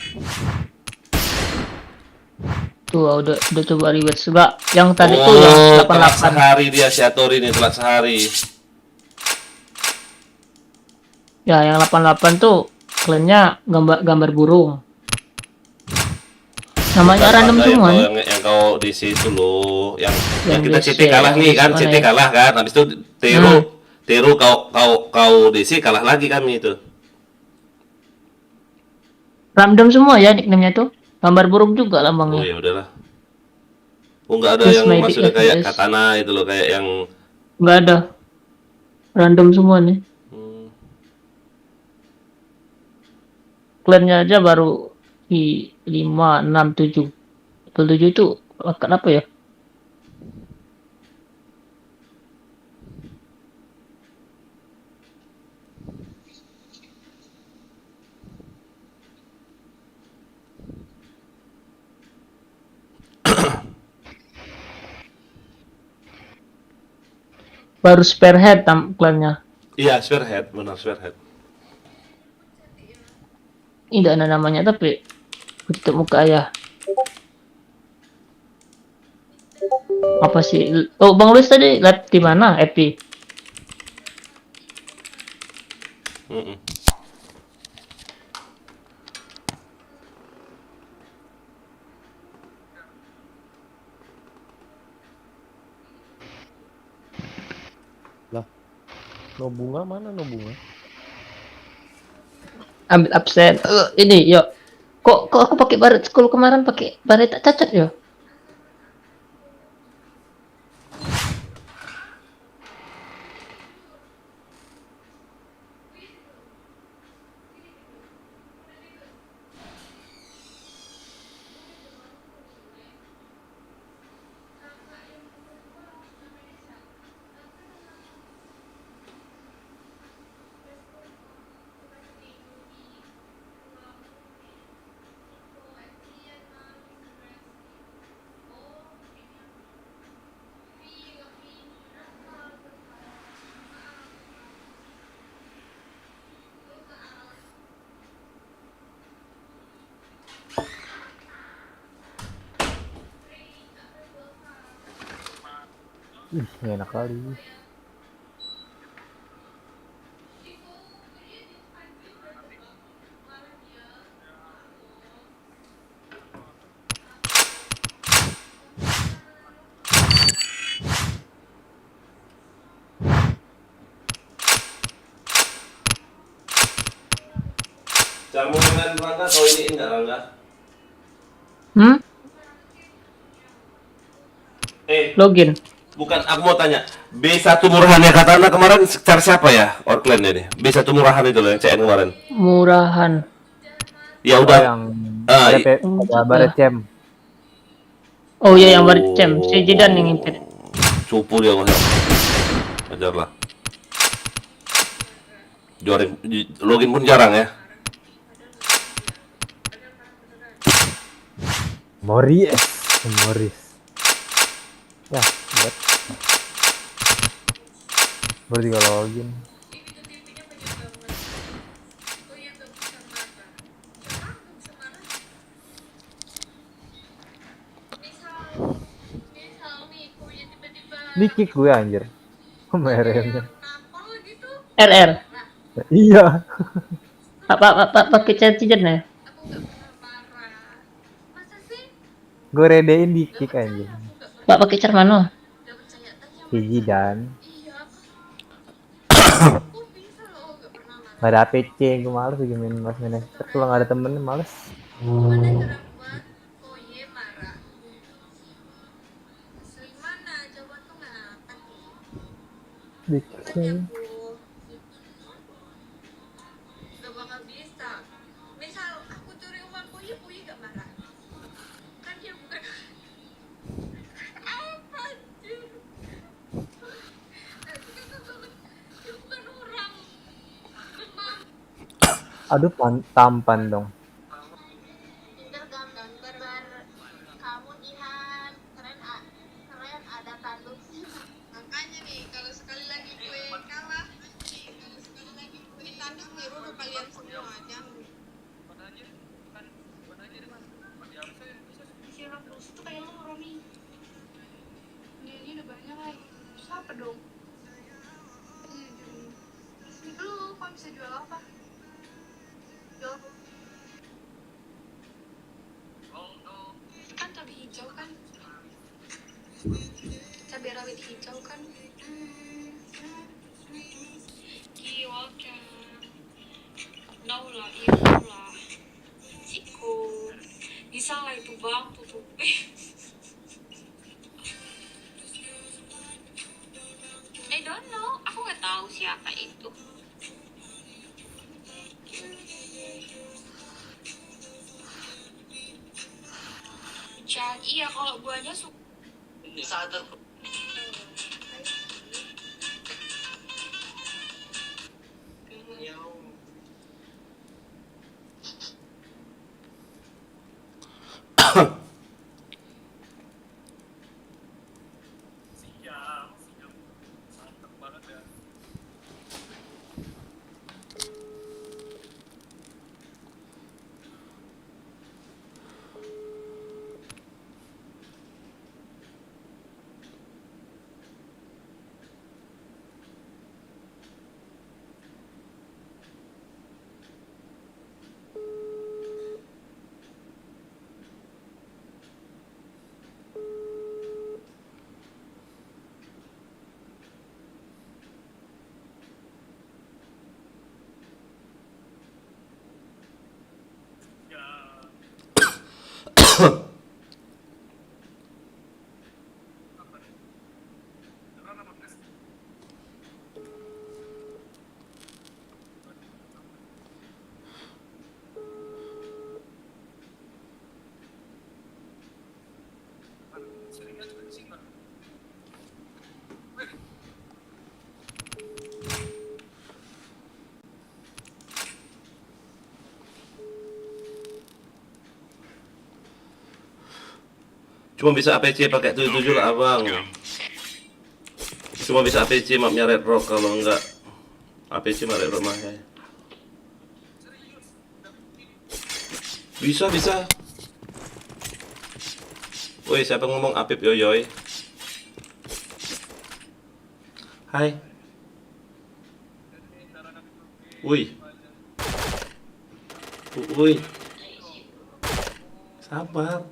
S6: Tuh udah coba reward juga. Yang tadi tuh yang
S1: telat
S6: 88.
S1: sehari dia si Hattori ini, telat sehari.
S6: Ya, yang 88 tuh klannya gambar burung. Namanya random
S1: Ada
S6: semua.
S1: yang kau di situ loh, yang kita
S6: DC,
S1: CT kalah nih kan,
S6: mana
S1: CT
S6: ya?
S1: kalah kan, habis itu Teru kau DC kalah lagi kami itu.
S6: Random semua ya nickname-nya tuh. Gambar burung juga
S1: Oh
S6: lambangnya.
S1: ya udahlah. Oh nggak ada
S6: Yes,
S1: yang
S6: my
S1: maksudnya
S6: big
S1: kayak
S6: FPS.
S1: katana itu loh, kayak yang
S6: Nggak ada. Random semua nih. Klannya aja baru di 5, 6, 7. 7 itu lakat apa ya? Baru Spearhead klannya.
S1: iya Spearhead, benar Spearhead.
S6: Ini tidak ada namanya tapi tutup muka ayah. Apa sih? Oh, Bang Luis tadi live di mana? Epi.
S1: Mm-mm.
S5: No bunga mana no bunga?
S6: Ambil absen. Ini, yuk. Kok aku pakai baret school kemarin pakai baret tak cacat ya?
S11: Nggak enak kali.
S1: Jamu dengan Rangga kau iniin nggak Rangga?
S6: Login.
S1: Bukan, aku mau tanya. B1 murahannya Katana kemarin secara siapa ya? Orkland ini. B1 murahan itu loh yang CN kemarin.
S6: Murahan.
S1: Ya
S11: Oh,
S1: udah.
S11: yang
S1: Ah,
S11: ada baret cem.
S6: Oh iya yang baru cem. Si Jidan yang ngintip.
S1: Cupu dia masa. Ajar lah. Login pun jarang ya.
S11: Morris. Ya, buat. Baru 3 login. Di kick gue anjir. Kemarinnya.
S6: RR.
S11: Iya.
S6: Pakai chat Jidan ya?
S11: Gue redein di kick anjir.
S6: Pak pakai cara mana?
S11: Gigi dan nggak ada APC, gue males lagi main Mas Menester. Kalau nggak ada temen males. Bikin.
S7: Gak bakal bisa. Misal aku curi uang Puyi gak marah. Kan dia bukan apa sih? Dia bukan orang.
S11: Aduh, tampan dong.
S2: Pinter gambar kamu Jihan. Keren ada tanduk.
S7: Makanya nih, kalau sekali lagi gue kalah, kalau sekali lagi gue tanduk nih ruruh kalian semua. Jangan. Siapa terus itu kayak lo Romi. Ini udah banyak lagi. Siapa dong? Ini dulu, kok bisa jual apa? Jual kan cabai hijau kan? Cabai rawit hijau kan? Kiwal kan? Naulah, iya lah. Ciko, bisa lah itu bang tutupin. I don't know, aku nggak tahu siapa itu. Iya kalau buahnya suka. Sadar.
S1: Cuma bisa APC pakai 77 lah abang. Cuma bisa APC mapnya Red Rock, kalau enggak APC map Red Rock mah ya. Bisa. Woi, siapa ngomong Apip Yoyoy? Hai. Woi. Woi. Sabar.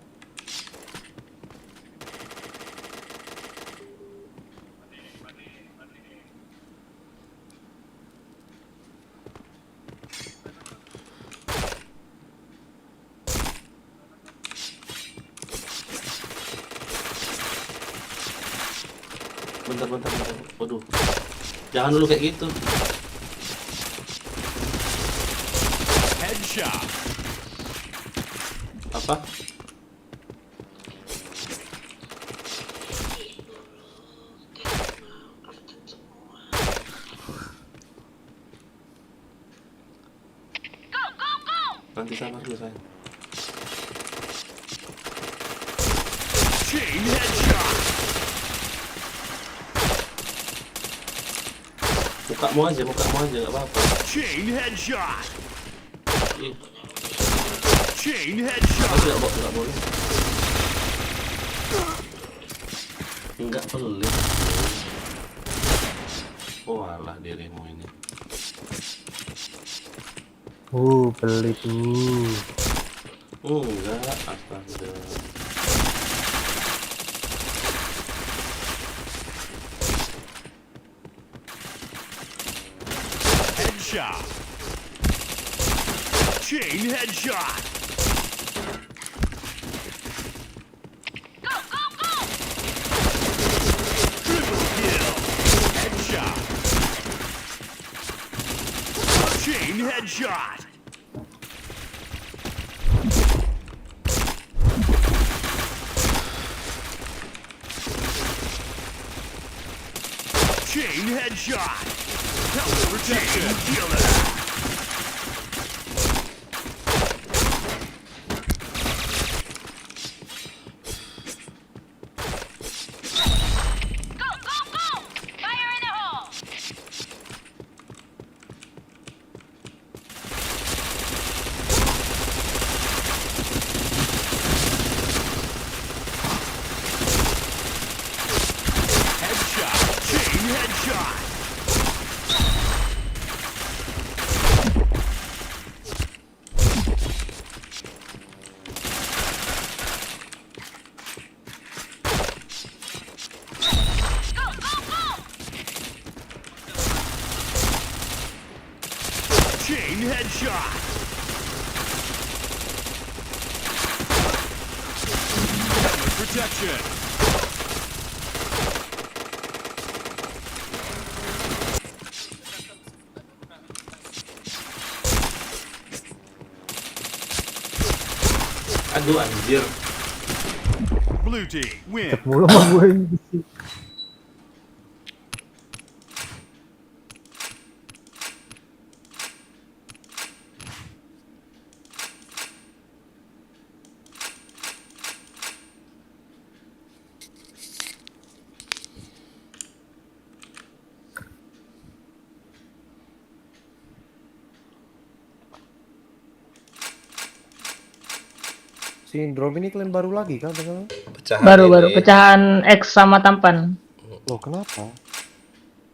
S1: Bentar. Waduh. Jangan dulu kayak gitu.
S9: Headshot.
S1: Apa? Nanti sabar dulu sayang.
S9: Chain headshot.
S1: Mukamu aja, nggak apa-apa.
S9: Chain headshot.
S1: Ih,
S9: Chain headshot.
S1: nggak boleh. Nggak pelit. Oh alah dirimu ini.
S11: Pelit.
S1: Enggak, astaga.
S9: Headshot. Chain headshot. Triple kill. Headshot. Chain headshot. Chain headshot. Helmet protection. Killer. Headshot. Chain headshot. Chain headshot. Helmet protection.
S1: Aduh anjir.
S9: Blue team win.
S11: Mulu sama gue ini.
S5: Sindrom ini kalian baru lagi kan? Bener?
S1: Pecahan
S6: Baru-baru
S1: ini,
S6: pecahan X sama tampan.
S5: Loh kenapa?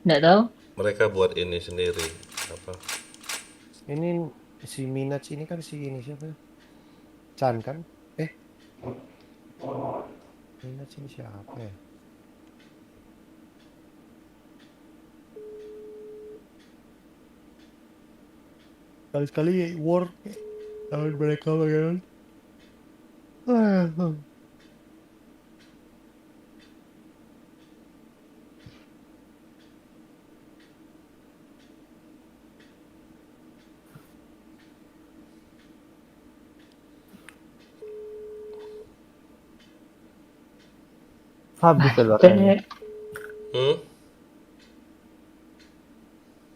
S6: Nggak tahu.
S1: mereka buat ini sendiri. Apa?
S5: Ini si Minaj ini kan si ini siapa? Chan kan? Minaj ini siapa ya? Sekali-sekali war lawan mereka bagaimana?
S11: Habis loh.
S1: Hmm?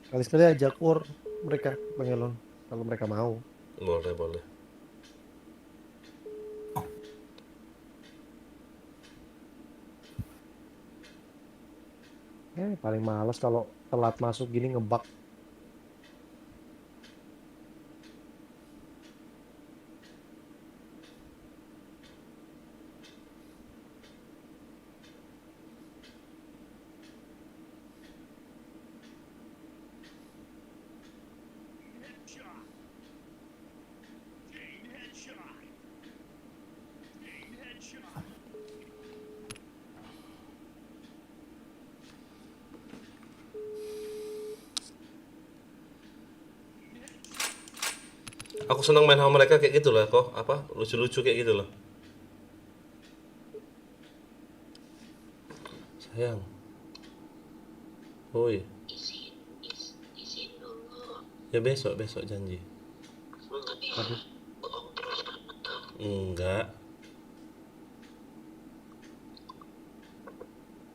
S5: Sekali-sekali ajak war mereka Bangelon kalau mereka mau.
S1: Boleh, boleh.
S5: Paling males kalau telat masuk gini ngebug.
S9: Headshot. Chain headshot. Chain headshot.
S1: Aku senang main sama mereka kayak gitu lah kok. Apa? Lucu-lucu kayak gitu loh. Sayang. Woi.
S2: Izin dulu.
S1: Ya besok janji. Enggak.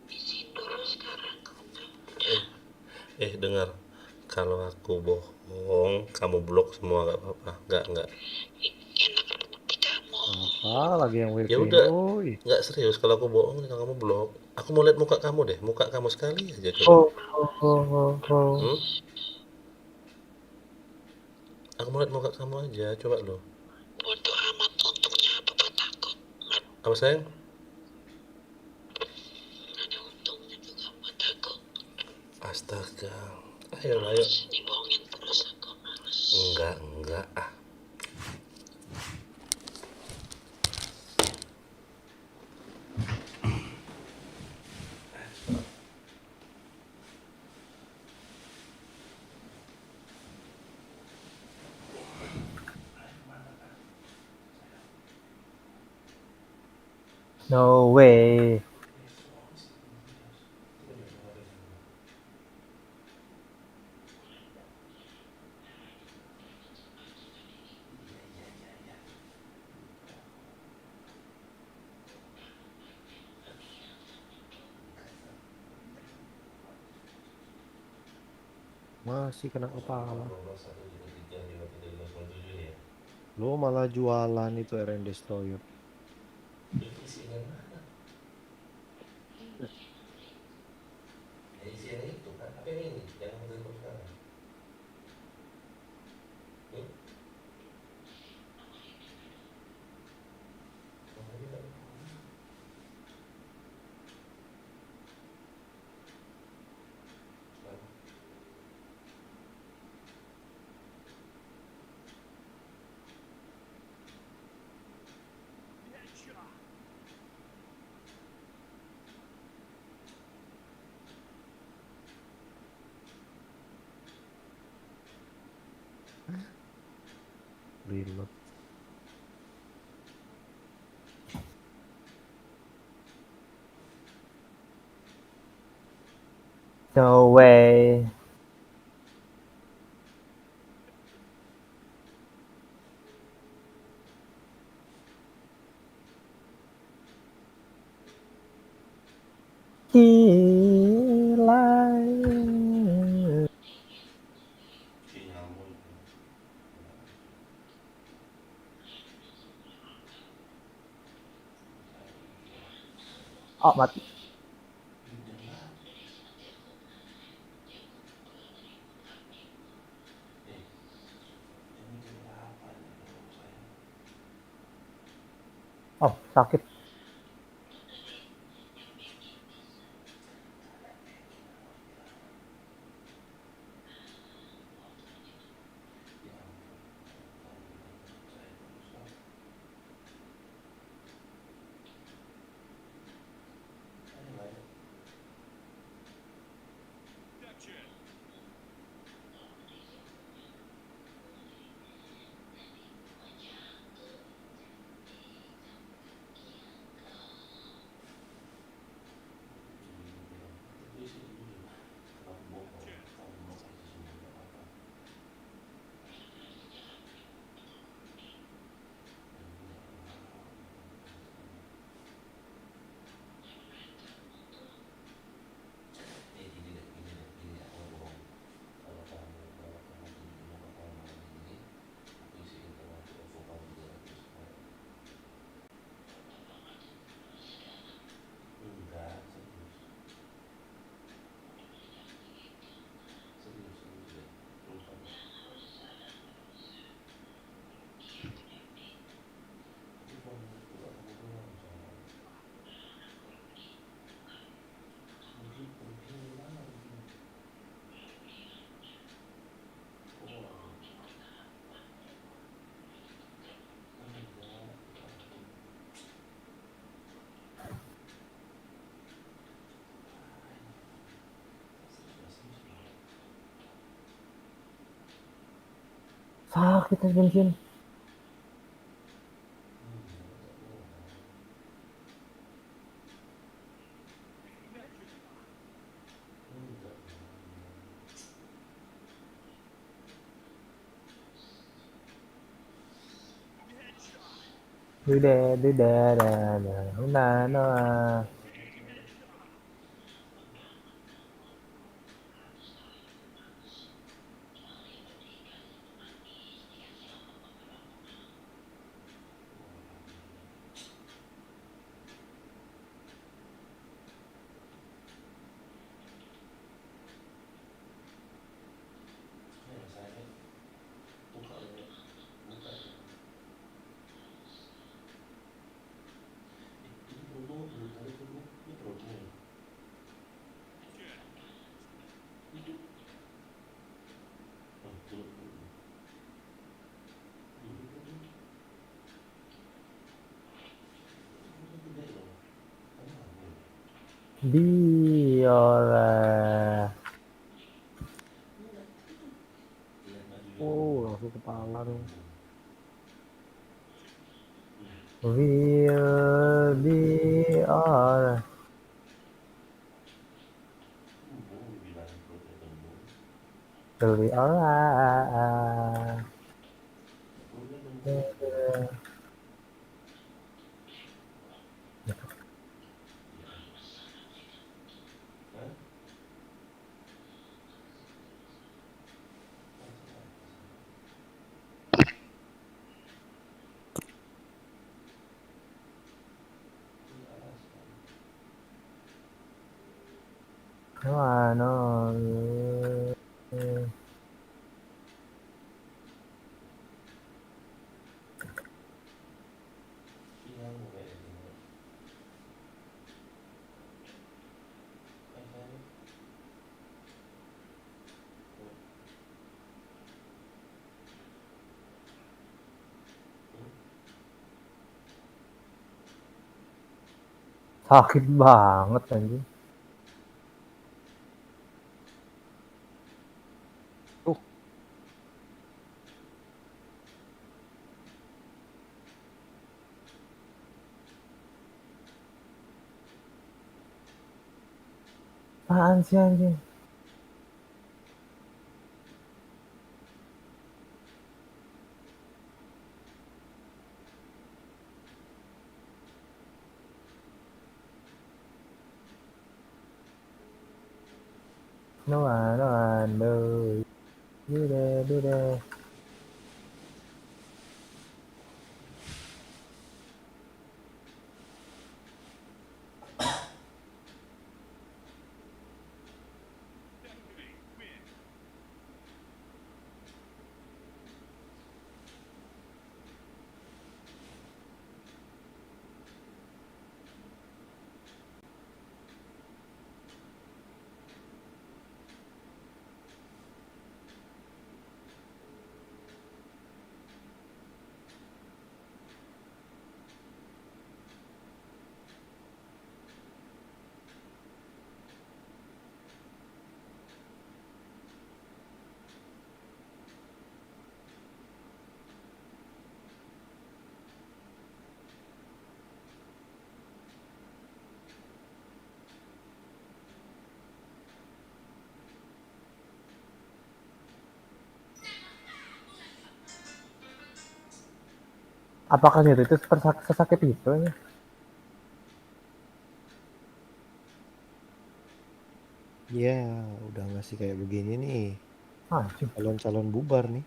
S2: Izin dulu sekarang.
S1: Dengar. Kalau aku bohong, kamu blok semua nggak apa-apa. Nggak.
S5: Apa lagi yang weird
S1: Ya
S5: ini?
S1: udah.
S5: Woi.
S1: Nggak serius. Kalau aku bohong, kalau kamu blok. Aku mau lihat muka kamu deh. Muka kamu sekali aja coba.
S11: Oh.
S1: Hmm? Aku mau lihat muka kamu aja. Coba lo.
S2: Bodoh amat untungnya apa buat aku.
S1: Apa sayang?
S2: Ada untungnya juga buat aku.
S1: Astaga. Ayo.
S2: Dibohongin terus aku males.
S1: Enggak.
S11: No way.
S5: Masih kena kepala. Lo malah jualan itu RN Destroyer. Reload.
S11: No way. Gila. Oh, mati. Oh, sakit. Sakit bensin. Duda, duda, na, na. Biola.
S5: Oh, langsung kepala dong.
S11: Will be alright. It'll be alright. Come on, no. Sakit banget anjing. Apaan sih anjing? No one, no. Do there. Apakah itu sesakit itu ya?
S5: Ya, udah masih kayak begini nih.
S11: Anjing.
S5: Calon-calon bubar nih.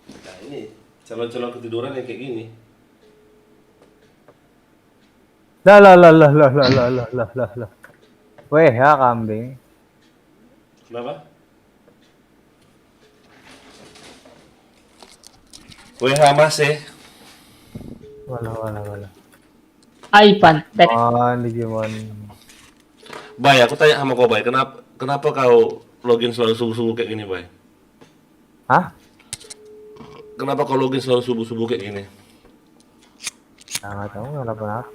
S1: Nah ini calon-calon ketiduran yang kayak gini.
S11: Lah. Weh ya kambing.
S1: Kenapa? WH masih.
S11: Walah.
S6: Aipan, back.
S11: Digimon.
S1: Bay, aku tanya sama kau, Bay, kenapa kau login selalu subuh-subuh kayak gini, Bay?
S11: Hah?
S1: Kenapa kau login selalu subuh-subuh kayak gini?
S11: Nah, nggak tahu kenapa.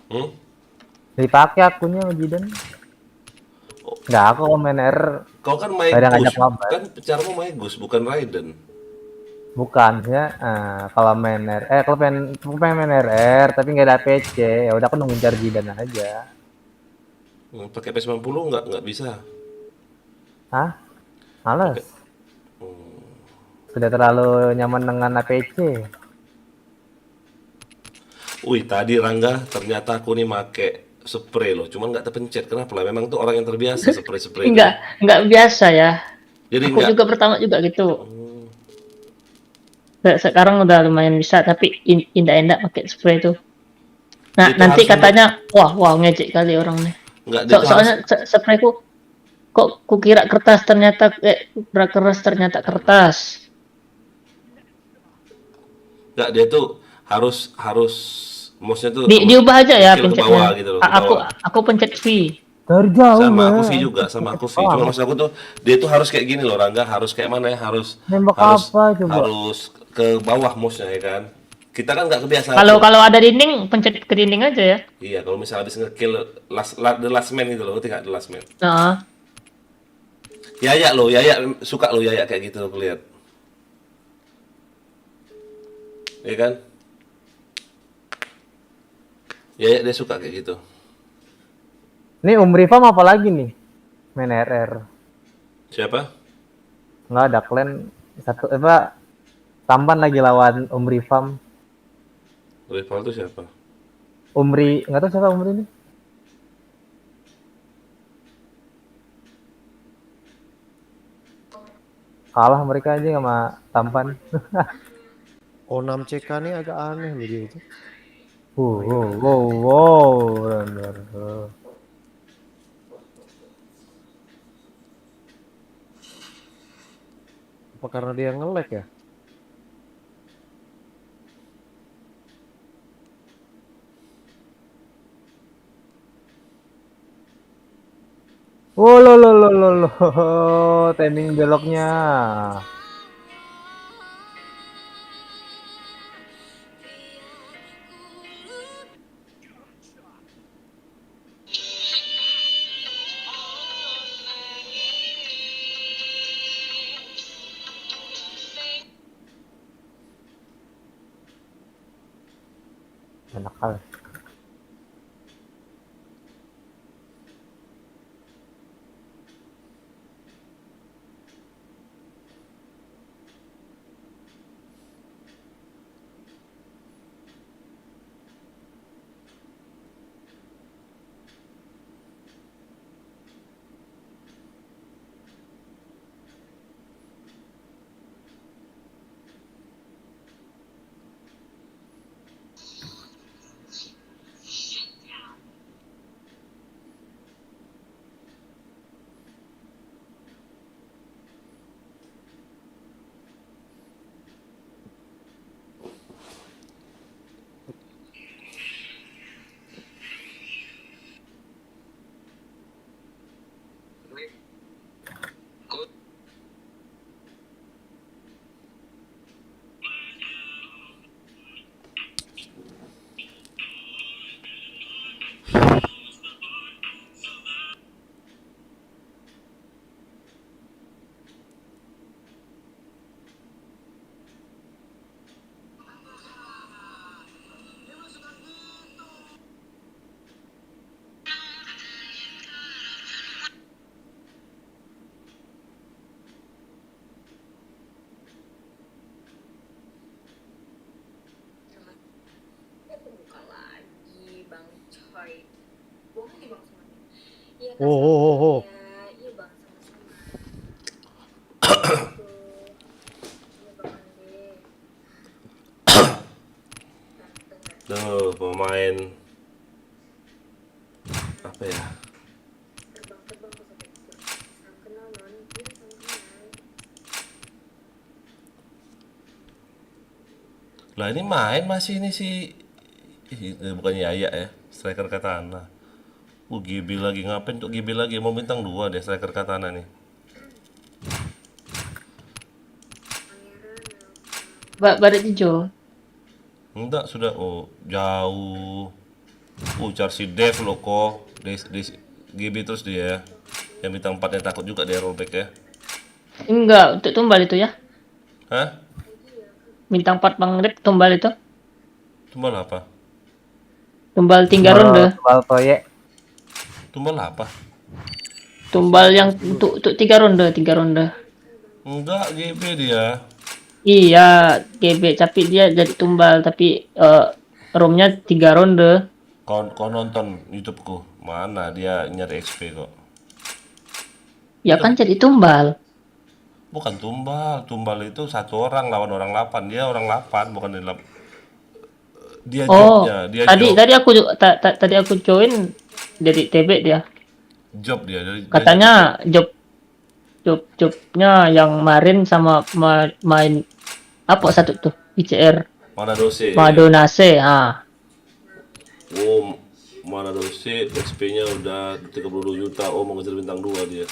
S1: Hmm?
S11: Dipakai akunnya sama Jidan. Nggak, aku main R.
S1: Kau kan main
S11: Kadang
S1: Gus,
S11: ngajak mabar.
S1: kan caramu main Gus, bukan Raiden.
S11: Bukan ya, kalau main R, kalau pengen main RR tapi nggak ada PC, ya udah aku nungguin charge Jidan aja.
S1: Pakai P90 nggak bisa.
S11: Hah? Males. Sudah terlalu nyaman dengan APC.
S1: Wih, tadi Rangga ternyata aku nih make spray loh, cuman nggak terpencet. Kenapa lah? Memang tuh orang yang terbiasa spray-spray.
S6: Enggak biasa ya.
S1: Jadi
S6: Aku
S1: nggak.
S6: juga pertama juga gitu. Sekarang udah lumayan bisa, tapi indah-indah pakai spray tuh. Nah,
S1: Itu
S6: nanti
S1: harus
S6: katanya, wah ngejek kali orang nih.
S1: Nggak, itu
S6: Soalnya sprayku Kok kukira kertas ternyata kukira keras ternyata kertas.
S1: Enggak, dia tuh harus mouse-nya tuh
S6: Diubah aja ya
S1: kecil ke
S6: pencetnya.
S1: bawah gitu loh, ke bawah.
S6: Aku pencet V.
S11: Terjauh
S1: Sama aku
S11: banget.
S1: V juga, sama aku V. Cuma maksud aku tuh dia tuh harus kayak gini loh, Rangga, harus kayak mana ya?
S11: Nembak
S1: Harus
S11: apa coba?
S1: harus ke bawah mouse-nya ya kan. Kita kan nggak kebiasaan.
S6: Kalau ada dinding, pencet ke dinding aja ya.
S1: Iya, kalau misalnya habis ngekill the last man gitu loh, tinggal the last man.
S6: Nah,
S1: Yaya suka lo Yaya kayak gitu aku lihat. Iya kan? Yaya dia suka kayak gitu.
S11: Nih Rifam apa lagi nih? Main RR.
S1: Siapa?
S11: Nggak ada clan satu apa? Tampan lagi lawan Rifam.
S1: Rival tuh siapa?
S11: Nggak tahu siapa Umri ini. Kalah mereka aja sama Tampan.
S5: O6CK nih agak aneh loh dia itu.
S11: Wow. Bener.
S5: Apa karena dia nge-lag ya?
S11: Oh lo, timing beloknya. Enak kali.
S5: Oh.
S1: Tuh pemain apa ya? Lah ini main masih ini si bukan Yaya ya, striker Katana. GB lagi ngapain tuh GB lagi mau bintang 2 deh striker Katana nih.
S6: baret hijau.
S1: Enggak sudah jauh. Cari si Dev lo kok. GB terus dia. Yang bintang 4-nya takut juga dia rollback ya.
S6: Enggak, untuk tumbal itu ya.
S1: Hah?
S6: Bintang 4 Bang Rip tumbal itu.
S1: Tumbal apa?
S6: Tumbal 3 ronde.
S11: Tumbal proyek.
S1: Tumbal apa?
S6: Tumbal yang untuk 3 ronde, 3 ronde.
S1: Enggak, GB dia.
S6: Iya, GB tapi dia jadi tumbal tapi ROM-nya 3 ronde.
S1: Kau nonton YouTubeku. Mana dia nyari XP kok.
S6: Ya kan jadi tumbal.
S1: Bukan tumbal. Tumbal itu satu orang lawan orang 8. Dia orang 8 bukan dia
S6: Oh,
S1: jobnya. Dia
S6: tadi
S1: job.
S6: tadi aku tadi aku join jadi TB dia.
S1: Job dia dari
S6: Katanya jobnya yang marin sama main apa satu tuh ICR
S1: mana dosi.
S6: Madonase. Ah,
S1: Oh, mana dosi XP-nya udah 32 juta. Oh, mau ngejar bintang 2 dia.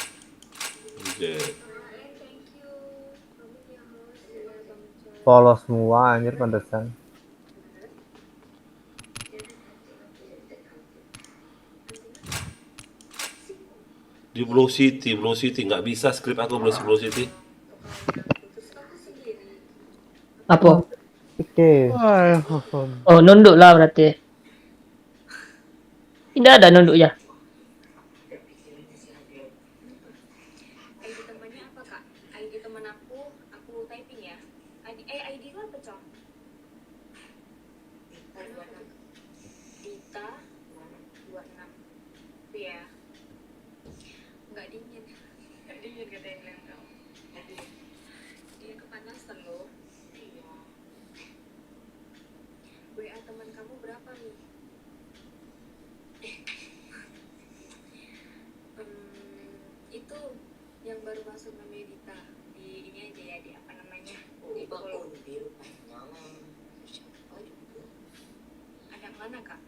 S1: Oke.
S11: Polos semua anjir pantesan.
S1: Di Blow City nggak bisa skrip aku Blow City.
S6: apa?
S5: Oke.
S6: Oh, nunduk lah berarti. Tidak ada nunduk ya.
S7: ID temannya apa kak? ID teman aku typing ya. ID lu apa cong? Dita 26. Iya. Nggak dingin. Nggak dingin katanya bilang kamu. Dia kepanasan loh. Iya. WA teman kamu berapa nih? Itu yang baru masuk namanya Dita di ini aja ya, di apa namanya, di follow. Anak mana kak?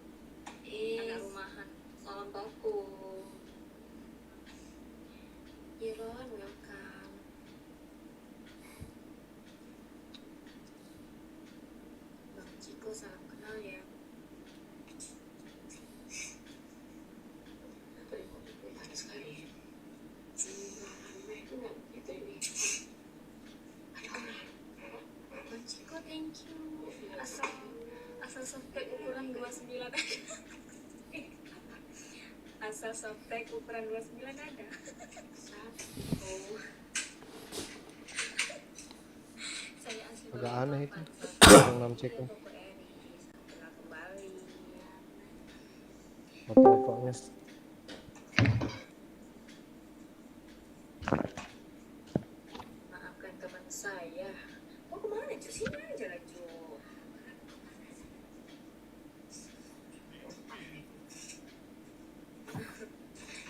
S7: Anak rumahan. Salam baku. Iron, welcome. Bang Ciko, salam kenal ya. Panas sekali ya. Bang Ciko, thank you. Asal softtek ukuran 29 ada. Asal softtek ukuran 29 ada. Saya asli
S5: Agak aneh itu.
S7: Balikpapan.
S5: Yang 6 cek.
S7: Toko Eri, kenal kembali.
S5: Foto-fotonya.
S7: Maafkan teman saya. Kok kemana Cu? Sini aja lah Cu.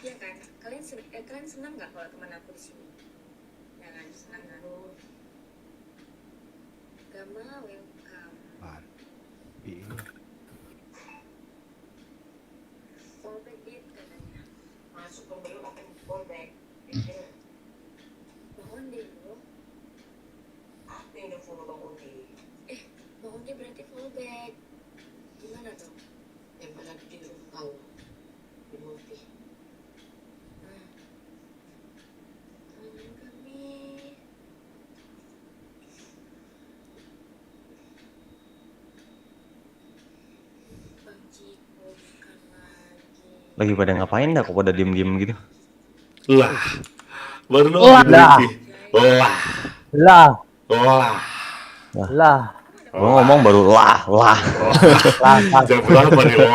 S7: Iya kan? Kalian senang nggak kalau teman aku di sini? Jangan senang kan? Gama, welcome. Fallback dit katanya. Masuk pembeli akan fallback. Bangun deh bro. Ini udah follow bangun deh. Bangun deh berarti fallback. Gimana dong? Yang mana di rumah kau? Di multi. Teman kami. Bang Ciko bukan lagi.
S12: Lagi pada ngapain dah kok pada diem-diem gitu?
S1: Lah. Baru lo
S6: Lah.
S1: lagi. Lah.
S11: Lah,
S1: Lah.
S11: lah.
S12: Gua ngomong baru lah.
S11: Lah,
S1: Jam berapa nih lo?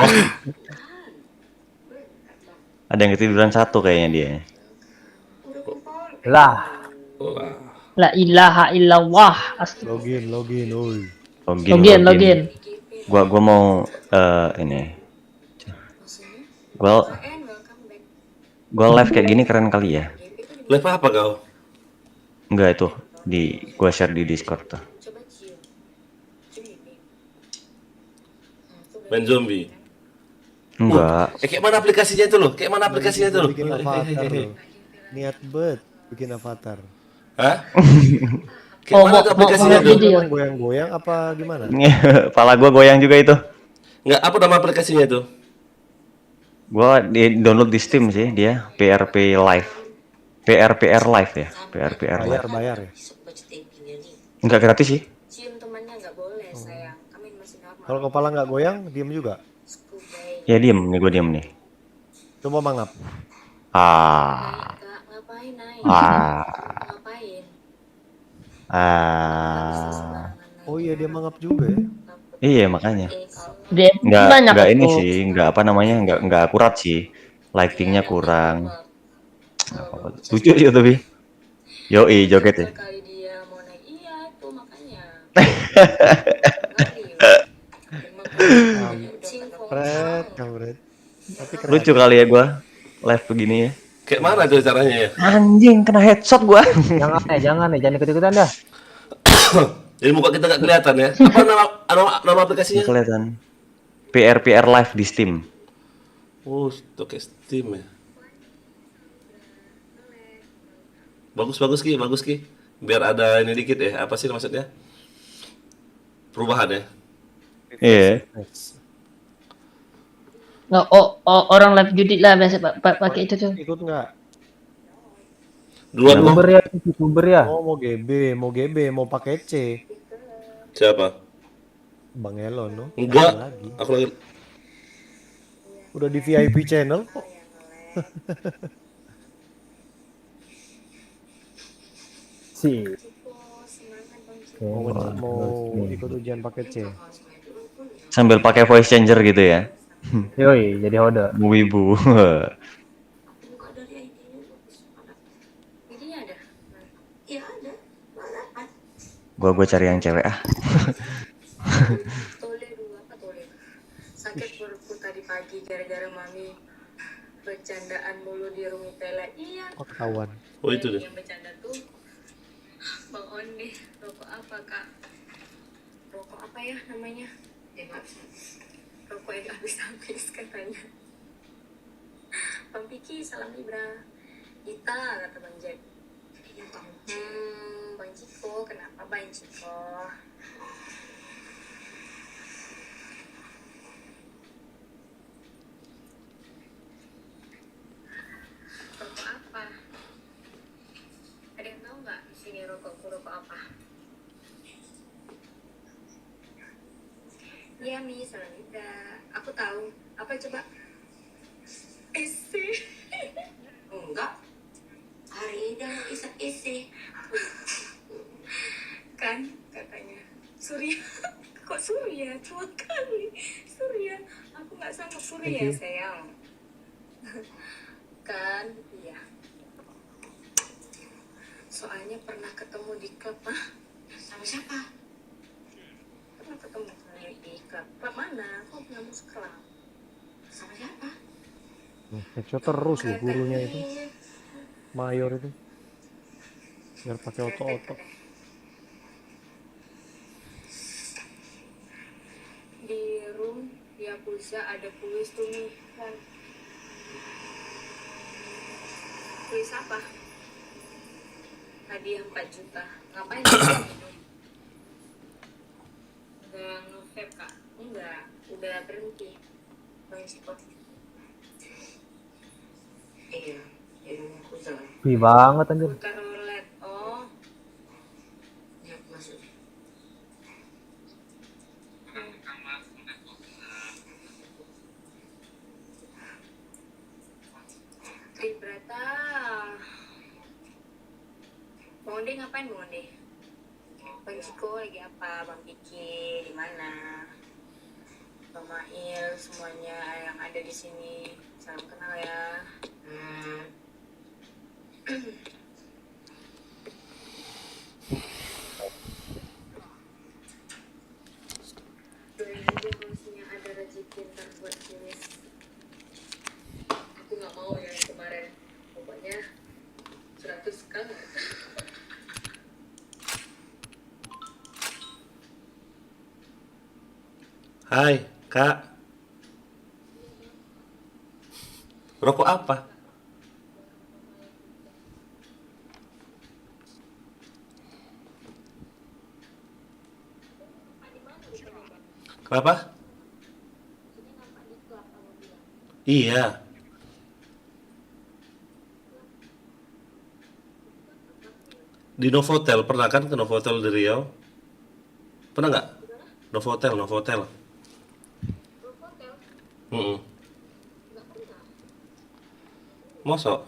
S12: Ada yang ketiduran satu kayaknya dia.
S11: lah.
S6: La ilaha illallah.
S5: Login, oi.
S6: Login.
S12: Gua mau ini. Gua live kayak gini keren kali ya.
S1: Live apa kau?
S12: Enggak itu gua share di Discord tuh.
S7: Coba cium. Cium.
S1: Main zombie.
S12: Enggak.
S1: Kayak mana aplikasinya itu loh? Kayak mana aplikasinya itu loh?
S5: Bikin avatar loh. Niat bet bikin avatar.
S1: Hah? Kayak mana tuh aplikasinya
S6: mau
S1: tuh?
S6: video.
S5: Goyang-goyang apa gimana?
S12: Pala gua goyang juga itu.
S1: Nggak, apa nama aplikasinya itu?
S12: Gua download di Steam sih dia, PRP Live. PRPR Live ya, PRPR Live.
S5: Bayar ya.
S12: Enggak gratis sih.
S7: Cium temannya nggak boleh sayang. Kami masih normal.
S5: Kalau kepala nggak goyang, diem juga.
S7: Scooby.
S12: Ya diem nih, gua diem nih.
S5: Coba mangap.
S12: Ah.
S7: Kak, ngapain naik?
S12: Ah.
S7: Ngapain?
S12: Ah.
S5: Oh iya dia mangap juga ya.
S12: Iya makanya.
S6: Dia banyak
S12: Enggak ini
S6: aku.
S12: sih, enggak apa namanya, enggak akurat sih. Lightingnya kurang. Lucu sih tapi. Yoi, joget ya.
S7: Kali dia mau naik, iya itu makanya.
S5: Kampret. Tapi keren.
S12: Lucu kali ya gua. live begini ya.
S1: Kayak mana tuh caranya ya?
S12: Anjing kena headshot gua.
S11: Jangan jangan ikut-ikutan dah.
S1: Jadi muka kita nggak kelihatan ya? Apa nama aplikasinya?
S12: Kelihatan. PR live di Steam.
S1: Oh, oke Steam ya. Bagus Ki. Biar ada ini dikit ya. Apa sih maksudnya? Perubahan ya.
S12: Iya.
S6: Nggak, orang live judi lah biasa pakai itu tuh.
S5: Ikut nggak?
S1: Duluan
S11: YouTuber ya, YouTuber ya.
S5: Oh mau GB, mau pakai C.
S1: Siapa?
S5: Bang Elon no?
S1: Enggak.
S5: Lagi.
S1: Aku lagi.
S5: Udah di VIP channel kok.
S11: Si.
S5: Mau ikut ujian pakai C.
S12: Sambil pakai voice changer gitu ya.
S11: Yoi, jadi hode.
S12: Wibu.
S7: Buka dari ID-nya ada. ID-nya ada? Iya ada. Mana?
S12: Gua cari yang cewek ah.
S7: Tole dulu apa tole? Sakit perutku tadi pagi gara-gara mami bercandaan mulu di rumah Tela. Iya.
S5: Oh ketahuan.
S1: Oh itu deh.
S7: Yang bercanda tuh Bang Onde, rokok apa kak? Rokok apa ya namanya? Ya nggak bisa. Rokok yang habis-habis katanya. Bang Piki, salam Libra. Ita kata Bang Jack. Bang Ciko, kenapa Bang Ciko? Rokok apa? Ada yang tahu nggak di sini rokok apa? Iya Mi, salam Libra. Aku tahu. Apa coba? Isi. Enggak. Hari ini mau isap isi. Kan katanya. Surya. Kok Surya? Cuma kali. Surya. Aku nggak sanggup Surya sayang. Kan, iya. Soalnya pernah ketemu di klub, mah. Sama siapa? Pernah ketemu di klub. Klub mana? Kok nggak masuk klub? Sama siapa?
S5: Headshot terus loh gurunya itu. Mayor itu. Biar pakai otot-otot.
S7: Di room Yakuza ada kuis tuh nih kan. Kuis apa? Hadiah 4 juta. Ngapain minum? Udah nge-vape kak? Enggak, udah berhenti. Bang Ciko. Iya, di rumah Yakuza.
S11: Pi banget anjir.
S7: Putar roulette. Oh. Ya, masuk. Tribrata. Bang Onde ngapain Bang Onde? Bang Ciko lagi apa? Bang Piki di mana? Bang Mail semuanya yang ada di sini. Salam kenal ya. Doain aja harusnya ada rezeki ntar buat jenis. Aku nggak mau yang kemarin. Pokoknya 100 kan.
S1: Hai, Kak. Rokok apa? Kenapa? Iya. Di Novotel, pernah kan ke Novotel di Riau? Pernah nggak? Novotel. Mosok?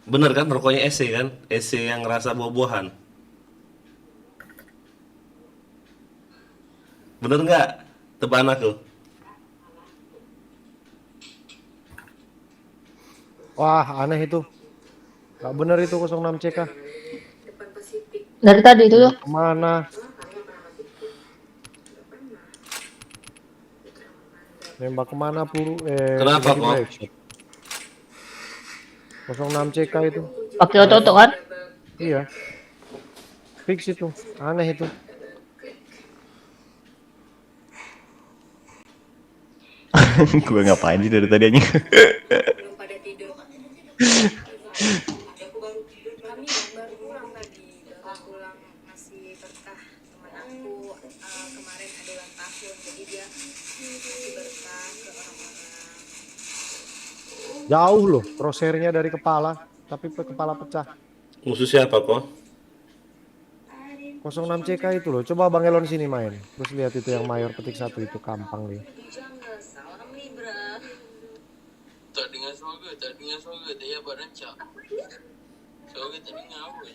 S1: Bener kan rokoknya EC kan? EC yang rasa buah-buahan. Bener nggak? Tebakan aku.
S5: Wah aneh itu. Gak bener itu 06CK.
S7: Depan Pasifik.
S6: Dari tadi itu tuh.
S5: Kemana?
S7: Karena pernah mati. Nggak pernah.
S5: Nembak kemana puru?
S1: Kenapa,
S5: tiba-tiba
S1: kok?
S5: headshot. 06 CK itu.
S6: Pakai otot kan?
S5: Iya. Fix itu. Aneh itu.
S12: Gue ngapain sih dari tadi anjing?
S7: Belum pada tidur. Aku baru tidur. Kami baru pulang tadi. Baru pulang masih berkah teman aku. Kemarin ada ulang tahun, jadi dia ngasih berkah ke orang-orang.
S5: Jauh loh crosshair-nya dari kepala, tapi kepala pecah.
S1: Musuh siapa kok?
S5: 06 CK itu loh. Coba Bang Elon sini main. Terus lihat itu yang mayor petik 1 itu kampang dia.
S7: Orang Libra.
S8: Tak dengar suara, dia berancak. Suara tak dengar apa.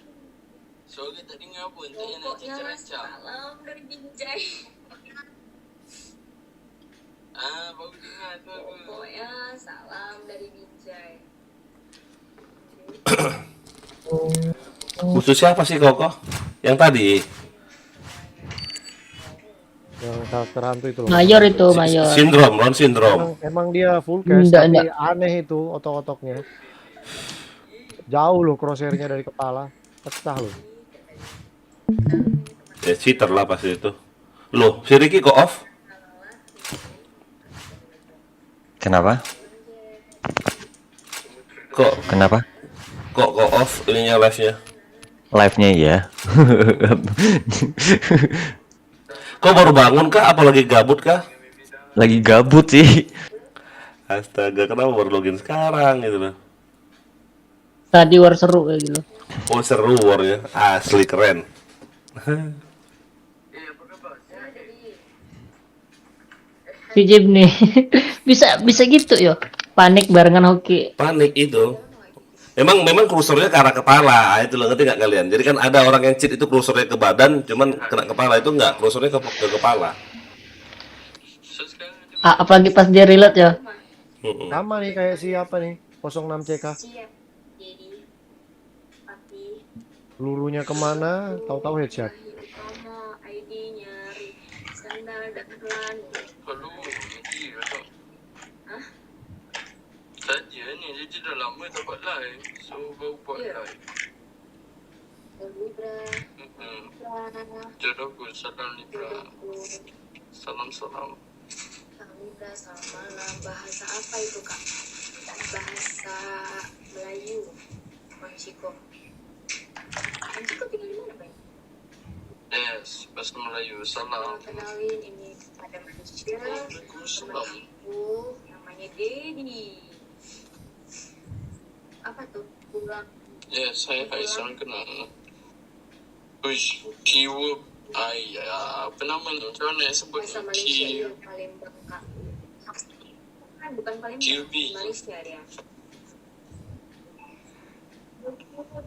S8: Suara tak dengar apa, tak yang nak cacak-cacak.
S7: Salam dari Binjai.
S8: Baru dengar suara.
S7: Pokoknya salam dari Binjai.
S1: Musuh siapa sih Koko? Yang tadi?
S5: Yang karakter hantu itu loh.
S6: Mayor itu, mayor.
S1: Sindrom, Ron Sindrom.
S5: Emang dia full cast,
S6: Enggak,
S5: tapi
S6: enggak.
S5: aneh itu otok-otoknya. Jauh loh crosshair-nya dari kepala. Pecah loh.
S1: Ya cheater lah pasti itu. Loh, si Ricky kok off?
S12: Kenapa?
S1: Kenapa? Kok off ininya live-nya?
S12: Live-nya ya.
S1: Kok baru bangun kah? Apa lagi gabut kah?
S12: Lagi gabut sih.
S1: Astaga, kenapa baru login sekarang gitu loh?
S6: Tadi war seru kayak gitu.
S1: Oh seru warnya, asli keren.
S6: Si Jib nih. bisa gitu yo. Panik barengan hoki.
S1: Panik itu. Memang kursornya ke arah kepala, itu loh, ngerti nggak kalian? Jadi kan ada orang yang cheat itu kursornya ke badan, cuman kena kepala itu nggak, kursornya ke kepala.
S6: Apalagi pas dia reload ya.
S5: Sama nih kayak siapa nih? 06 CK.
S7: Siap. Jadi, papi.
S5: Pelurunya kemana? Tahu-tahu headshot.
S7: Sama ID nyari sandal dan celana.
S8: Kalau nanti besok.
S7: Hah?
S8: Saja ni, dia dah lama tak buat live. So, baru buat live.
S7: Libra.
S8: Jodohku, salam Libra. Salam.
S7: Kang Libra, selamat malam. Bahasa apa itu, Kak? Bahasa Melayu. Bang Ciko. Bang Ciko tinggal di mana, Bang?
S8: Yes, bahasa Melayu. Salam.
S7: Kenalin, ini ada manusia. Teman aku, namanya Dedi. Apa tuh? Pulang.
S8: Yes, hai, salam kenal. Push, keyword. Apa nama tu? Macam mana sebut?
S7: Bahasa Malaysia, Palembang, Kak. Bukan Palembang,
S8: QB.
S7: Malaysia dia.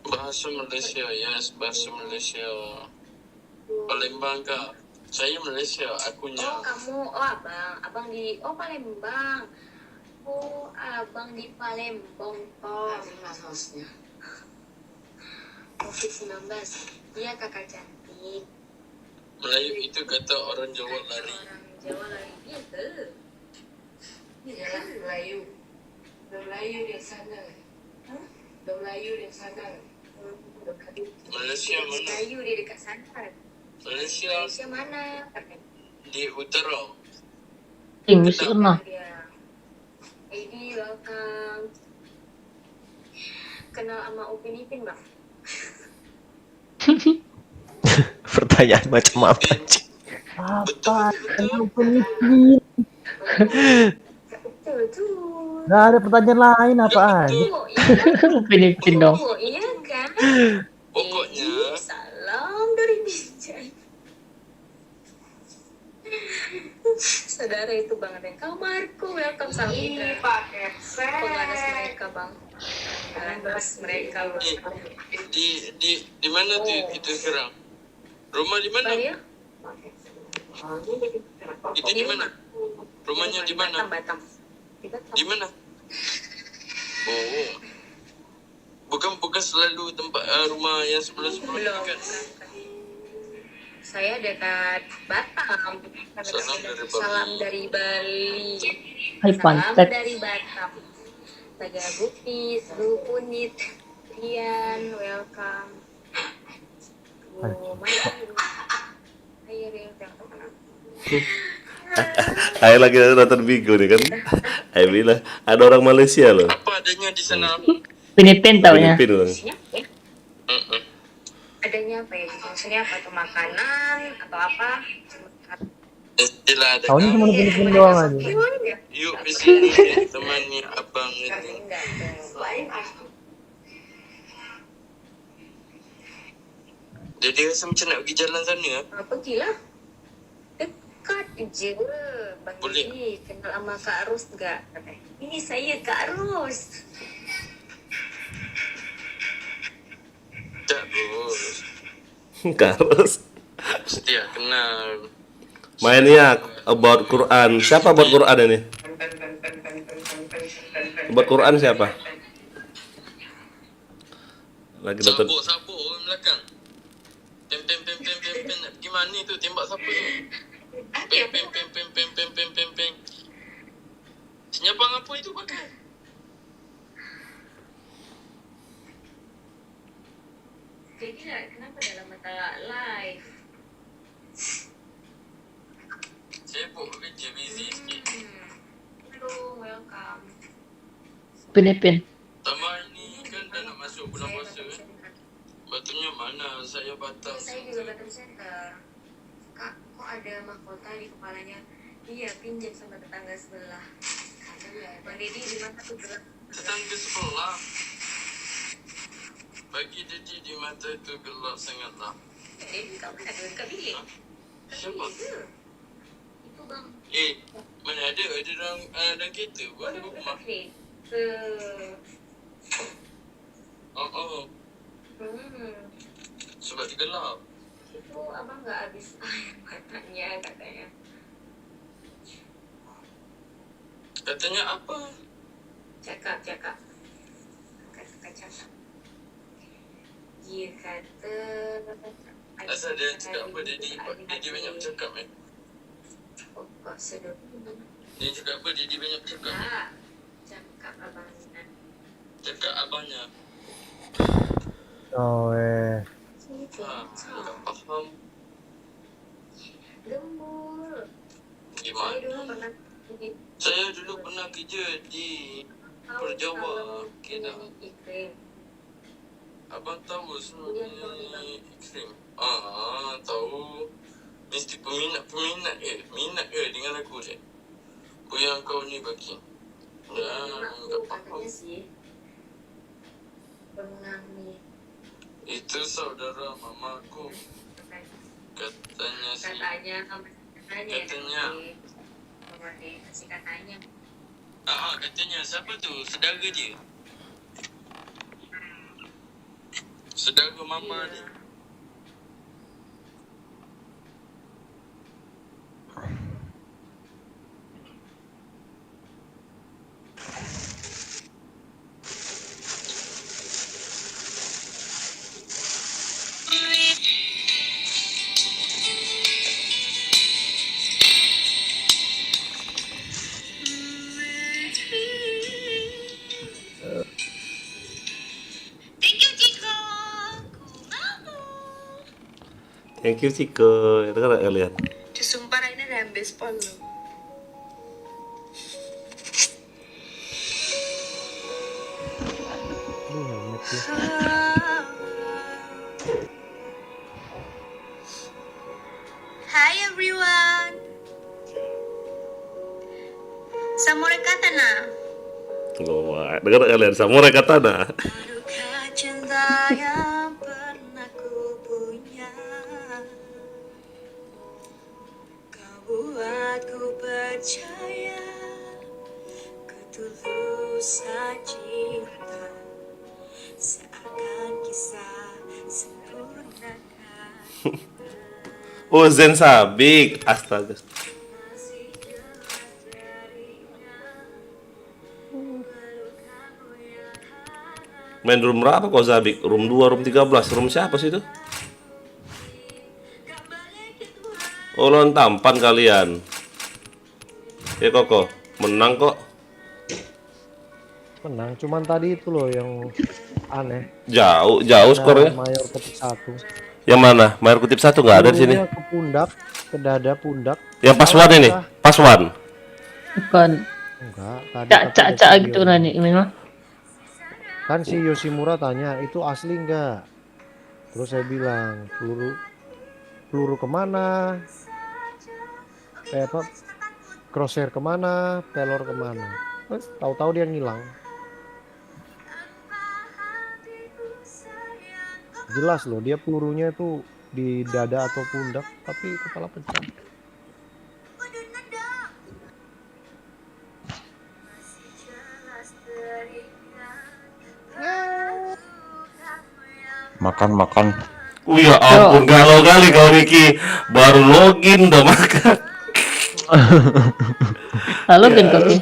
S8: Bahasa Malaysia, yes, bahasa Malaysia. Palembang, Kak. Saya Malaysia, akunya.
S7: Oh, kamu, abang di, Palembang. Oh, abang di Palembang, toh. COVID-19. Iya, kakak cantik.
S8: Melayu itu kata orang Jawa lari.
S7: Orang Jawa lari. Iya ke?
S2: Iyalah Melayu. Melayu yang sana.
S7: Hah?
S2: Melayu yang sana.
S8: Malaysia mana?
S7: Melayu di dekat sana.
S8: Malaysia
S7: Malaysia mana?
S8: di utara.
S6: Mesti kena.
S7: Dia. Edi, welcome. Kenal sama Upin Ipin, Bang?
S12: Pertanyaan macam apa sih?
S5: Apa? Kenapa nih?
S7: Betul tuh.
S5: Nggak ada pertanyaan lain apaan?
S6: Upin dong.
S7: Oh, iya kan?
S8: Pokoknya
S7: Salam dari Binjai. Saudara itu Bang ada kamarku, welcome salam Indra.
S2: Paket
S7: Penganas mereka Bang. Penganas mereka Bang.
S8: di mana tu itu sekarang? Rumah di mana?
S7: Dia?
S8: Itu di mana? Rumahnya di mana?
S7: Batam.
S8: Di mana? Oh. Bukan selalu tempat rumah yang sebelah-sebelah
S7: Belum.
S8: kan?
S7: Saya dekat Batam. Salam dari Bali.
S6: Hai
S7: Salam
S6: pantek.
S7: dari Batam. Saga Bukis, Bu Punit, Rian, welcome. Mana? Ayo Rian, welcome.
S1: Ayo lagi nonton Bigo nih kan. Ayo bilang ada orang Malaysia loh.
S8: Apa adanya di sana?
S6: Pinipin taunya.
S1: Filipin loh.
S7: Adanya apa ya? Maksudnya apa tuh, makanan atau apa?
S8: Istilah ada.
S11: Tahunya cuma Filipin doang aja.
S8: Yuk ke sini temani abang itu. Jadi rasa macam nak pergi jalan sana ya?
S7: Pergilah. Dekat je. Bang
S8: Boleh.
S7: Didi, kenal sama Kak Ros enggak? Ini saya Kak Ros.
S8: Tak bos.
S1: Karus.
S8: Mesti ya kenal.
S1: Mainnya about Quran. Siapa buat Quran ini? Buat Quran siapa? Lagi nonton.
S8: Sabuk orang belakang. Pem. Nak pergi mana tu? Tembak siapa tu? Pem. Senyapang apa itu pakai?
S7: Jadi kenapa dalam mata live?
S8: Sibuk kerja, busy sikit.
S7: Hello, welcome.
S6: Pinipin.
S8: Tambah ini kan dah nak masuk bulan puasa kan? Batunya mana? Saya Batam.
S7: Saya juga Batam Center. Kak, kok ada mahkota di kepalanya? Iya, pinjam sama tetangga sebelah. Bang Deddy di mata tuh gelap.
S8: Tetangga sebelah. Bagi Deddy di mata itu gelap sangatlah.
S7: Deddy kau kan ada dekat bilik.
S8: Siapa?
S7: Itu bang.
S8: Mana ada? Ada dalam kereta pun ada rumah. Oh. Sebab dia gelap.
S7: Itu abang nggak habis air matanya katanya.
S8: Katanya apa?
S7: Cakap. Kata. Dia kata.
S8: Asal dia cakap apa? Daddy banyak bercakap kan?
S7: Oh, kok sedap.
S8: Dia cakap apa? Daddy banyak bercakap.
S7: Cakap abangnya.
S8: Cakap abangnya.
S11: Oh
S8: Tak faham.
S7: Gembul.
S8: Gimana? Saya dulu pernah kerja di Perjawa, Kedah. Abang tahu sebenarnya Ikrim? Tahu. Mesti peminat ke dengan aku je. Yang kau ni bagi. Tak faham. Itu saudara mamaku. Katanya sih. Katanya. Katanya siapa tu? Saudara dia. Saudara mama dia.
S1: Thank you Ciko. Itu kan lihat.
S7: Sumpah Raina dah ambil spawn lu. Hi everyone. Samurai Katana.
S1: Wah, dengar kalian Samurai Katana.
S7: Adukah cinta yang pernah ku punya? Kau buatku percaya ketulusan cinta seakan kisah sempurnakan.
S1: Oh Zen Sabik, astaga. Main room berapa kok Zabik? Room 2, room 13, room siapa sih itu? Oh, lawan tampan kalian. Koko, menang kok.
S5: Menang, cuman tadi itu loh yang aneh.
S1: Jauh
S5: Nah,
S1: skornya.
S5: Mayor ketik 1.
S1: Yang mana? Mayor kutip 1 nggak ada di sini.
S5: Pelurunya ke pundak, ke dada pundak.
S1: Yang pas one ini, pas one.
S6: Bukan.
S5: Enggak, tadi
S6: Cak gitu nanya ini mah.
S5: kan si Yoshimura tanya itu asli enggak, terus saya bilang peluru kemana, apa crosshair kemana, pelor kemana, terus tahu-tahu dia ngilang. Jelas loh dia pelurunya itu di dada atau pundak tapi kepala pecah.
S12: Makan.
S1: Ya ampun, galau kali kau Ricky. Baru login udah makan.
S6: Halo kan kopi.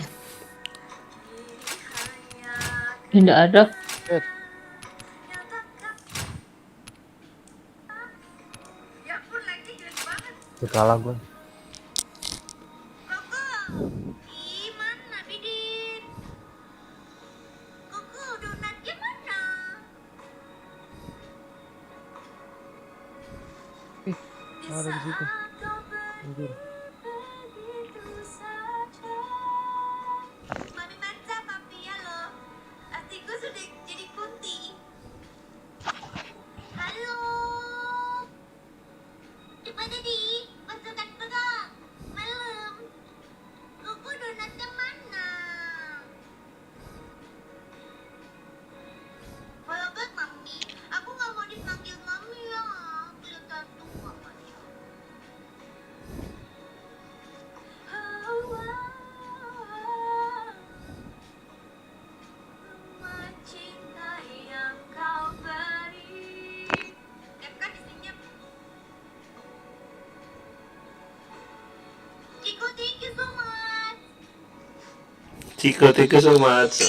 S6: Tidak ada.
S11: Kalah gue.
S5: Ada di situ. Anjir.
S2: Mami baca papi ya lo. Hatiku sudah jadi putih. Halo. Di mana di? Masakan pegang. Malam. Kuku donatnya mana? Kalau buat mami, aku nggak mau dipanggil mami ya. Kelihatan tua macam.
S1: Chico, thank you so much.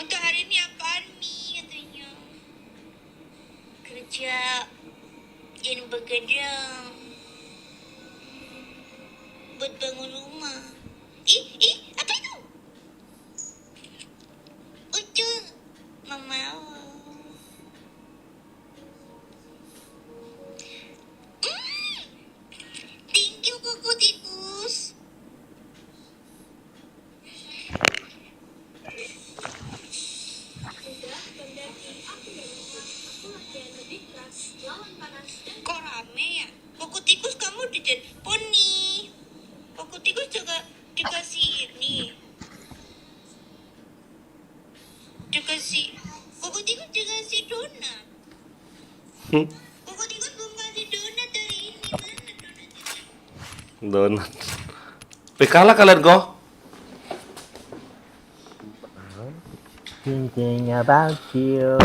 S2: Untuk hari ini apaan Mi katanya? Kerja jangan begadang buat bangun rumah. Ih, apa itu? Ucul, mama. Thank you kuku tikus. Kok rame ya? Kuku tikus kamu di poni. Kuku tikus juga dikasih ini. Kuku tikus dikasih donat. Kuku tikus belum kasih donat hari ini. Mana donat?
S1: Donat. Kalah kalian kok.
S11: Thinking about you.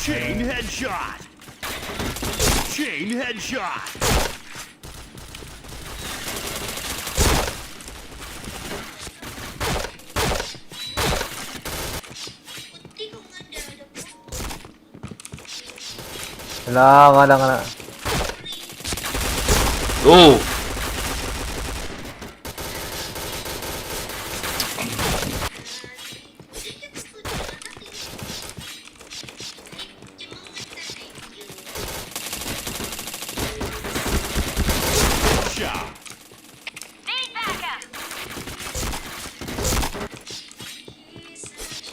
S9: Chain headshot. Chain headshot.
S11: Nggak ada.
S1: Oh.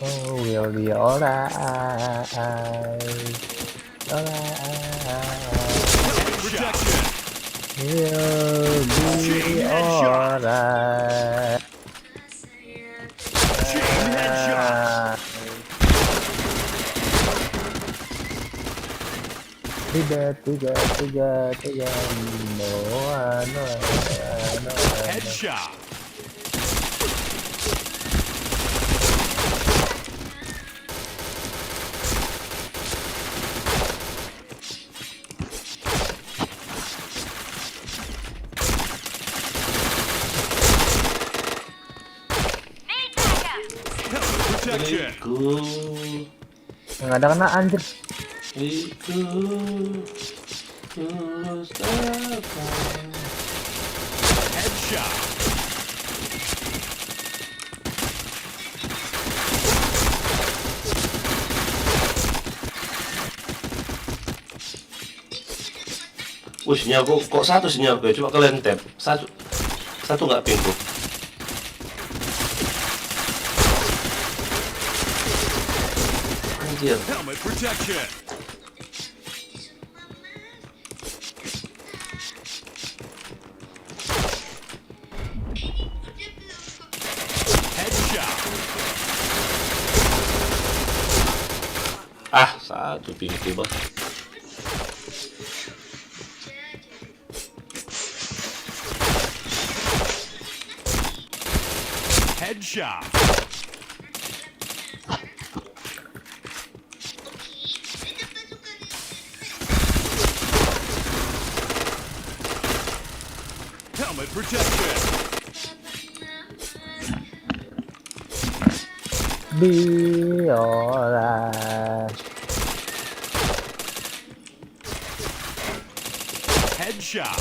S11: Oh, we'll be alright. We'll be alright.
S5: Tiga, tiga, tiga, tiga. Noah, Noah, Noah.
S9: Headshot. Protection.
S5: Nggak ada kena anjir.
S9: Headshot.
S1: Wih, sinyalku kok satu sinyalku ya, coba kalian tap. Satu nggak pingku. Anjir.
S9: Helmet protection. Headshot.
S1: Ah, satu pingku bang.
S9: Headshot. Helmet protection.
S5: Biola.
S9: Headshot.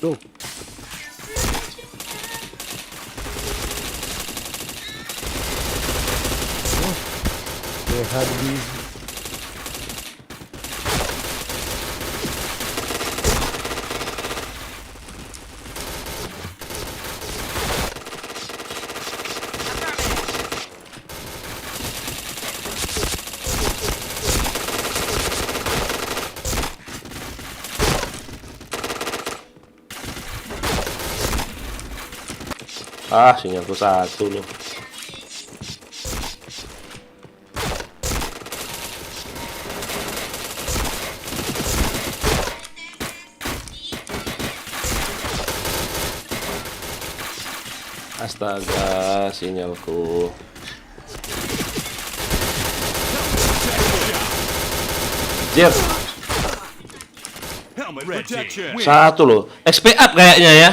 S5: Tuh. Habis.
S1: Ah, sinyalku satu loh. Astaga, sinyalku. Jir,
S9: Helmet protection.
S1: satu loh. XP up kayaknya ya.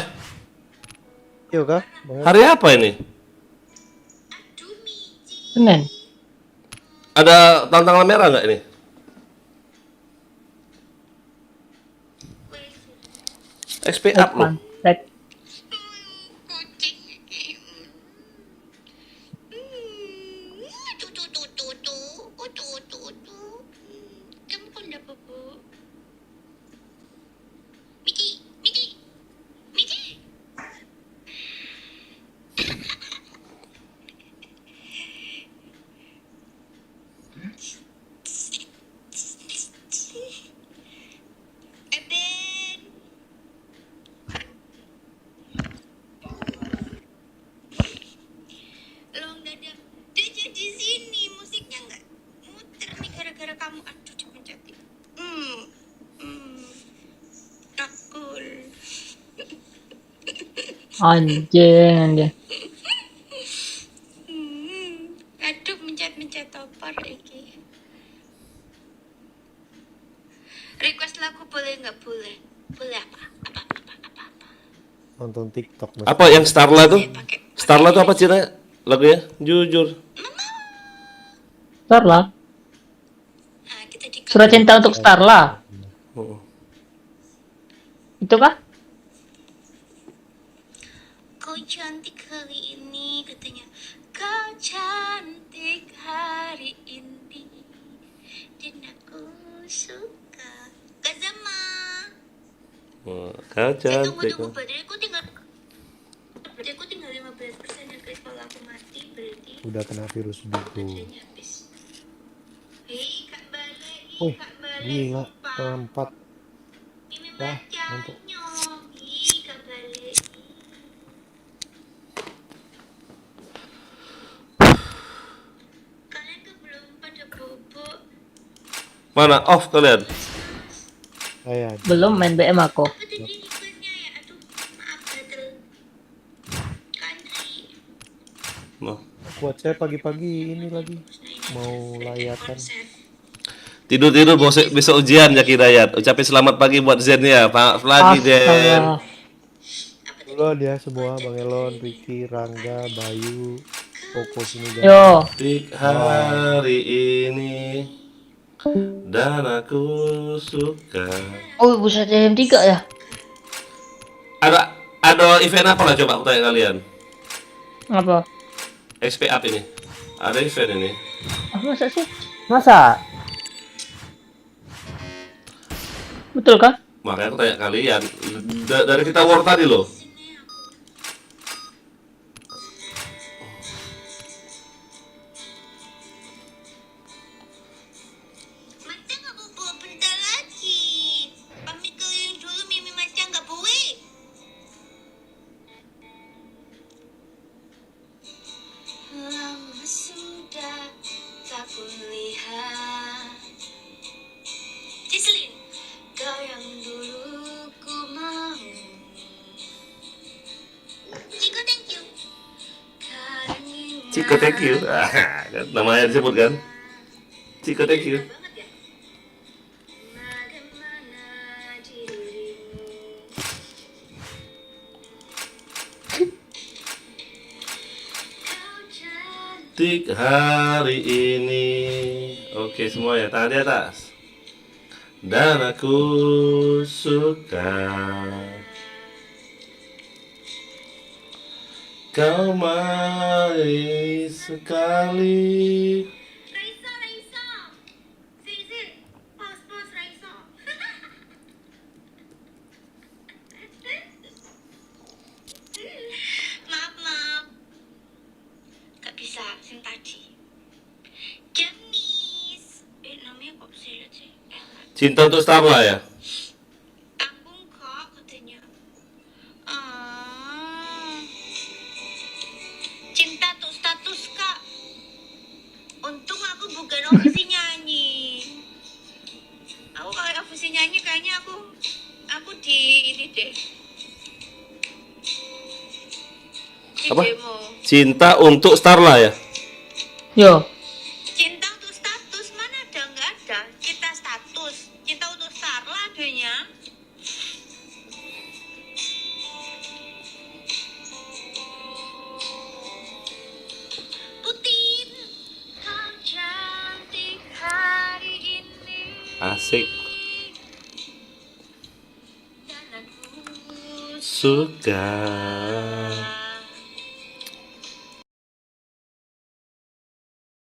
S5: Iya kah?
S1: Hari apa ini?
S6: Senin.
S1: Ada tantangan merah nggak ini? XP up loh.
S6: Cek.
S2: Kamu kok udah bobo? Miki, Miki, Miki. Eben. Long dada. Dia jadi sini musiknya nggak muter nih gara-gara kamu. Aduh, cepet jati. Takul.
S6: Anjing.
S2: Aduh, mencet-mencet topar lagi. Request lagu boleh nggak boleh? Boleh apa?
S5: Nonton TikTok. Mas.
S1: Apa yang Starla tuh? Starla tuh apa cerita lagunya? Jujur.
S6: Starla. Surat cinta untuk Starla.
S1: Oh.
S6: Itu kah?
S2: Kau cantik hari ini katanya. Kau cantik hari ini dan aku suka. Kazama.
S1: Oh, kau cantik.
S2: Tunggu, bateraiku tinggal 15% ya guys. Kalau aku mati berarti
S5: Udah kena virus dulu.
S2: baterainya habis. Hei Kak Bale,
S5: Wih,
S2: Kak Bale,
S5: gila,
S2: sumpah.
S5: keempat.
S2: Ini
S5: Dah,
S2: bacanya.
S5: untuk.
S2: Ih, Kak Bale.
S1: Mana off kalian?
S5: Saya
S6: Belum main BM aku.
S2: Apa tuh iklannya ya? Aduh, maaf Badrul. Country.
S1: Noh.
S5: buat saya pagi-pagi ini lagi mau layatan.
S1: Tidur besok ujian ya Hidayat. Ucapin selamat pagi buat Zen ya. Maaf lagi Zen.
S5: Duluan ya semua, Bang Elon, Ricky, Rangga, Bayu, Koko sini jangan.
S6: Yo.
S1: Di hari ini dan aku suka.
S6: Oh, buset jam 3 ya?
S1: Ada event apa lah coba aku tanya kalian?
S6: Apa?
S1: XP up ini. Ada event ini.
S6: Ah, masa sih?
S11: Masa?
S6: Betul kah?
S1: Makanya aku tanya kalian. Dari kita war tadi loh.
S2: Mata nggak bobo bentar lagi. Pamit ke yang dulu Mimi Maca nggak boleh. Lama sudah tak kulihat. Cislin, kau yang dulu ku mau. Ciko thank you.
S1: Ciko thank you. Namanya disebut kan? Ciko thank you. Cantik hari ini. Oke semua ya, tangan di atas. Dan aku suka kau manis sekali.
S2: Raisa. Zizi, pause Raisa. Maaf. Gak bisa, sing tadi. Jamis. Namanya kok silat sih?
S1: Cinta untuk Starla ya?
S2: Tanggung kok katanya. Cinta untuk status kak. Untung aku bukan ofisi nyanyi. Aku kalau ofisi nyanyi kayaknya aku di ini deh. Di
S1: Apa?
S2: demo.
S1: Cinta untuk Starla ya?
S6: Yo.
S2: Cinta untuk status mana ada nggak ada? Cinta status, cinta untuk Starla adanya. Putin, kau cantik hari ini.
S1: Asik.
S2: Dan aku
S1: Suka